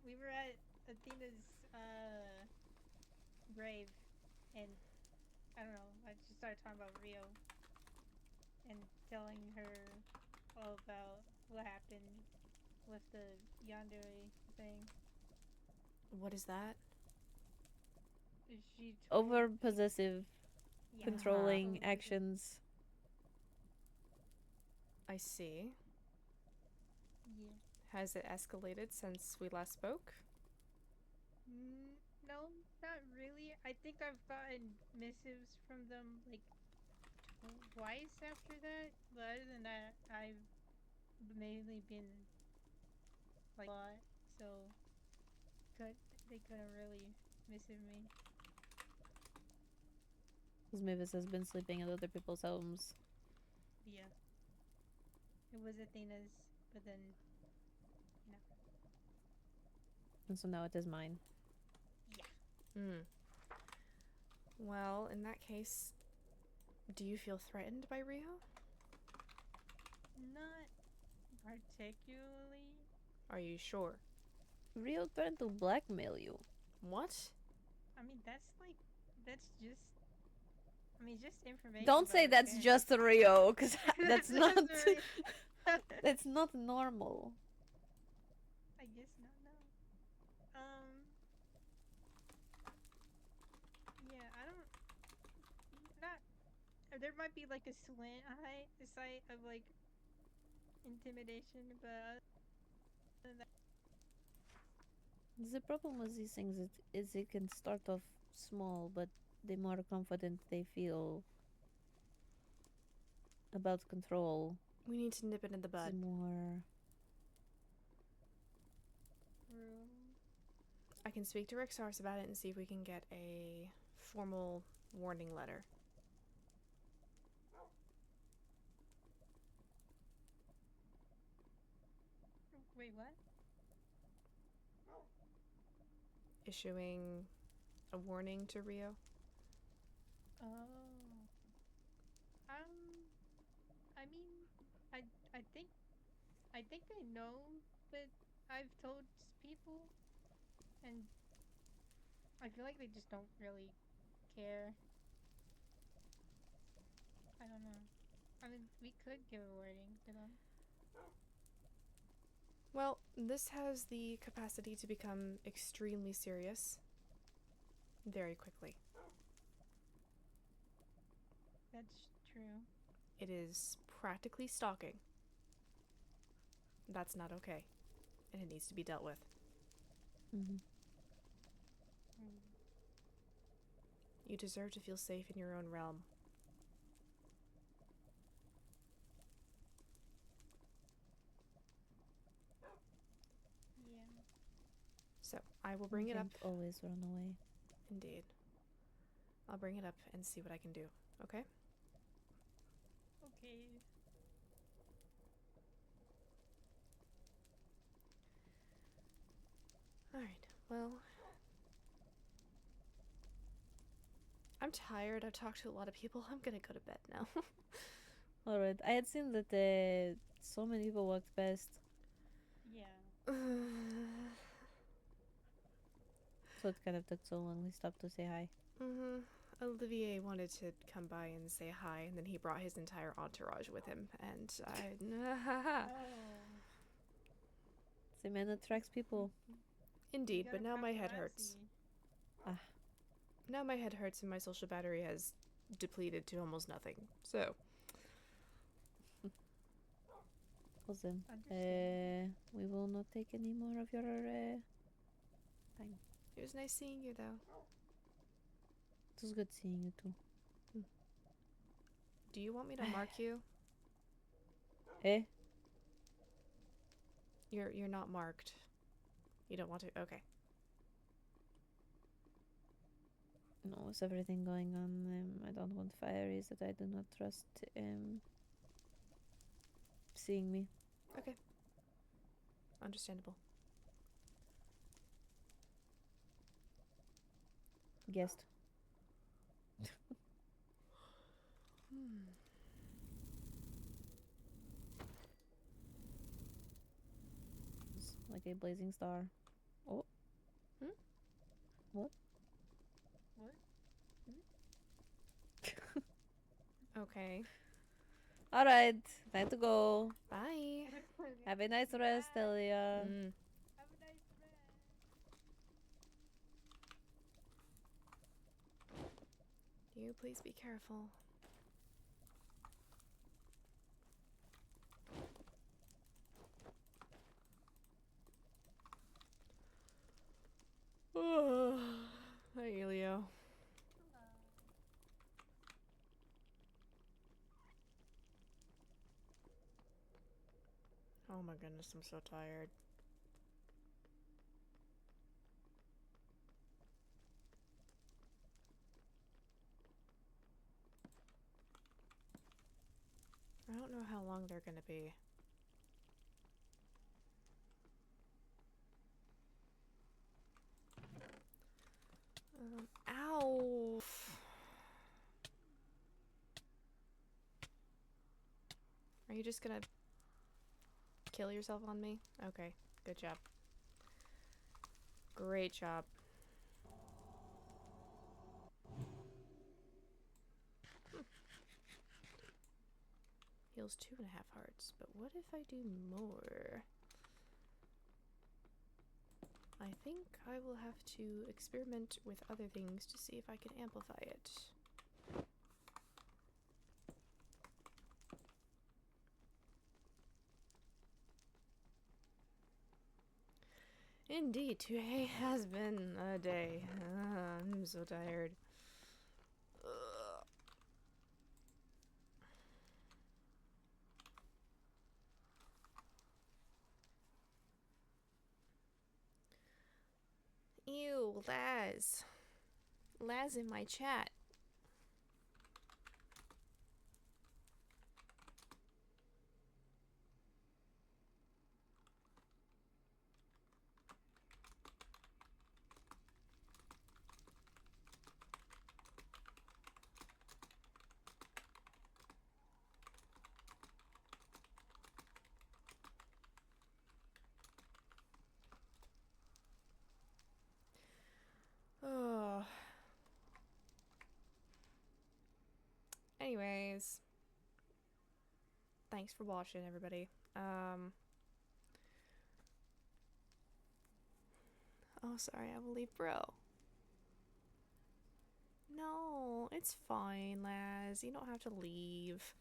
We were at Athena's grave, and I don't know. I just started talking about Rio, and telling her all about what happened with the yandere thing. What is that? She Over possessive, Yeah. controlling Uh-huh. actions. I see. Yeah. Has it escalated since we last spoke? No, not really. I think I've gotten missives from them like twice after that. But other than that, I've mainly been like a lot, so they couldn't really missive me. Because Mavis has been sleeping at other people's homes. Yeah. It was Athena's, but then no. And so now it is mine. Hmm. Well, in that case, do you feel threatened by Rio? Not particularly. Are you sure? Rio trying to blackmail you. What? I mean, that's just. I mean, just information. Don't say about her that's just Rio, because that's not. Just Rio. That's not normal. I guess not. No. Yeah, I don't. Not. There might be like a site of like intimidation, but other than that, The problem with these things is it can start off small, but the more confident they feel about control, We need to nip it in the bud. the more. I can speak to Rexars about it and see if we can get a formal warning letter. wait, what? Issuing a warning to Rio. Oh. I mean, I think they know that I've told people, and I feel like they just don't really care. I don't know. I mean, we could give a warning to them. Well, this has the capacity to become extremely serious very quickly. That's true. It is practically stalking. That's not okay, and it needs to be dealt with. Mm-hmm. You deserve to feel safe in your own realm. Yeah. So, I will bring You it up. can't always run away. Indeed. I'll bring it up and see what I can do, okay? Okay. Alright, well. I'm tired. I've talked to a lot of people. I'm gonna go to bed now. Alright, I had seen that so many people walked past, Yeah. so it kind of took so long we stopped to say hi. Olivier wanted to come by and say hi, and then he brought his entire entourage with him, and I... The man attracts people. Indeed, but now my head hurts. Now my head hurts and my social battery has depleted to almost nothing. So. Listen, we will not take any more of your time. It was nice seeing you, though. It was good seeing you too. Do you want me to mark you? Eh? You're not marked. You don't want to? Okay. No, with everything going on, I don't want fieries that I do not trust seeing me. Okay. Understandable. Guessed. It's like a blazing star. Oh. What? What? Okay. Alright, time to go. Bye. Have a nice rest, Helia. Have a nice rest. You please be careful. Hi, Elio. Oh my goodness, I'm so tired. I don't know how long they're gonna be. Ow! Are you just gonna kill yourself on me? Okay, good job. Great job. Heals 2.5 hearts, but what if I do more? I think I will have to experiment with other things to see if I can amplify it. Indeed, today has been a day. I'm so tired. Ugh. Ew, Laz. Laz in my chat. Oh. Anyways. Thanks for watching, everybody. Oh, sorry, I will leave, bro. No, it's fine, Laz. You don't have to leave.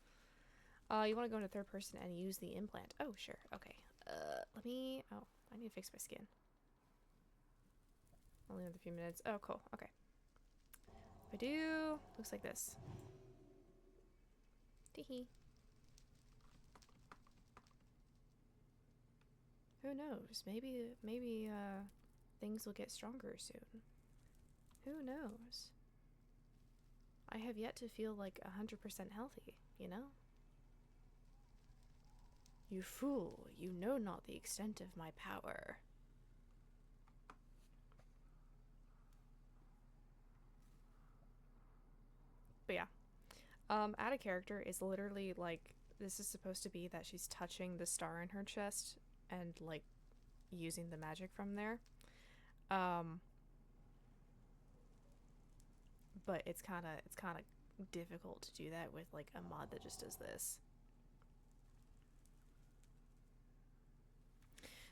You want to go into third person and use the implant. Oh, sure. Okay. Let me... Oh, I need to fix my skin. Only another few minutes. Oh, cool. Okay. If I do... Looks like this. Teehee. Who knows? Maybe, things will get stronger soon. Who knows? I have yet to feel like 100% healthy, you know? You fool, you know not the extent of my power. But yeah. Add a character is literally like, this is supposed to be that she's touching the star in her chest and like using the magic from there. But it's kind of difficult to do that with like a mod that just does this.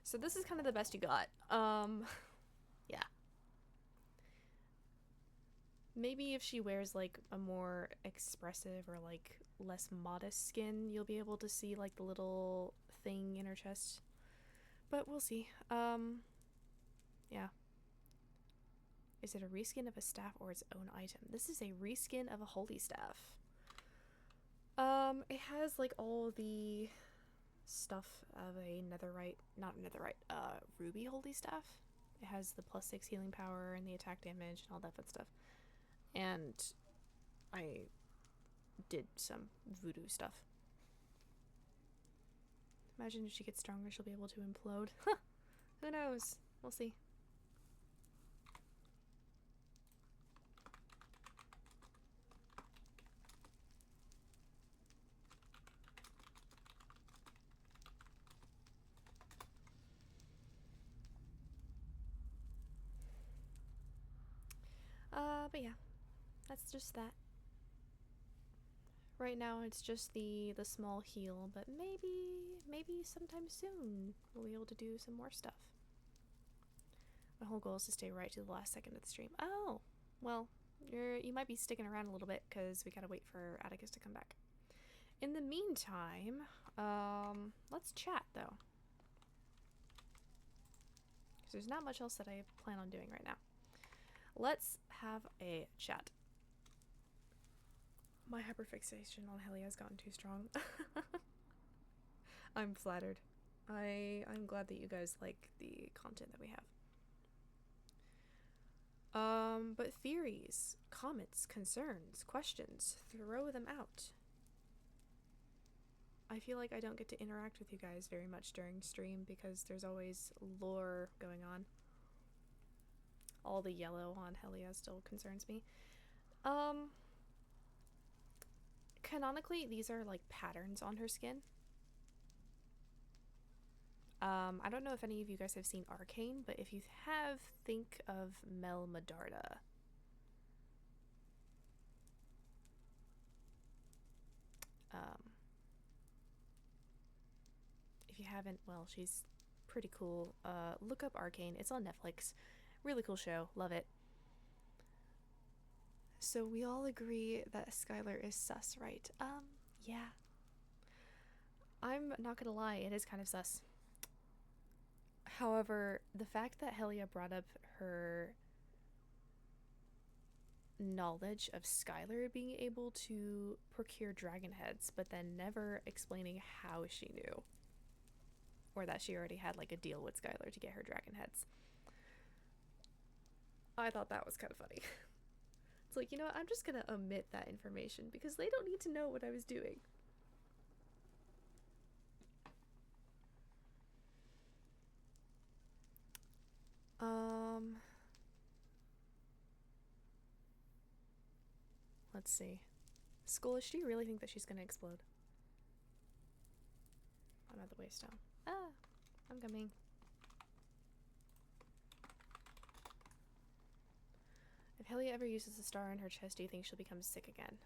So this is kind of the best you got. Yeah. Maybe if she wears like a more expressive or like less modest skin, you'll be able to see like the little thing in her chest. But we'll see. Yeah. Is it a reskin of a staff or its own item? This is a reskin of a holy staff. It has like all the stuff of a ruby holy staff. It has the +6 healing power and the attack damage and all that fun stuff. And I did some voodoo stuff. Imagine if she gets stronger, she'll be able to implode. Who knows? We'll see. But yeah, that's just that. Right now it's just the small heal, but maybe sometime soon we'll be able to do some more stuff. My whole goal is to stay right to the last second of the stream. Oh, well, you might be sticking around a little bit because we gotta wait for Atticus to come back. In the meantime, let's chat though, because there's not much else that I plan on doing right now. Let's have a chat. My hyperfixation on Helia has gotten too strong. I'm flattered. I'm glad that you guys like the content that we have. But theories, comments, concerns, questions, throw them out. I feel like I don't get to interact with you guys very much during stream because there's always lore going on. All the yellow on Helia still concerns me. Canonically, these are like patterns on her skin. I don't know if any of you guys have seen Arcane, but if you have, think of Mel Medarda. If you haven't, well, she's pretty cool. Look up Arcane. It's on Netflix. Really cool show. Love it. So we all agree that Skylar is sus, right? Yeah. I'm not gonna lie, it is kind of sus. However, the fact that Helia brought up her knowledge of Skylar being able to procure dragon heads, but then never explaining how she knew. Or that she already had like a deal with Skylar to get her dragon heads. I thought that was kind of funny. It's like, you know what, I'm just gonna omit that information because they don't need to know what I was doing. Let's see. Schoolish, do you really think that she's gonna explode? I'm at the waist down. Ah, I'm coming. If Helia ever uses a star in her chest, do you think she'll become sick again?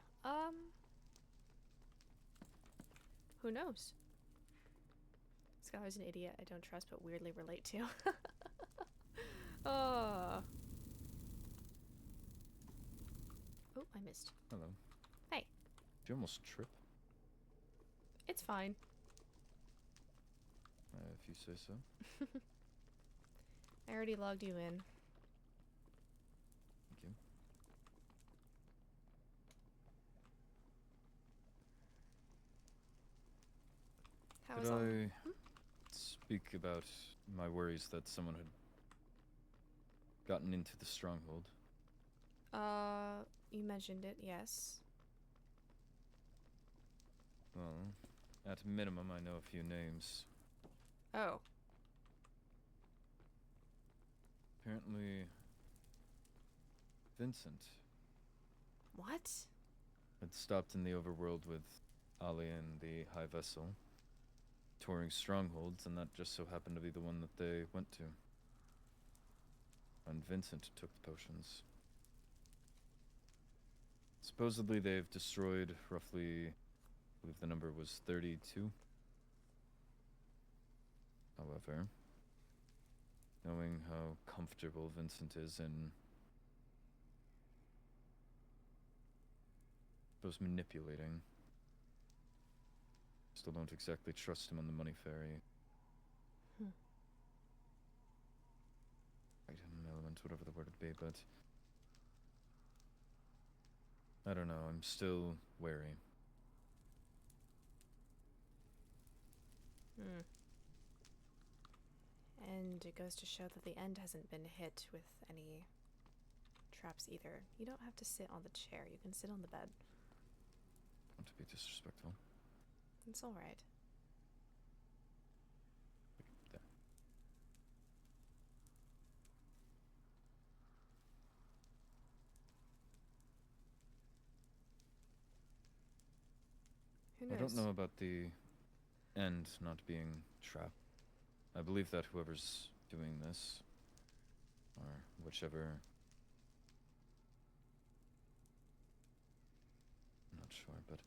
Who knows? Skylar's an idiot I don't trust but weirdly relate to. Oh. Oh, I missed. Hello. Hey. Did you almost trip? It's fine. If you say so. I already logged you in. Thank you. How Could was all? I speak about my worries that someone had gotten into the stronghold? You mentioned it, yes. Well, at minimum, I know a few names. Oh. Apparently, Vincent What? had stopped in the overworld with Ali and the High Vessel, touring strongholds, and that just so happened to be the one that they went to. And Vincent took the potions. Supposedly they've destroyed roughly, I believe the number was 32. However, knowing how comfortable Vincent is in those manipulating, still don't exactly trust him on the money ferry. Item element, whatever the word would be, but I don't know, I'm still wary. And it goes to show that the end hasn't been hit with any traps either. You don't have to sit on the chair, you can sit on the bed. Not to be disrespectful. It's alright. There. Who knows? I don't know about the end not being trapped. I believe that whoever's doing this, or whichever, I'm not sure, but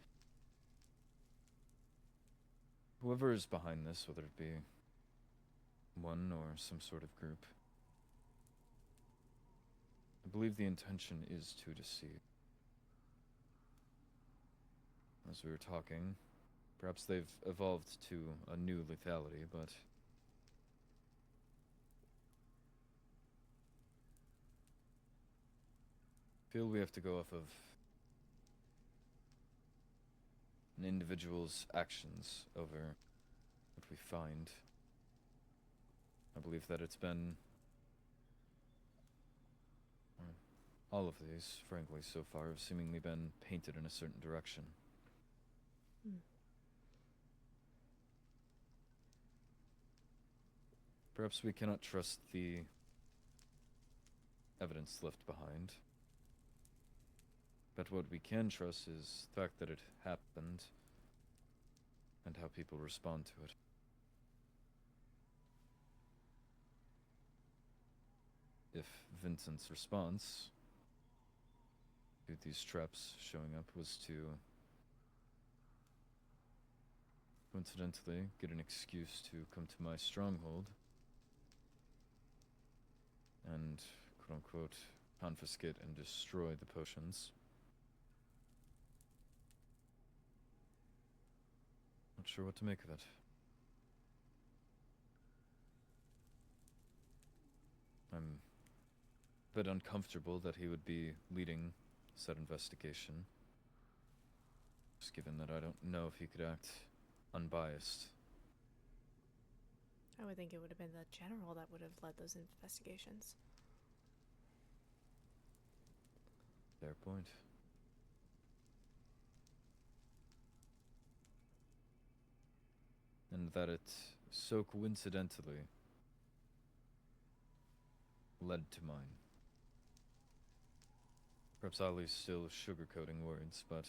whoever is behind this, whether it be one or some sort of group, I believe the intention is to deceive. As we were talking, perhaps they've evolved to a new lethality, but I feel we have to go off of an individual's actions over what we find. I believe that it's been all of these, frankly, so far have seemingly been painted in a certain direction. Perhaps we cannot trust the evidence left behind. But what we can trust is the fact that it happened and how people respond to it. if Vincent's response to these traps showing up was to coincidentally get an excuse to come to my stronghold and, quote-unquote, confiscate and destroy the potions. Not sure what to make of it. I'm a bit uncomfortable that he would be leading said investigation, just given that I don't know if he could act unbiased. I would think it would have been the general that would have led those investigations. Fair point. And that it so coincidentally led to mine. Perhaps Ollie's still sugarcoating words, but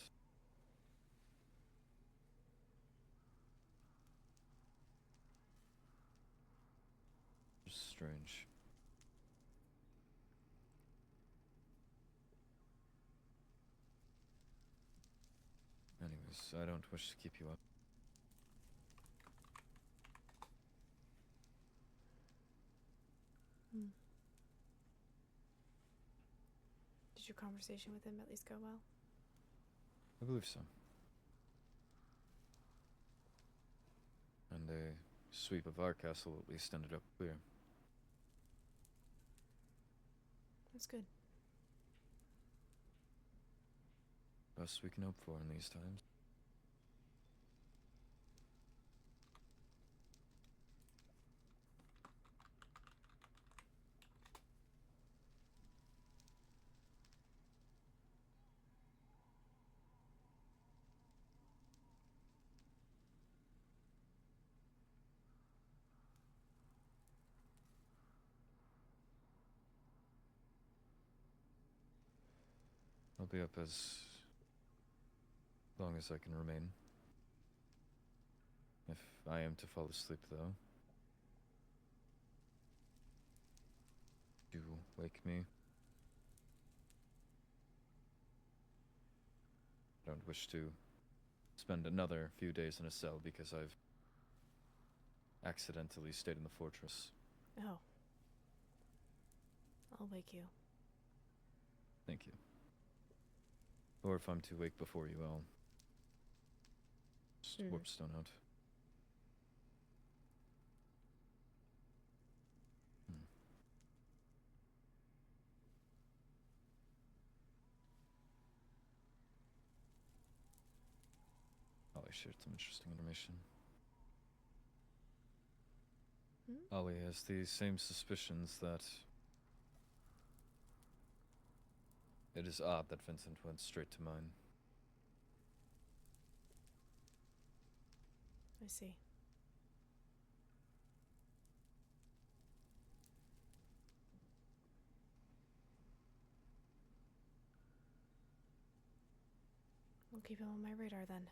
just strange. Anyways, I don't wish to keep you up. Did your conversation with him at least go well? I believe so. And a sweep of our castle at least ended up clear. That's good. Best we can hope for in these times. I'll be up as long as I can remain. If I am to fall asleep, though, do wake me. I don't wish to spend another few days in a cell because I've accidentally stayed in the fortress. Oh. I'll wake you. Thank you. Or if I'm to wake before you, I'll just warp stone out. Ollie shared some interesting information. Ollie has the same suspicions that it is odd that Vincent went straight to mine. I see. I'll keep him on my radar then.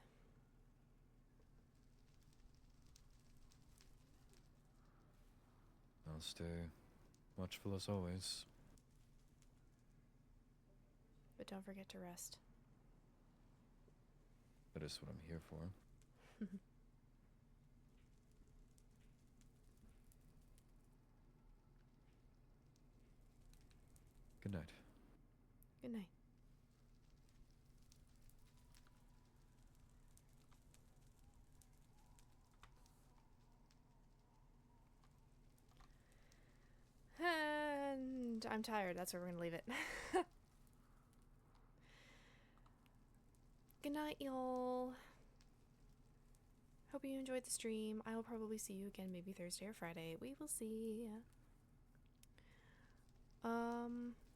I'll stay watchful as always. But don't forget to rest. That is what I'm here for. Good night. Good night. And I'm tired. That's where we're going to leave it. Good night, y'all. Hope you enjoyed the stream. I will probably see you again maybe Thursday or Friday. We will see.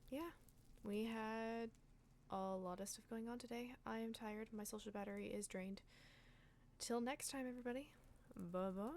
Yeah. We had a lot of stuff going on today. I am tired. My social battery is drained. Till next time, everybody. Bye-bye.